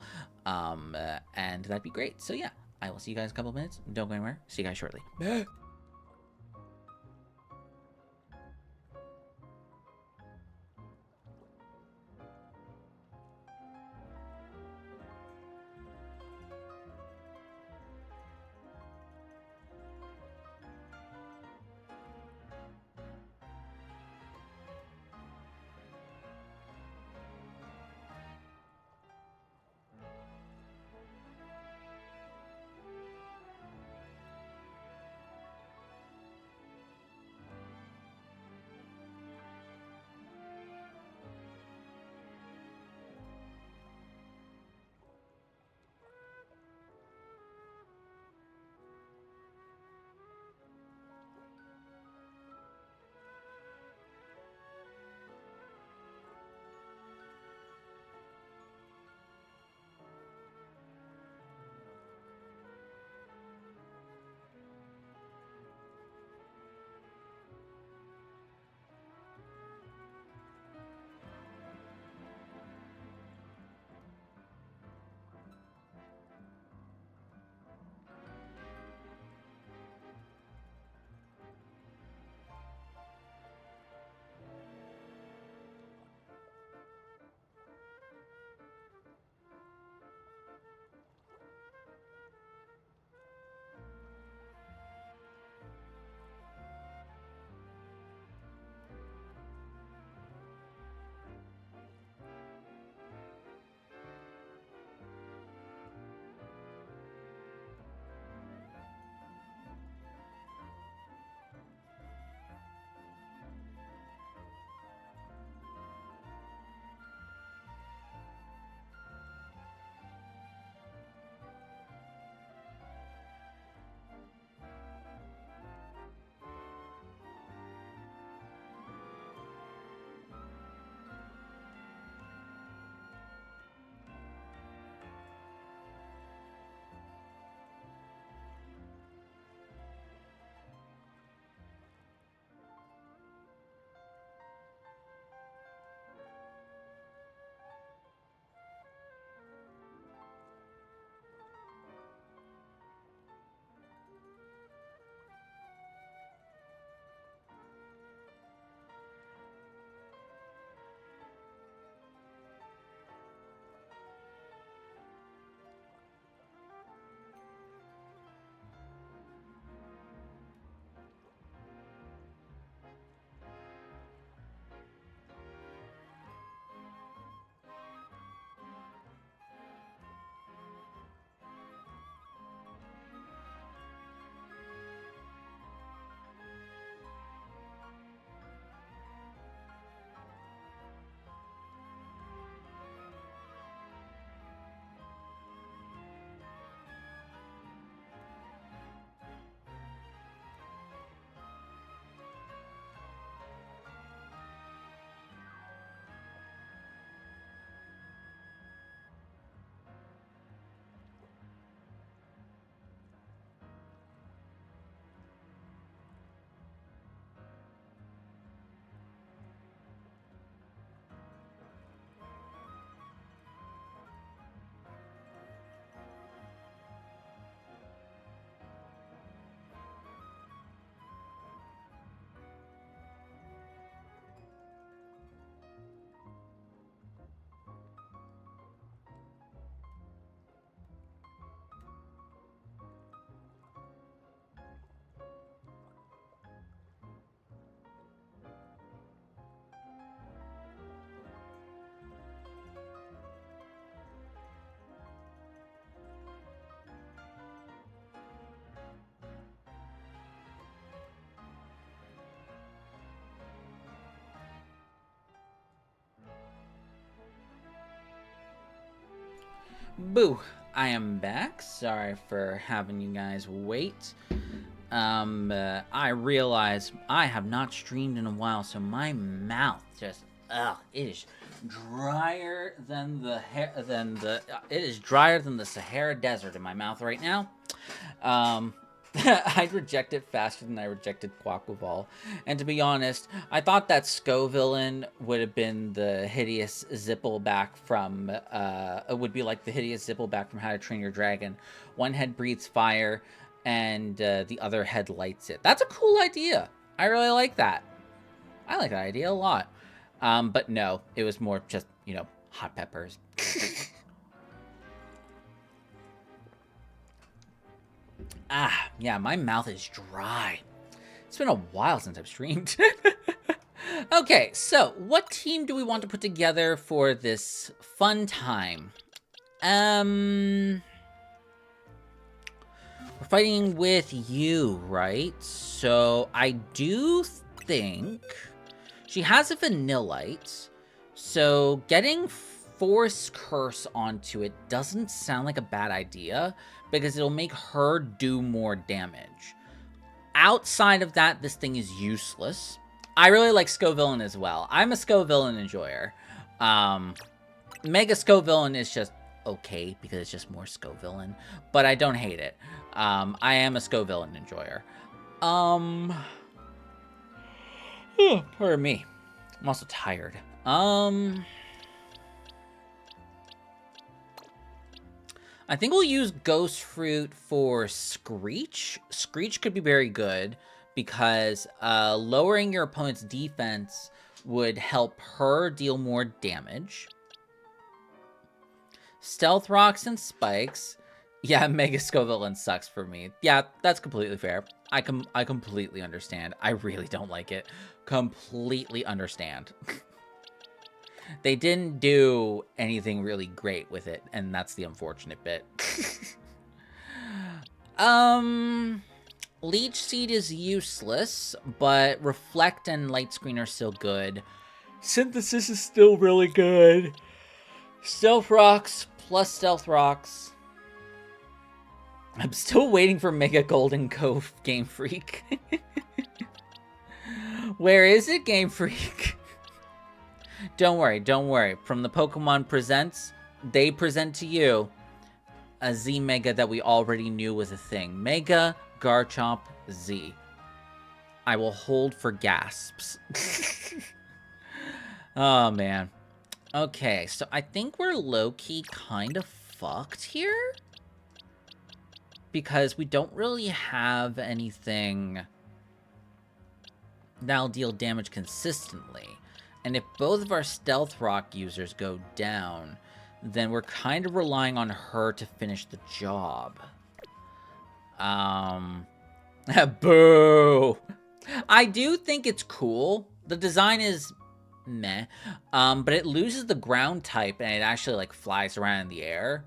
[SPEAKER 1] And that'd be great. So, yeah. I will see you guys in a couple of minutes. Don't go anywhere. See you guys shortly. Boo! I am back. Sorry for having you guys wait. I realize I have not streamed in a while, so my mouth just, it is drier than it is drier than the Sahara Desert in my mouth right now. I'd reject it faster than I rejected Quackball. And to be honest, I thought that Scovillain would have been the hideous Zippleback from, would be like the hideous Zippleback from How to Train Your Dragon. One head breathes fire, and the other head lights it. That's a cool idea. I really like that. I like that idea a lot. But no, it was more just, you know, hot peppers. Yeah, my mouth is dry. It's been a while since I've streamed. Okay, so what team do we want to put together for this fun time? We're fighting with you, right? So I do think she has a Vanillite, so getting Force Curse onto it doesn't sound like a bad idea, because it'll make her do more damage. Outside of that, this thing is useless. I really like Scovillain as well. I'm a Scovillain enjoyer. Mega Scovillain is just okay, because it's just more Scovillain, but I don't hate it. I am a Scovillain enjoyer. Pardon me. I'm also tired. I think we'll use Ghost Fruit for Screech. Screech could be very good because lowering your opponent's defense would help her deal more damage. Stealth Rocks and Spikes. Yeah, Mega Scovillain sucks for me. Yeah, that's completely fair. I completely understand. I really don't like it. Completely understand. They didn't do anything really great with it, and that's the unfortunate bit. Leech Seed is useless, but Reflect and Light Screen are still good. Synthesis is still really good. Stealth Rocks plus Stealth Rocks. I'm still waiting for Mega Golden Cove, Game Freak. Where is it, Game Freak? Don't worry, don't worry. From the Pokemon Presents, they present to you a Z Mega that we already knew was a thing. Mega Garchomp Z. I will hold for gasps. Oh, man. Okay, so I think we're low-key kind of fucked here. Because we don't really have anything that'll deal damage consistently. And if both of our Stealth Rock users go down, then we're kind of relying on her to finish the job. Boo! I do think it's cool. The design is meh. But it loses the ground type and it actually, like, flies around in the air.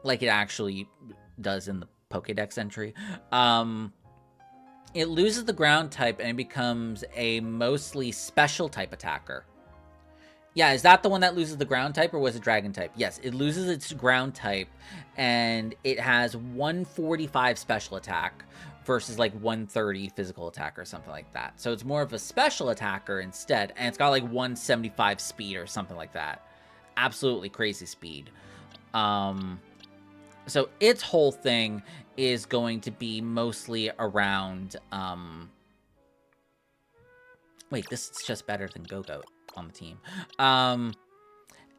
[SPEAKER 1] Like it actually does in the Pokédex entry. It loses the ground type and it becomes a mostly special type attacker. Yeah, is that the one that loses the ground type or was it dragon type? Yes, it loses its ground type and it has 145 special attack versus like 130 physical attack or something like that. So it's more of a special attacker instead, and it's got like 175 speed or something like that. Absolutely crazy speed. So its whole thing is going to be mostly around, wait, this is just better than Go-Goat on the team. And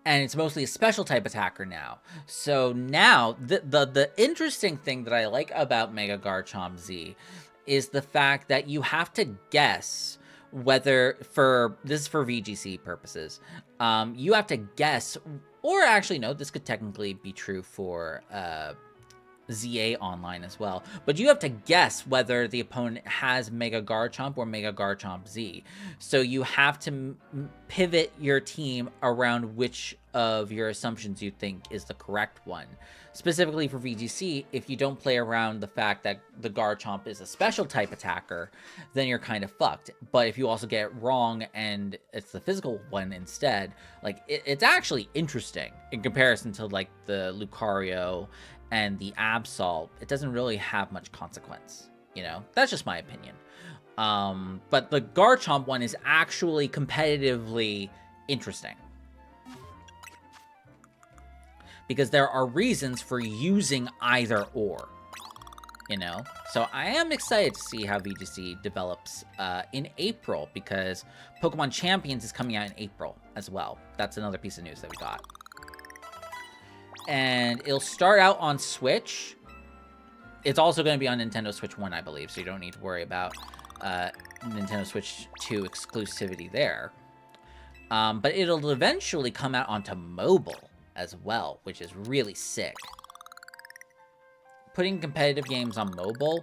[SPEAKER 1] it's mostly a special type attacker now. So now, the interesting thing that I like about Mega Garchomp Z is the fact that you have to guess whether, this is for VGC purposes, you have to guess, or actually no, this could technically be true for ZA Online as well. But you have to guess whether the opponent has Mega Garchomp or Mega Garchomp Z. So you have to pivot your team around which of your assumptions you think is the correct one. Specifically for VGC, if you don't play around the fact that the Garchomp is a special type attacker, then you're kind of fucked. But if you also get it wrong and it's the physical one instead, like, it's actually interesting in comparison to, like, the Lucario and the Absol. It doesn't really have much consequence, you know? That's just my opinion. But the Garchomp one is actually competitively interesting, because there are reasons for using either or, you know? So I am excited to see how VGC develops in April, because Pokemon Champions is coming out in April as well. That's another piece of news that we got. And it'll start out on Switch. It's also going to be on Nintendo Switch 1, I believe, so you don't need to worry about Nintendo Switch 2 exclusivity there. But it'll eventually come out onto mobile as well, which is really sick. Putting competitive games on mobile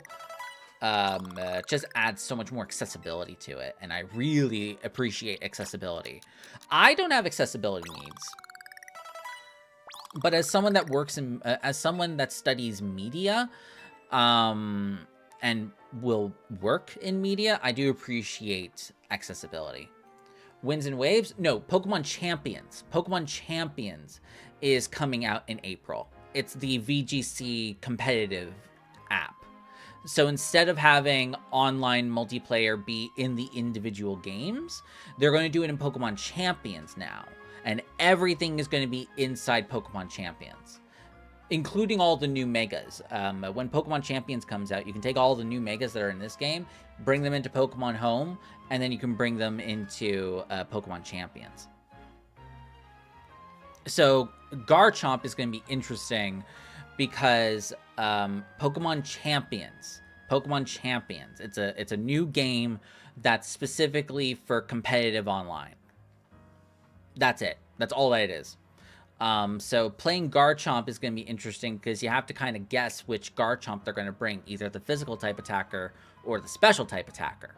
[SPEAKER 1] just adds so much more accessibility to it, and I really appreciate accessibility. I don't have accessibility needs, but as someone that works in, as someone that studies media, and will work in media, I do appreciate accessibility. Winds and Waves? No, Pokemon Champions. Pokemon Champions is coming out in April. It's the VGC competitive app. So instead of having online multiplayer be in the individual games, they're going to do it in Pokemon Champions now. And everything is going to be inside Pokemon Champions, including all the new Megas. When Pokemon Champions comes out, you can take all the new Megas that are in this game, bring them into Pokemon Home, and then you can bring them into Pokemon Champions. So Garchomp is going to be interesting because Pokemon Champions, it's a new game that's specifically for competitive online. That's it. That's all that it is. So playing Garchomp is going to be interesting because you have to kind of guess which Garchomp they're going to bring, either the physical type attacker or the special type attacker,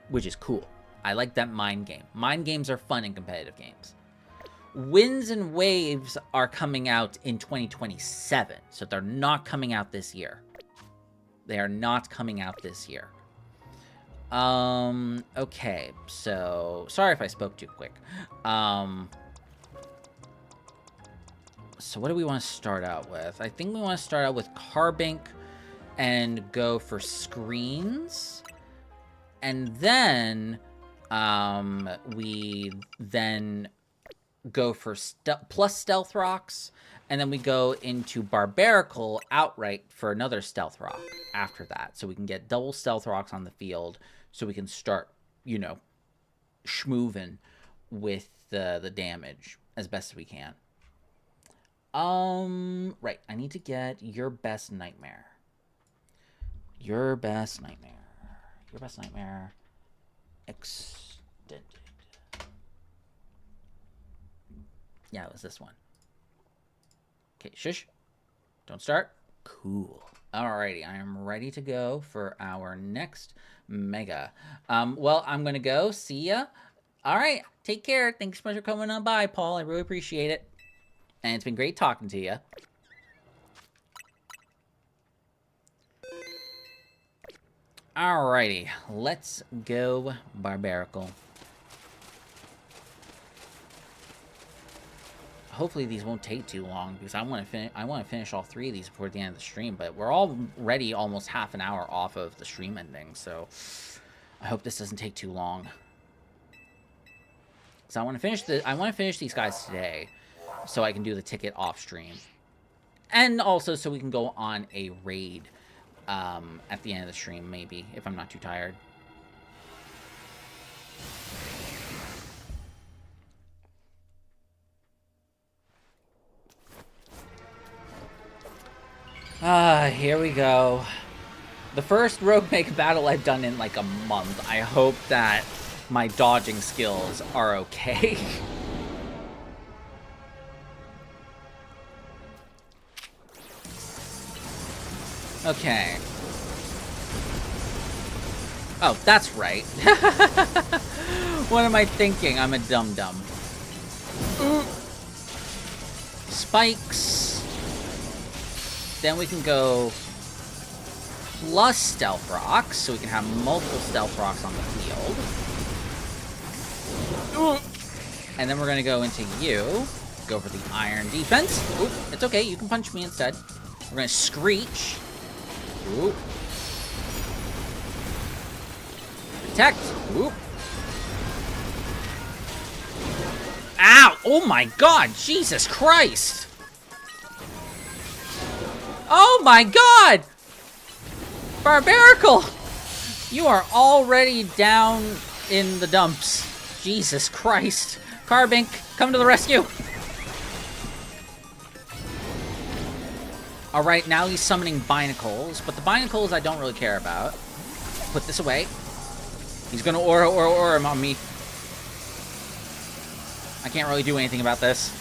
[SPEAKER 1] which is cool. I like that mind game. Mind games are fun in competitive games. Winds and Waves are coming out in 2027, so they're not coming out this year. They are not coming out this year. Okay, so sorry if I spoke too quick. So what do we want to start out with? I think we want to start out with Carbink and go for screens. And then we then go for plus Stealth Rocks. And then we go into Barbaracle outright for another Stealth Rock after that. So we can get double Stealth Rocks on the field so we can start, you know, schmoovin' with the damage as best as we can. Right, I need to get Your Best Nightmare. Your Best Nightmare. Your Best Nightmare extended. Yeah, it was this one. Okay, shush. Don't start. Cool. Alrighty, I am ready to go for our next mega. Well, I'm gonna go. See ya. Alright, take care. Thanks so much for coming on by, Paul. I really appreciate it. And it's been great talking to you. Alrighty, let's go Barbaracle. Hopefully these won't take too long because I want to finish all three of these before the end of the stream. But we're already almost half an hour off of the stream ending, so I hope this doesn't take too long. So I want to finish these guys today, so I can do the ticket off stream, and also so we can go on a raid at the end of the stream, maybe if I'm not too tired. Here we go. The first Rogue Mega battle I've done in like a month. I hope that my dodging skills are okay. Okay. Oh, that's right. What am I thinking? I'm a dum-dum. spikes. Then we can go plus stealth rocks, so we can have multiple stealth rocks on the field. And then we're gonna go into you. Go for the iron defense. Oop, it's okay, you can punch me instead. We're gonna screech. Oop. Protect. Oop. Ow! Oh my god! Jesus Christ! Oh my god! Barbarical! You are already down in the dumps. Jesus Christ. Carbink, come to the rescue! Alright, now he's summoning Binacles, but the Binacles I don't really care about. Put this away. He's gonna aura on me. I can't really do anything about this.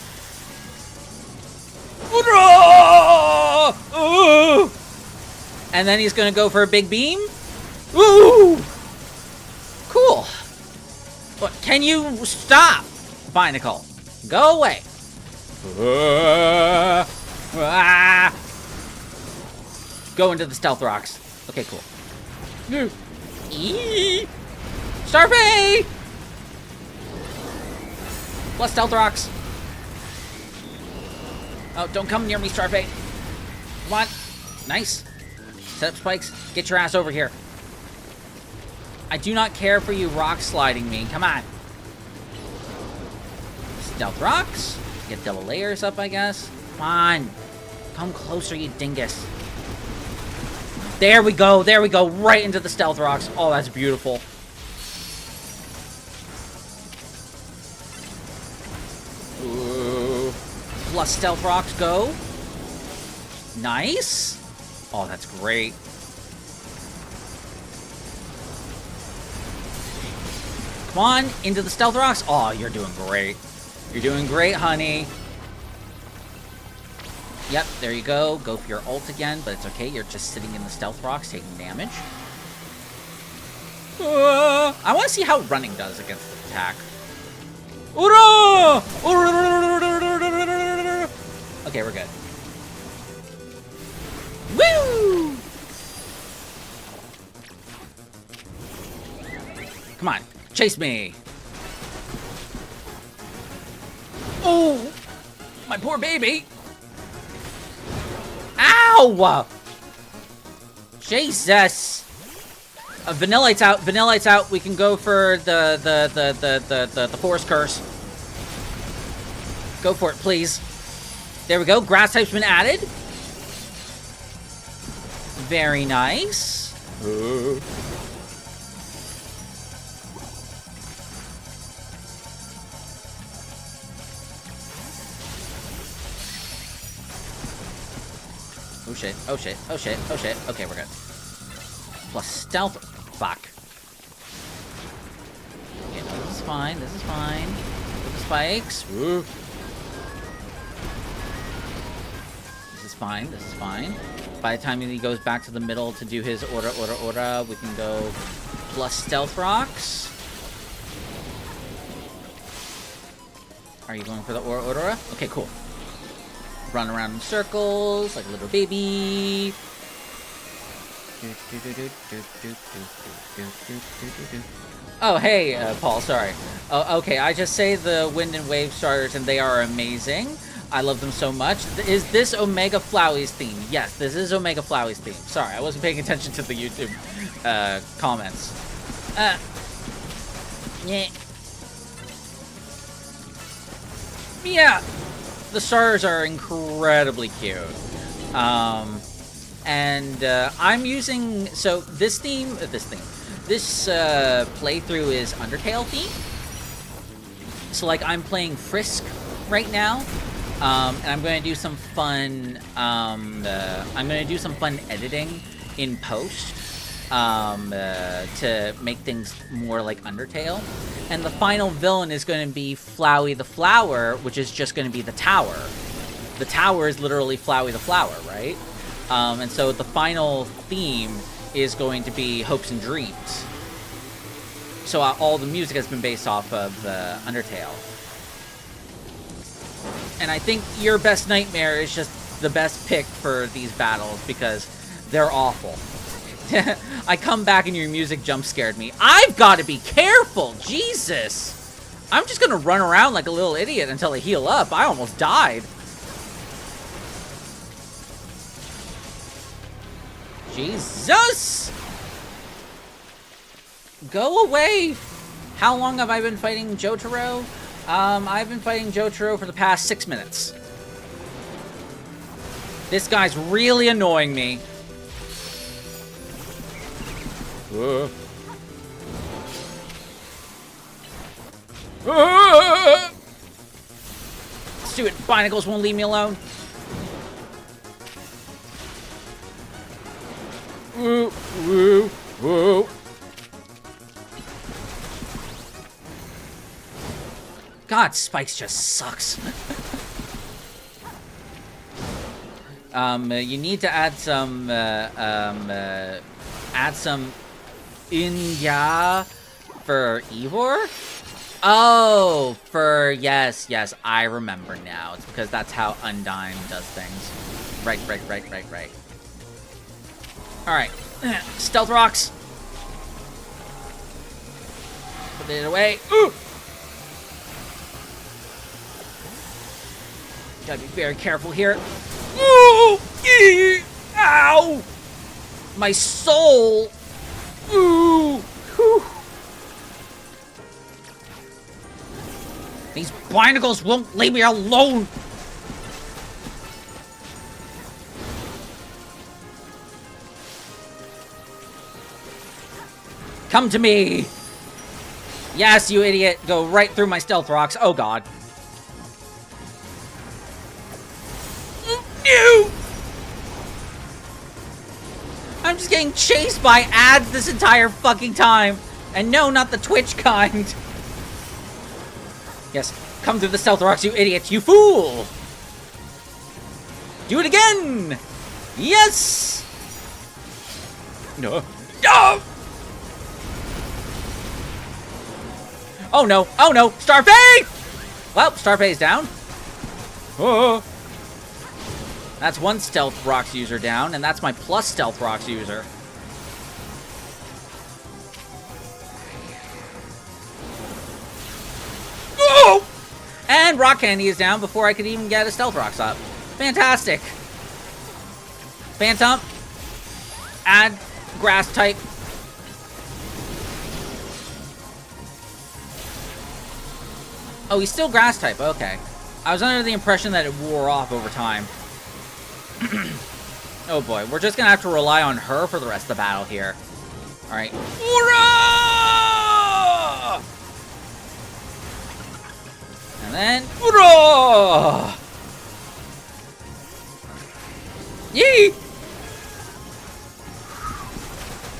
[SPEAKER 1] And then he's gonna go for a big beam. Ooh! Cool. But can you stop, Binacle? Go away. Go into the stealth rocks. Okay, cool. Starfy! Plus stealth rocks. Oh, don't come near me, Starfy. Come on. Nice. Set up spikes. Get your ass over here. I do not care for you rock sliding me. Come on. Stealth rocks. Get double layers up, I guess. Come on. Come closer, you dingus. There we go. There we go. Right into the stealth rocks. Oh, that's beautiful. Ooh. Plus stealth rocks go. Nice. Oh, that's great. Come on, into the stealth rocks. Oh, you're doing great. You're doing great, honey. Yep, there you go. Go for your ult again, but it's okay. You're just sitting in the stealth rocks, taking damage. I want to see how running does against the attack. Okay, we're good. Woo! Come on, chase me. Oh, my poor baby. Ow! Jesus. Vanillite's out. Vanillite's out. We can go for the Forest Curse. Go for it, please. There we go. Grass type's been added. Very nice. Oh shit, oh shit, oh shit, oh shit. Okay, we're good. Plus stealth. Fuck. Okay, no, this is fine, this is fine. With the spikes. Woo. This is fine, this is fine. By the time he goes back to the middle to do his order, we can go plus stealth rocks. Are you going for the aura? Okay, cool. Run around in circles like a little baby. Oh, hey, Paul, sorry. Oh, okay, I just say the wind and wave starters, and they are amazing. I love them so much. Is this Omega Flowey's theme? Yes, this is Omega Flowey's theme. Sorry, I wasn't paying attention to the YouTube comments. Yeah. Yeah. The stars are incredibly cute. I'm using, so this playthrough is Undertale theme. So like I'm playing Frisk right now, and I'm going to do some fun, editing in post, to make things more like Undertale. And the final villain is going to be Flowey the Flower, which is just going to be the tower. The tower is literally Flowey the Flower, right? And so the final theme is going to be Hopes and Dreams. So all the music has been based off of Undertale. And I think your best nightmare is just the best pick for these battles because they're awful. I come back and your music jump scared me. I've got to be careful. Jesus. I'm just going to run around like a little idiot until I heal up. I almost died. Jesus. Go away. How long have I been fighting Jotaro? I've been fighting Jotaro for the past 6 minutes. This guy's really annoying me. Stupid Binacles won't leave me alone. Woo, woo, woo. God, Spikes just sucks. You need to add some, Inya for Ivor? Oh, yes, I remember now. It's because that's how Undyne does things. Right. Alright. Stealth rocks. Put it away. Ooh! Gotta be very careful here. Ooh! Ee! Ow! My soul! Ooh! Whew. These Binacles won't leave me alone! Come to me! Yes, you idiot! Go right through my stealth rocks. Oh, God. No! I'm just getting chased by ads this entire fucking time. And no, not the Twitch kind. Yes, come through the stealth rocks, you idiot, you fool! Do it again! Yes! No. No! Oh no, oh no, Starface! Well, Starface down. Oh. That's one Stealth Rocks user down, and that's my plus Stealth Rocks user. Oh! And Rock Candy is down before I could even get a Stealth Rocks up. Fantastic. Phantom. Add Grass type. Oh, he's still Grass type. Okay. I was under the impression that it wore off over time. Oh boy, we're just gonna have to rely on her for the rest of the battle here. Alright. Hurrah! And then, hurrah! Yee!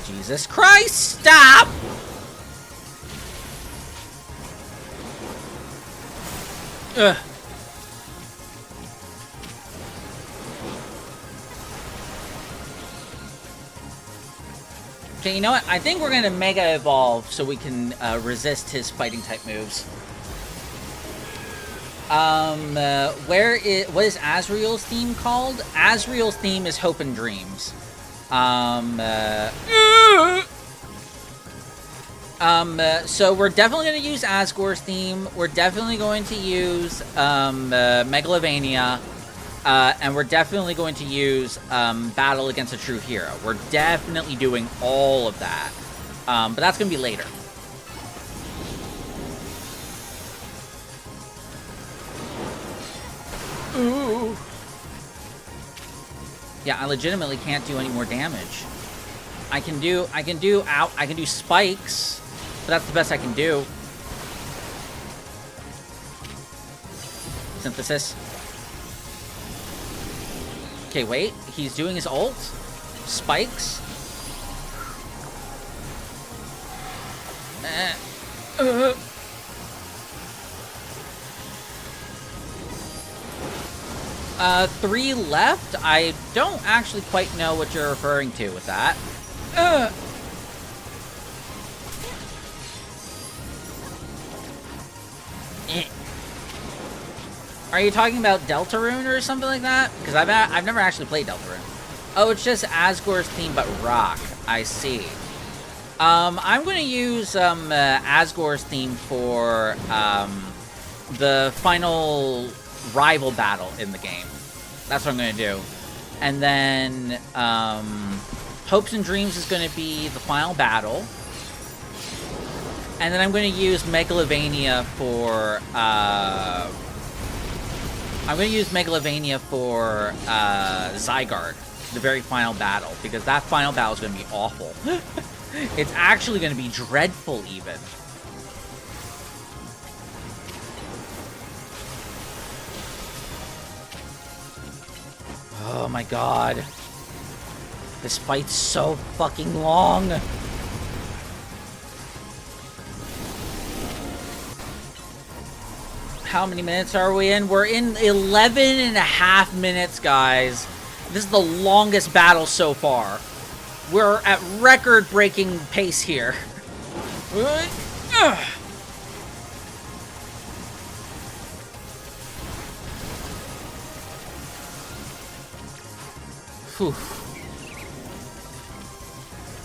[SPEAKER 1] Jesus Christ, stop! Ugh. Okay, you know what? I think we're gonna Mega Evolve so we can resist his fighting type moves. What is Azriel's theme called? Azriel's theme is Hope and Dreams. So we're definitely going to use Asgore's theme. We're definitely going to use Megalovania. And we're definitely going to use Battle Against a True Hero. We're definitely doing all of that. But that's going to be later. Ooh. Yeah, I legitimately can't do any more damage. I can do spikes, but that's the best I can do. Synthesis. Okay, wait. He's doing his ult. Spikes. 3 left? I don't actually quite know what you're referring to with that. Are you talking about Deltarune or something like that? Because I've never actually played Deltarune. Oh, it's just Asgore's theme, but rock. I see. I'm going to use Asgore's theme for the final rival battle in the game. That's what I'm going to do. And then Hopes and Dreams is going to be the final battle. And then I'm going to use Megalovania for Zygarde, the very final battle, because that final battle is going to be awful. It's actually going to be dreadful, even. Oh my god. This fight's so fucking long. How many minutes are we in? We're in 11 and a half minutes, guys. This is the longest battle so far. We're at record-breaking pace here. Whew.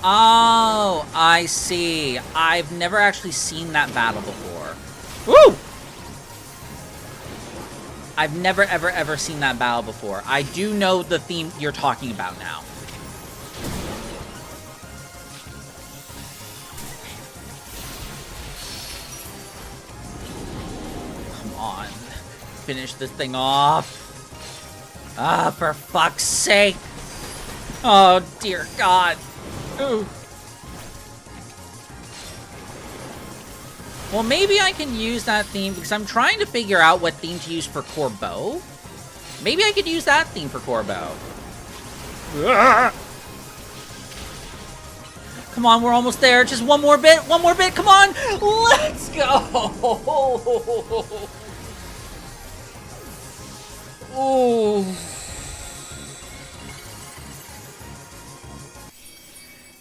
[SPEAKER 1] Oh, I see. I've never actually seen that battle before. Woo! I've never, ever seen that battle before. I do know the theme you're talking about now. Come on. Finish this thing off. Ah, for fuck's sake. Oh, dear God. Ooh. Well, maybe I can use that theme, because I'm trying to figure out what theme to use for Corbeau. Maybe I could use that theme for Corbeau. Come on, we're almost there. Just one more bit. One more bit. Come on. Let's go. Ooh.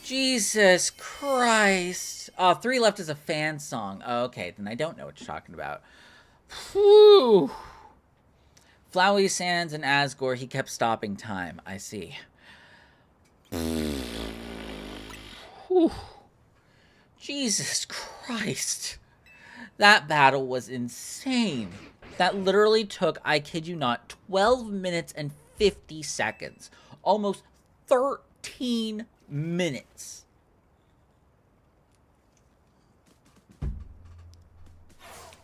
[SPEAKER 1] Jesus Christ. Oh, 3 Left is a fan song. Oh, okay, then I don't know what you're talking about. Whew. Flowey Sands and Asgore, he kept stopping time. I see. Whew. Jesus Christ. That battle was insane. That literally took, I kid you not, 12 minutes and 50 seconds. Almost 13 minutes.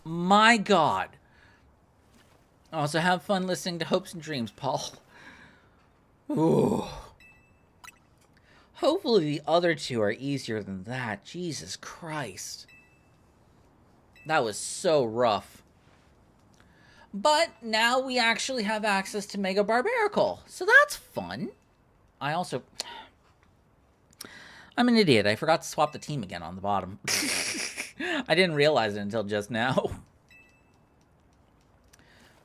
[SPEAKER 1] My God. Also, have fun listening to Hopes and Dreams, Paul. Ooh. Hopefully the other two are easier than that. Jesus Christ. That was so rough. But now we actually have access to Mega Barbarical. So that's fun. I'm an idiot. I forgot to swap the team again on the bottom. I didn't realize it until just now.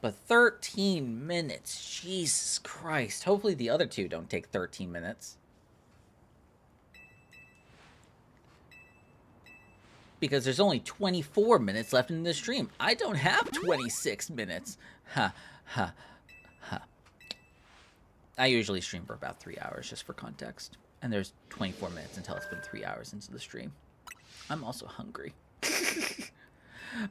[SPEAKER 1] But 13 minutes. Jesus Christ. Hopefully the other two don't take 13 minutes. Because there's only 24 minutes left in this stream. I don't have 26 minutes. Ha, ha, ha. I usually stream for about 3 hours, just for context. And there's 24 minutes until it's been 3 hours into the stream. I'm also hungry.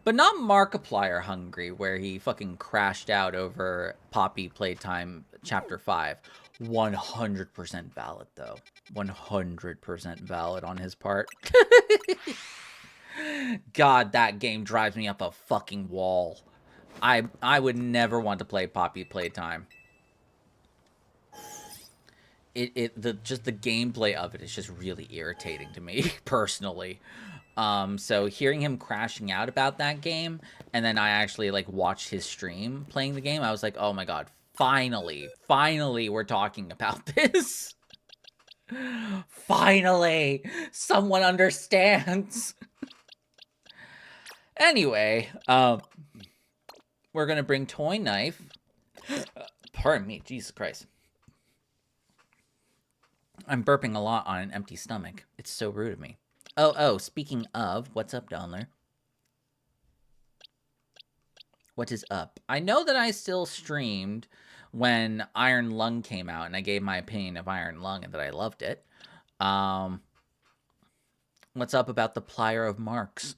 [SPEAKER 1] But not Markiplier hungry, where he fucking crashed out over Poppy Playtime Chapter 5. 100% valid, though. 100% valid on his part. God, that game drives me up a fucking wall. I would never want to play Poppy Playtime. Just the gameplay of it is just really irritating to me, personally. So hearing him crashing out about that game, and then I actually, like, watched his stream playing the game, I was like, oh my God, finally we're talking about this. Finally, someone understands. Anyway, we're gonna bring Toy Knife. Pardon me, Jesus Christ. I'm burping a lot on an empty stomach. It's so rude of me. Oh, speaking of, what's up, Donler? What is up? I know that I still streamed when Iron Lung came out, and I gave my opinion of Iron Lung and that I loved it. What's up about the plier of marks?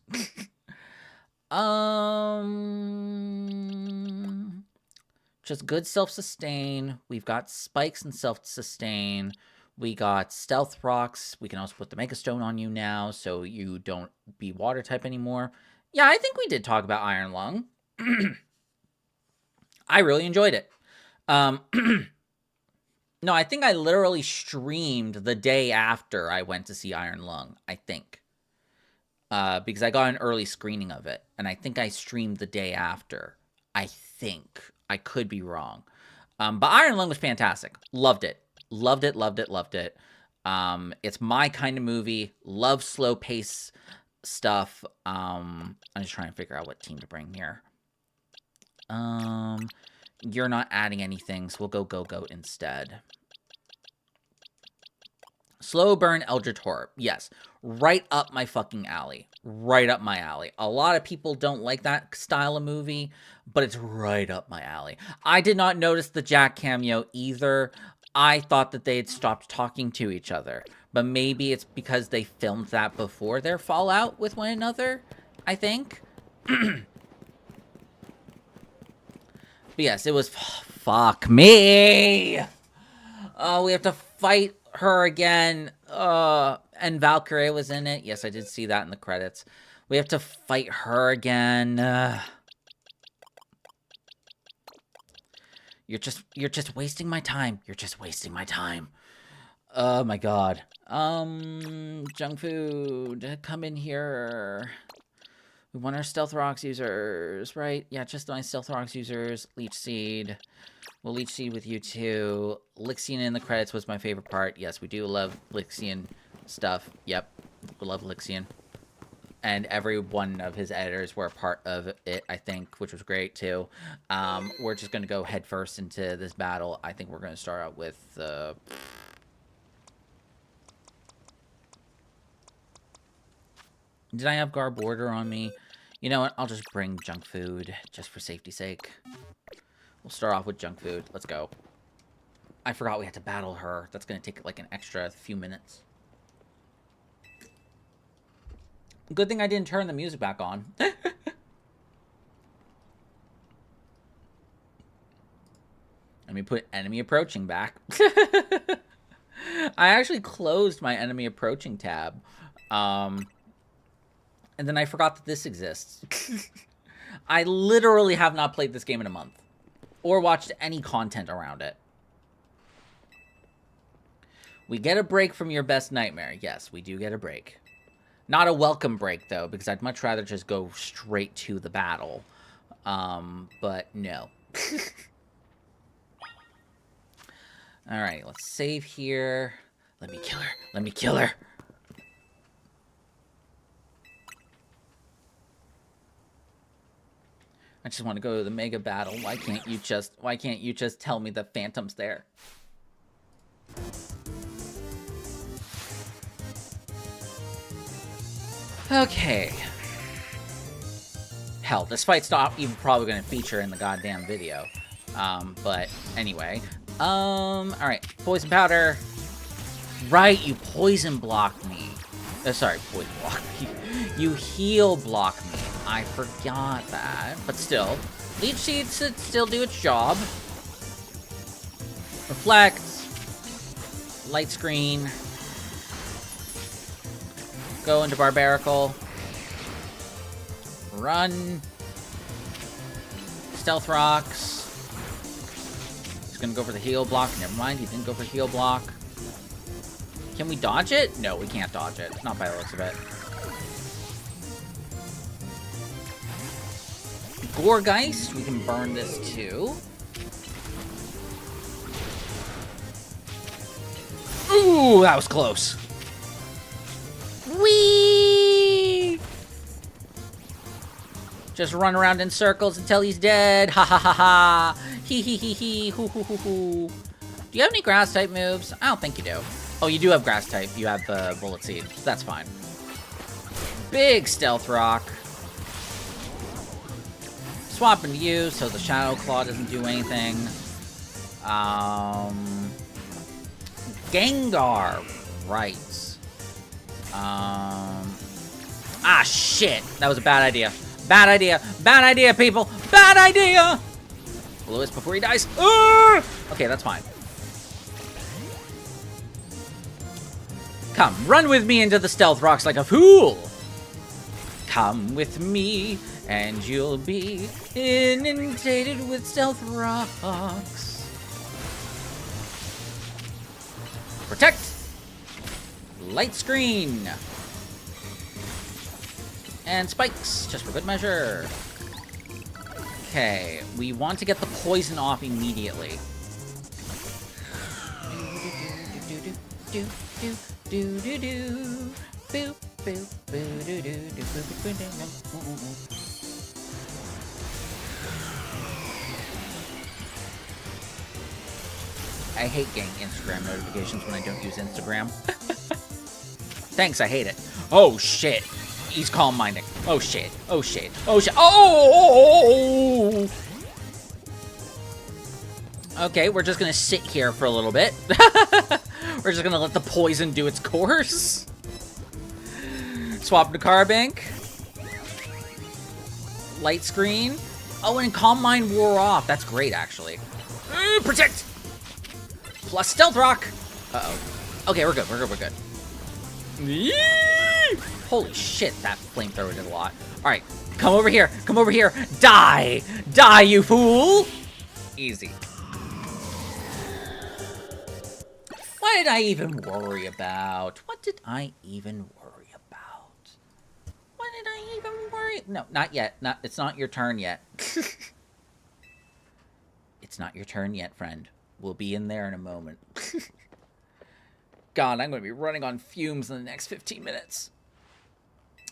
[SPEAKER 1] Just good self-sustain. We've got spikes and self-sustain. We got stealth rocks. We can also put the Mega Stone on you now, so you don't be water type anymore. Yeah, I think we did talk about Iron Lung. I really enjoyed it. No, I think I literally streamed the day after I went to see Iron Lung, I think. Because I got an early screening of it, and I think I streamed the day after. I think. I could be wrong. But Iron Lung was fantastic. Loved it. Loved it, loved it, loved it. It's my kind of movie. Love slow pace stuff. I'm just trying to figure out what team to bring here. You're not adding anything, so we'll go Go-Goat instead. Slow burn Eldritch Horror. Yes. Right up my fucking alley. Right up my alley. A lot of people don't like that style of movie, but it's right up my alley. I did not notice the Jack cameo either. I thought that they had stopped talking to each other, but maybe it's because they filmed that before their fallout with one another, I think. But yes, it was... Fuck me! Oh, we have to fight her again. And Valkyrie was in it. Yes, I did see that in the credits. We have to fight her again. You're just wasting my time. You're just wasting my time. Oh my god. Junk food, come in here. We want our Stealth Rocks users, right? Yeah, just my Stealth Rocks users. Leech Seed. We'll Leech Seed with you too. Lixian in the credits was my favorite part. Yes, we do love Lixian stuff. Yep, we love Lixian. And every one of his editors were a part of it, I think, which was great too. We're just going to go head first into this battle. I think we're going to start out with... Did I have Garb Order on me? You know what? I'll just bring junk food, just for safety's sake. We'll start off with junk food. Let's go. I forgot we had to battle her. That's going to take like an extra few minutes. Good thing I didn't turn the music back on. Let me put enemy approaching back. I actually closed my enemy approaching tab. And then I forgot that this exists. I literally have not played this game in a month. Or watched any content around it. We get a break from your best nightmare. Yes, we do get a break. Not a welcome break, though, because I'd much rather just go straight to the battle. But no. Alright, let's save here. Let me kill her. Let me kill her. I just want to go to the mega battle. Why can't you just tell me the Phantom's there? Okay. Hell, this fight's not even probably going to feature in the goddamn video. But anyway. Alright. Poison powder. Right, you poison blocked me. Sorry, poison blocked me. You heal block me. I forgot that. But still. Leech Seed should still do its job. Reflect. Light screen. Go into Barbarical. Run. Stealth Rocks. He's gonna go for the heal block. Never mind, he didn't go for heal block. Can we dodge it? No, we can't dodge it. Not by the looks of it. Goregeist, we can burn this too. Ooh, that was close. Whee! Just run around in circles until he's dead. Ha ha ha ha. Hee hee hee hee. Hoo hoo hoo hoo. Do you have any grass type moves? I don't think you do. Oh, you do have grass type. You have Bullet Seed. That's fine. Big Stealth Rock. swap into you so the Shadow Claw doesn't do anything. Gengar. Right. Ah, shit. That was a bad idea. Bad idea. Bad idea, people. Bad idea. Lewis before he dies. Okay, that's fine. Come, run with me into the stealth rocks like a fool. Come with me, and you'll be inundated with stealth rocks. Protect. Light screen. And spikes, just for good measure. Okay, we want to get the poison off immediately. I hate getting Instagram notifications when I don't use Instagram. Thanks, I hate it. Oh, shit. He's calm minding. Oh, shit. Oh, shit. Oh, shit. Oh! Okay, we're just gonna sit here for a little bit. We're just gonna let the poison do its course. Swap to Carabank. Light screen. Oh, and Calm Mind wore off. That's great, actually. Protect! Plus Stealth Rock. Uh-oh. Okay, we're good. We're good. We're good. Yee! Holy shit, that flamethrower did a lot. Alright, come over here. Come over here. Die! Die, you fool! Easy. What did I even worry about? What did I even worry about? What did I even worry? No, not yet. It's not your turn yet. It's not your turn yet, friend. We'll be in there in a moment. God, I'm going to be running on fumes in the next 15 minutes.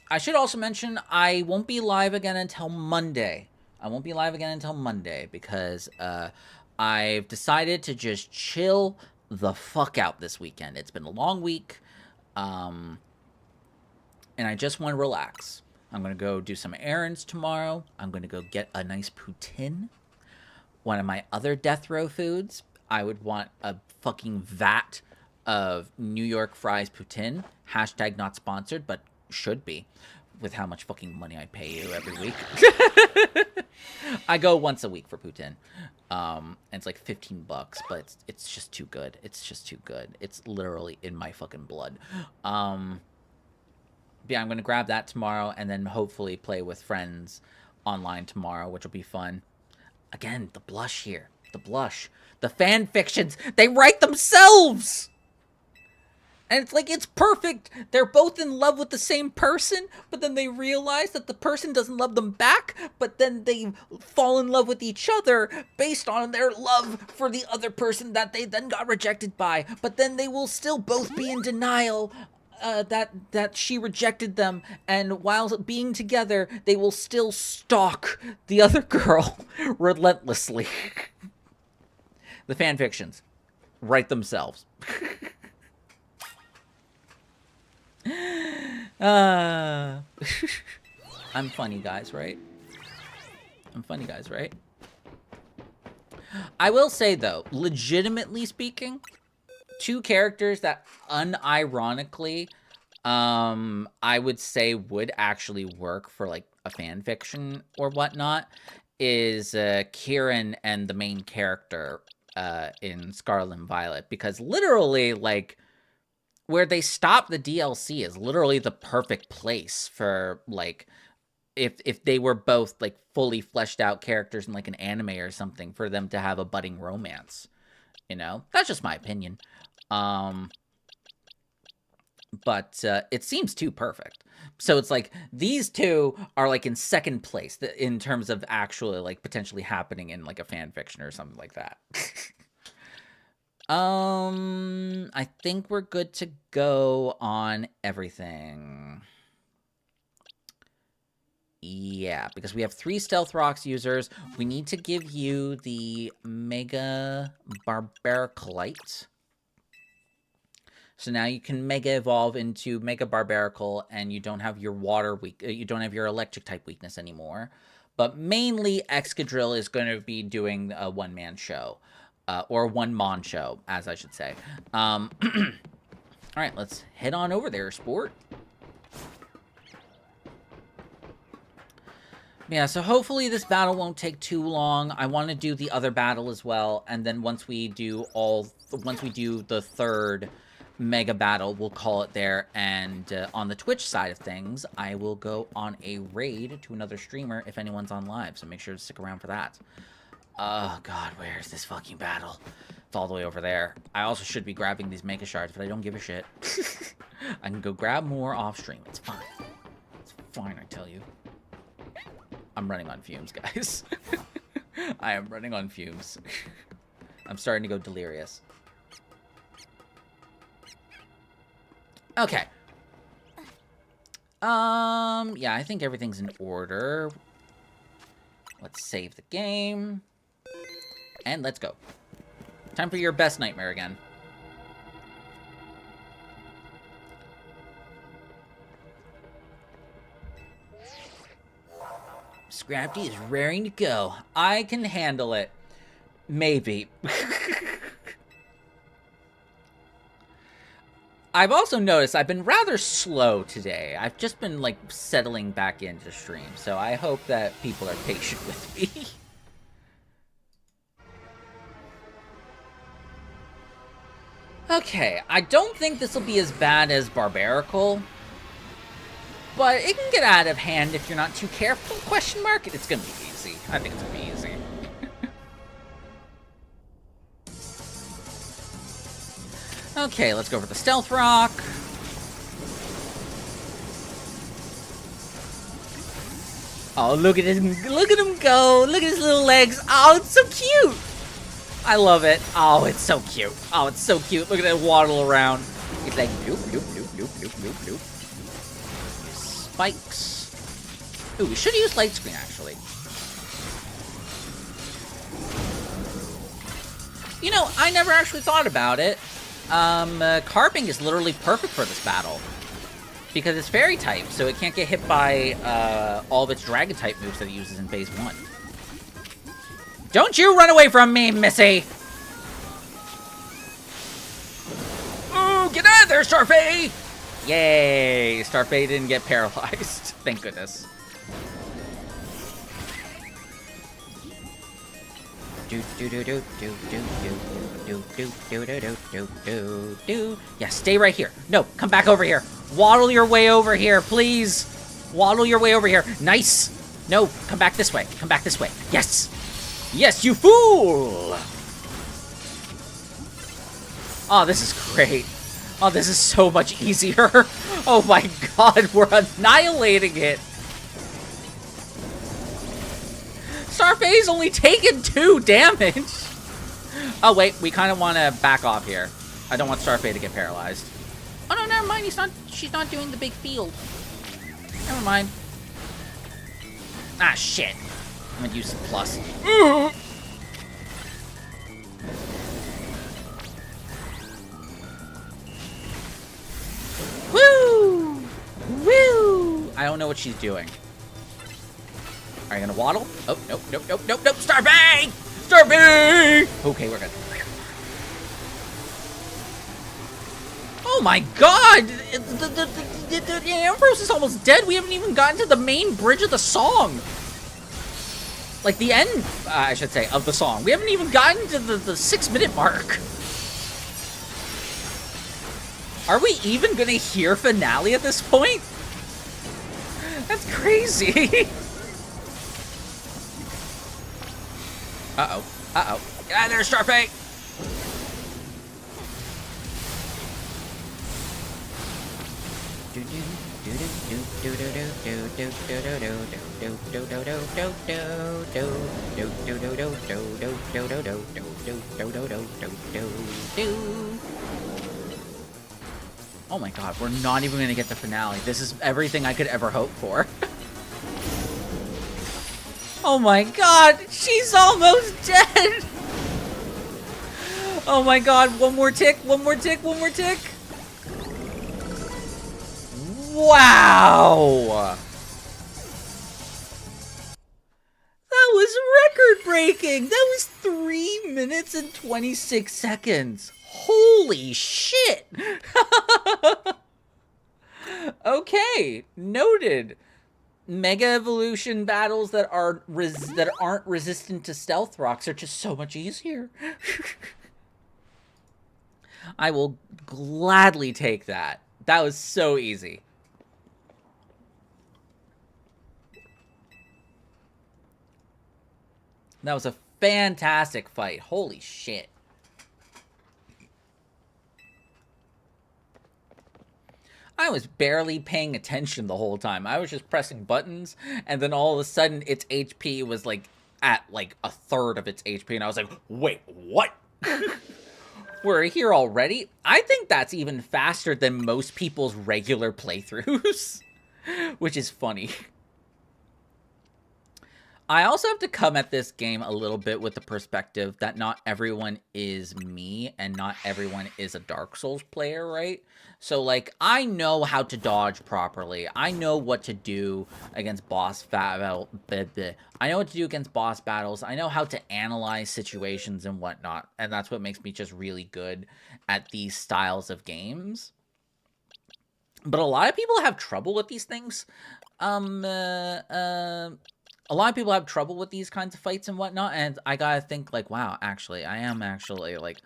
[SPEAKER 1] I should also mention, I won't be live again until Monday. I won't be live again until Monday because I've decided to just chill the fuck out this weekend. It's been a long week, and I just want to relax. I'm going to go do some errands tomorrow. I'm going to go get a nice poutine. One of my other death row foods, I would want a fucking vat of New York fries poutine. Hashtag not sponsored, but should be, with how much fucking money I pay you every week. I go once a week for poutine. And it's like $15, but it's just too good. It's just too good. It's literally in my fucking blood. Yeah, I'm gonna grab that tomorrow and then hopefully play with friends online tomorrow, which will be fun. Again, the blush here. The blush. The fan fictions. They write themselves! And it's like, it's perfect. They're both in love with the same person, but then they realize that the person doesn't love them back, but then they fall in love with each other based on their love for the other person that they then got rejected by. But then they will still both be in denial that she rejected them, and while being together, they will still stalk the other girl relentlessly. The fan fictions write themselves. I'm funny, guys, right? I'm funny, guys, right? I will say, though, legitimately speaking, two characters that unironically, I would say would actually work for, like, a fan fiction or whatnot is Kieran and the main character in Scarlet and Violet. Because literally, like, where they stop the DLC is literally the perfect place for, like, if they were both, like, fully fleshed out characters in, like, an anime or something, for them to have a budding romance, you know? That's just my opinion. But it seems too perfect. So it's like, these two are, like, in second place in terms of actually, like, potentially happening in, like, a fan fiction or something like that. I think we're good to go on everything. Yeah, because we have 3 Stealth Rocks users. We need to give you the Mega Barbaraculite. So now you can Mega Evolve into Mega Barbaracle, and you don't have your water you don't have your electric type weakness anymore. But mainly, Excadrill is going to be doing a one-man show. Or one-mon show, as I should say. All right, let's head on over there, sport. Yeah, so hopefully this battle won't take too long. I want to do the other battle as well, and then once we do the third mega battle, we'll call it there. And on the Twitch side of things, I will go on a raid to another streamer if anyone's on live, so make sure to stick around for that. Oh god, where is this fucking battle? It's all the way over there. I also should be grabbing these mega shards, but I don't give a shit. I can go grab more off stream. It's fine. It's fine, I tell you. I'm running on fumes, guys. I am running on fumes. I'm starting to go delirious. Okay. Yeah, I think everything's in order. Let's save the game. And let's go. Time for your best nightmare again. Scrafty is raring to go. I can handle it. Maybe. I've also noticed I've been rather slow today. I've just been, like, settling back into stream, so I hope that people are patient with me. Okay, I don't think this will be as bad as Barbarical, but it can get out of hand if you're not too careful. Question mark? It's gonna be easy. I think it's gonna be easy. Okay, let's go for the Stealth Rock. Oh, look at him. Look at him go. Look at his little legs. Oh, it's so cute. I love it. Oh, it's so cute. Oh, it's so cute. Look at it waddle around. It's like, doop, doop, doop, doop, doop, doop, doop. Spikes. Ooh, we should use light screen, actually. You know, I never actually thought about it. Carping is literally perfect for this battle. Because it's fairy type, so it can't get hit by all of its dragon type moves that it uses in phase 1. Don't you run away from me, Missy! Ooh, get out of there, Starfey! Yay! Starfey didn't get paralyzed. Thank goodness. Yeah, stay right here. No, come back over here. Waddle your way over here, please. Waddle your way over here. Nice. No, come back this way. Come back this way. Yes. Yes, you fool. Oh, this is great. Oh, this is so much easier. Oh my god, we're annihilating it. Starfey's only taken 2 damage. Oh, wait. We kind of want to back off here. I don't want Starfey to get paralyzed. Oh, no, never mind. She's not doing the big field. Never mind. Ah, shit. I'm going to use some plus. Woo! Woo! I don't know what she's doing. Are you gonna waddle? Oh, nope, nope, nope, nope, nope. Starfey! Starfey! Okay, we're good. Oh my god! The Ambrose is almost dead. We haven't even gotten to the main bridge of the song. Like the end, I should say, of the song. We haven't even gotten to the 6-minute mark. Are we even gonna hear finale at this point? That's crazy. Uh-oh. Uh-oh. Get out of there, Starfey! Oh my god, we're not even gonna get the finale. This is everything I could ever hope for. Oh my god, she's almost dead! Oh my god, one more tick, one more tick, one more tick! Wow! was record-breaking! That was 3 minutes and 26 seconds. Holy shit! Okay, noted. Mega Evolution battles that aren't resistant to stealth rocks are just so much easier. I will gladly take that. That was so easy. That was a fantastic fight. Holy shit. I was barely paying attention the whole time. I was just pressing buttons, and then all of a sudden, its HP was, like, at, like, a third of its HP, and I was like, wait, what? We're here already? I think that's even faster than most people's regular playthroughs, which is funny. I also have to come at this game a little bit with the perspective that not everyone is me and not everyone is a Dark Souls player, right? So, like, I know how to dodge properly. I know what to do against boss battles. I know what to do against boss battles. I know how to analyze situations and whatnot. And that's what makes me just really good at these styles of games. But a lot of people have trouble with these things. A lot of people have trouble with these kinds of fights and whatnot, and I gotta think, like, wow, actually, I am actually, like,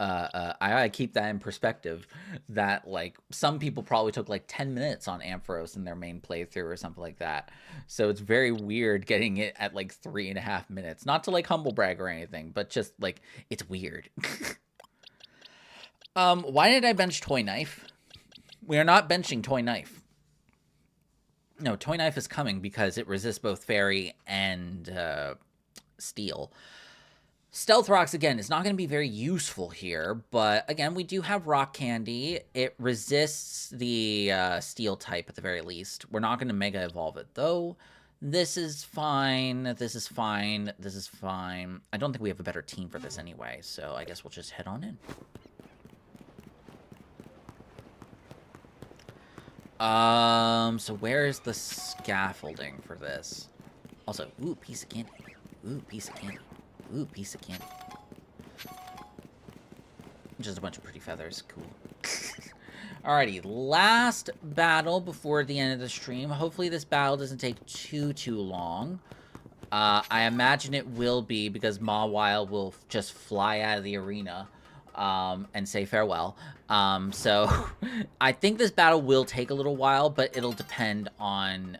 [SPEAKER 1] I gotta keep that in perspective, that, like, some people probably took, like, 10 minutes on Ampharos in their main playthrough or something like that, so it's very weird getting it at, like, 3.5 minutes, not to, like, humble brag or anything, but just, like, it's weird. Why did I bench Toy Knife? We are not benching Toy Knife. No, Toy Knife is coming because it resists both Fairy and Steel. Stealth Rocks, again, is not going to be very useful here, but again, we do have Rock Candy. It resists the Steel type at the very least. We're not going to Mega Evolve it, though. This is fine. This is fine. This is fine. I don't think we have a better team for this anyway, so I guess we'll just head on in. So where is the scaffolding for this? Also, ooh, piece of candy. Ooh, piece of candy. Ooh, piece of candy. Just a bunch of pretty feathers. Cool. Alrighty, last battle before the end of the stream. Hopefully this battle doesn't take too long. I imagine it will be because Mawile will just fly out of the arena. And say farewell. So I think this battle will take a little while, but it'll depend on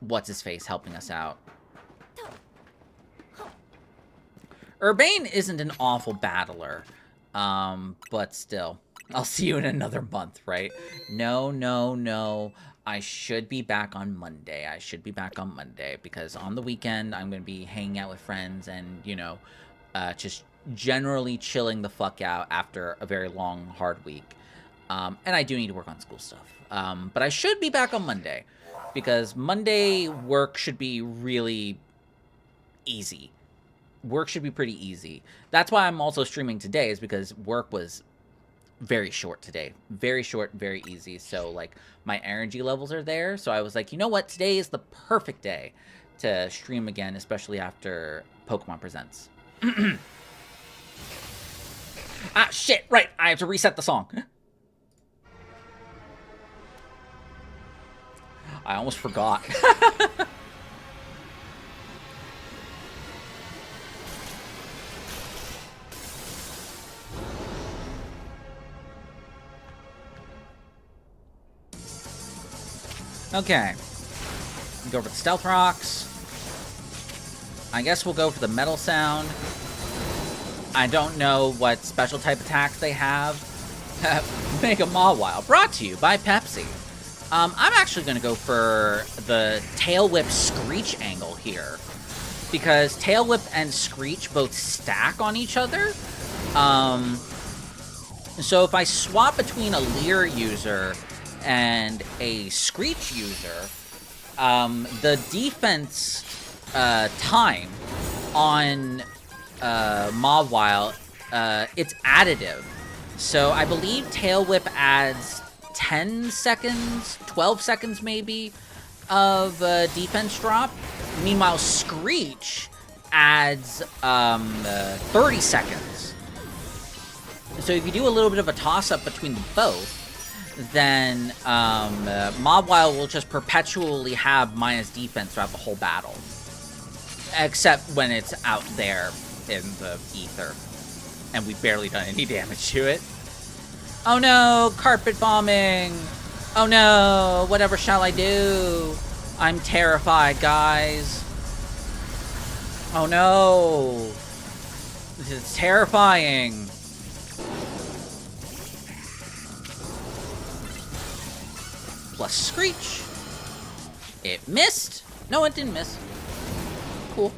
[SPEAKER 1] what's-his-face helping us out. Urbane isn't an awful battler, but still. I'll see you in another month, right? No. I should be back on Monday. Because on the weekend, I'm going to be hanging out with friends and, you know, just generally chilling the fuck out after a very long, hard week. And I do need to work on school stuff. But I should be back on Monday. Because Monday work should be really easy. Work should be pretty easy. That's why I'm also streaming today, is because work was very short today. Very short, very easy. So, like, my energy levels are there. So I was like, you know what? Today is the perfect day to stream again, especially after Pokemon Presents. Ah, shit, right. I have to reset the song. I almost forgot. Okay. Go for the Stealth Rocks. I guess we'll go for the Metal Sound. I don't know what special type attacks they have. Mega Mawile, brought to you by Pepsi. I'm actually going to go for the Tail Whip Screech angle here. Because Tail Whip and Screech both stack on each other. So if I swap between a Leer user and a Screech user, the defense time on Mawile, it's additive. So I believe Tail Whip adds 10 seconds, 12 seconds maybe, of defense drop. Meanwhile, Screech adds 30 seconds. So if you do a little bit of a toss-up between the both, then Mobwile will just perpetually have minus defense throughout the whole battle. Except when it's out there in the ether. And we've barely done any damage to it. Oh no, carpet bombing! Oh no, whatever shall I do? I'm terrified, guys. Oh no! This is terrifying. Plus Screech. It missed. No, it didn't miss. Cool.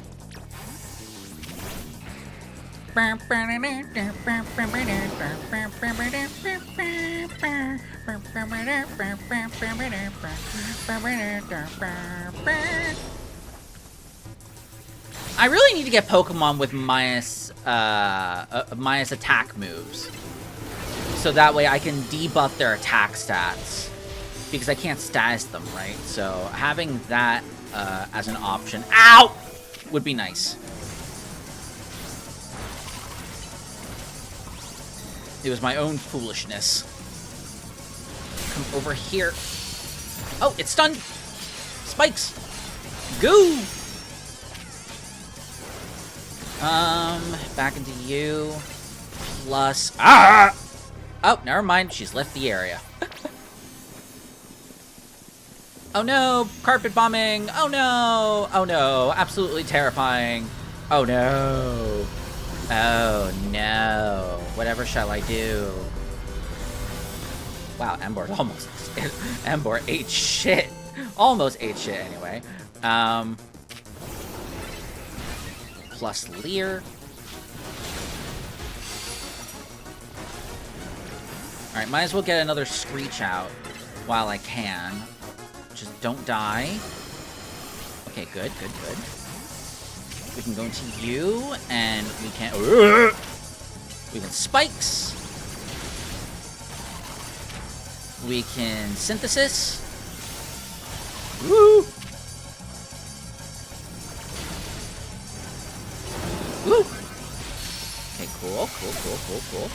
[SPEAKER 1] I really need to get Pokemon with minus attack moves. So that way I can debuff their attack stats. Because I can't status them, right? So having that as an option, ow, would be nice. It was my own foolishness. Come over here. Oh, it's stunned. Spikes. Goo. Back into you. Plus, oh, never mind. She's left the area. Oh no, carpet bombing. Oh no. Oh no, absolutely terrifying. Oh no. Oh no. Whatever shall I do? Wow, Embor's almost... Embor ate shit. Almost ate shit anyway. Plus Leer. Alright, might as well get another Screech out while I can. Just don't die. Okay, good, good, good. We can go into you, and we can... We can Spikes. We can Synthesis. Woo! Woo! Okay, cool, cool, cool, cool, cool.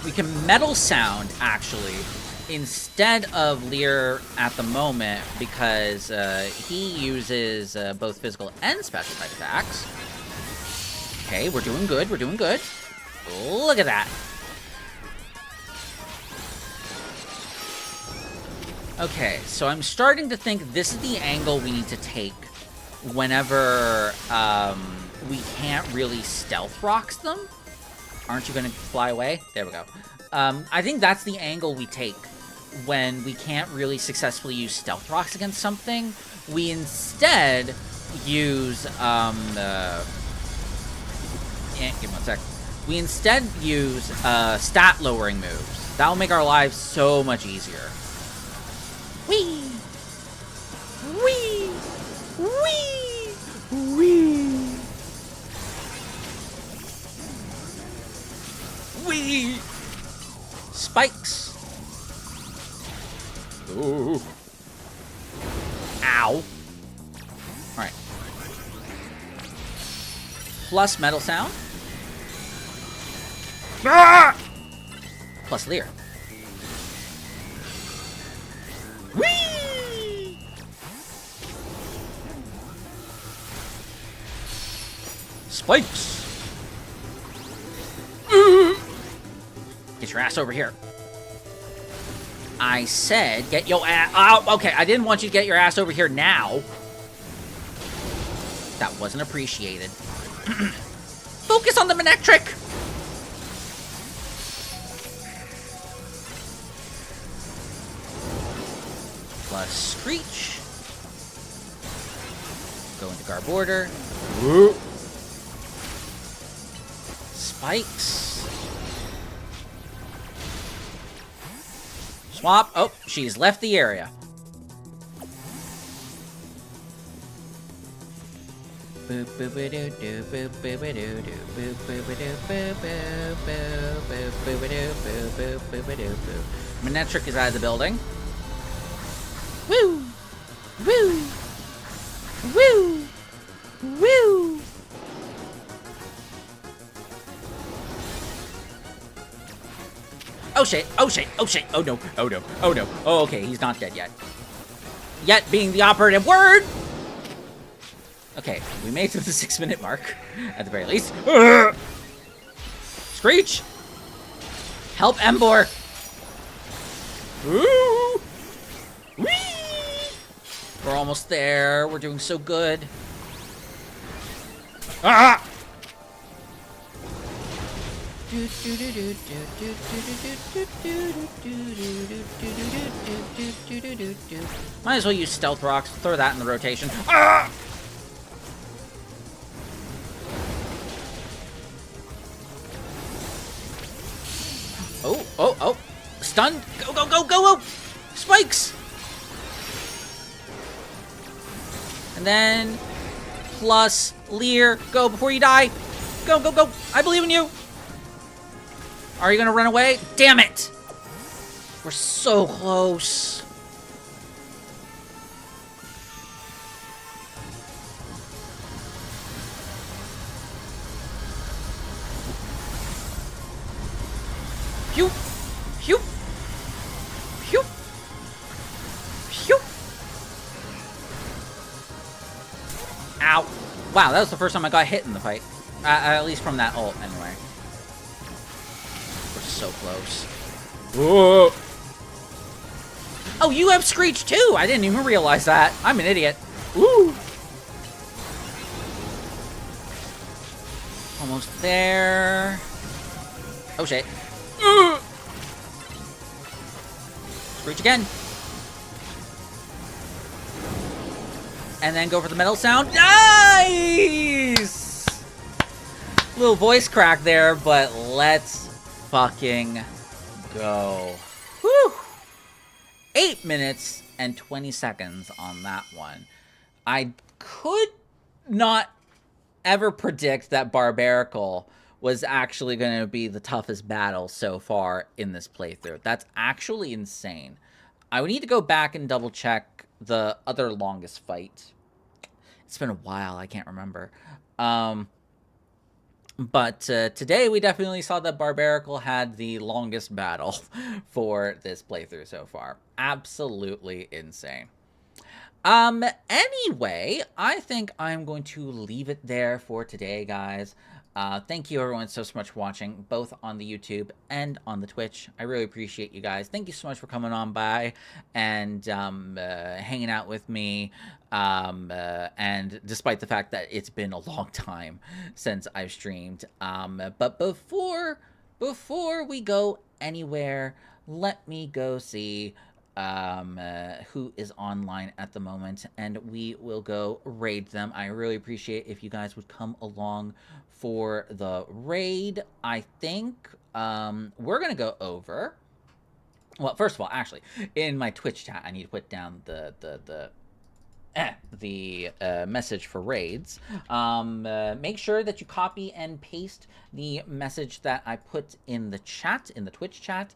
[SPEAKER 1] We can Metal Sound, actually, instead of Leer at the moment, because he uses both physical and special type attacks. Okay, we're doing good, we're doing good. Look at that. Okay, so I'm starting to think this is the angle we need to take whenever we can't really Stealth Rocks them. Aren't you gonna fly away? There we go. I think that's the angle we take when we can't really successfully use Stealth Rocks against something. We instead use, give me 1 sec. We instead use, stat lowering moves. That'll make our lives so much easier. Whee! Whee! Whee! Whee! Whee! Spikes. Ooh. Ow. Alright. Plus Metal Sound. Ah! Plus Leer. Whee! Spikes. Get your ass over here. I said, get your ass... Oh, okay, I didn't want you to get your ass over here now. That wasn't appreciated. Focus on the Manectric! Plus Screech. Go into Garbodor. Whoop. Spikes. Swap. Oh, she's left the area. Manetric is out of the building. Woo! Woo! Woo! Woo! Oh shit, oh shit, oh shit, oh no, oh no, oh no. Oh, okay, he's not dead yet. Yet being the operative word! Okay, we made it to the 6-minute mark, at the very least. Screech! Help Embor! Woo! Whee! We're almost there. We're doing so good. Ah! Might as well use stealth rocks. Throw that in the rotation. Ah! Oh, oh, oh. Stunned. Go, go, go, go, go! Spikes! And then plus Lear. Go before you die. Go, go, go. I believe in you. Are you gonna run away? Damn it! We're so close. Phew! Phew! Phew! Phew! Ow. Wow, that was the first time I got hit in the fight. At least from that ult, anyway. We're so close. Whoa! Oh, you have Screech too! I didn't even realize that. I'm an idiot. Woo! Almost there. Oh shit. Screech again. And then go for the metal sound. Nice! Little voice crack there, but let's fucking go. Whew! 8 minutes and 20 seconds on that one. I could not ever predict that Barbarical was actually going to be the toughest battle so far in this playthrough. That's actually insane. I would need to go back and double check the other longest fight. It's been a while, I can't remember. But today we definitely saw that Barbarical had the longest battle for this playthrough so far. Absolutely insane. Anyway, I think I'm going to leave it there for today, guys. Thank you everyone so much for watching, both on the YouTube and on the Twitch. I really appreciate you guys. Thank you so much for coming on by and hanging out with me. And despite the fact that it's been a long time since I've streamed. But before we go anywhere, let me go see who is online at the moment, and we will go raid them. I really appreciate if you guys would come along for the raid. I think we're gonna go over, well, first of all, actually, in my Twitch chat, I need to put down the message for raids. Make sure that you copy and paste the message that I put in the chat, in the Twitch chat,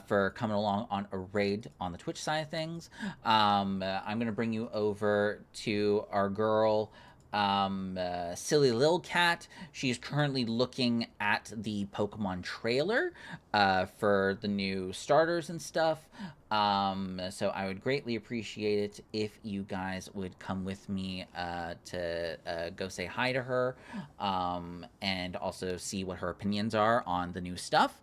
[SPEAKER 1] for coming along on a raid on the Twitch side of things. I'm gonna bring you over to our girl, Silly Lil Cat. She's currently looking at the Pokemon trailer for the new starters and stuff. So I would greatly appreciate it if you guys would come with me to go say hi to her, and also see what her opinions are on the new stuff.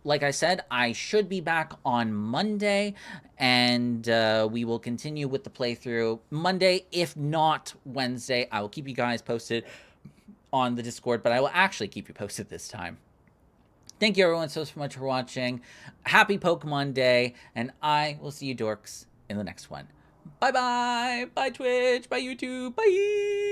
[SPEAKER 1] Like I said, I should be back on Monday, and we will continue with the playthrough Monday, if not Wednesday. I will keep you guys posted on the Discord, but I will actually keep you posted this time. Thank you everyone so much for watching. Happy Pokemon Day, and I will see you dorks in the next one. Bye-bye. Bye Twitch. Bye YouTube. Bye.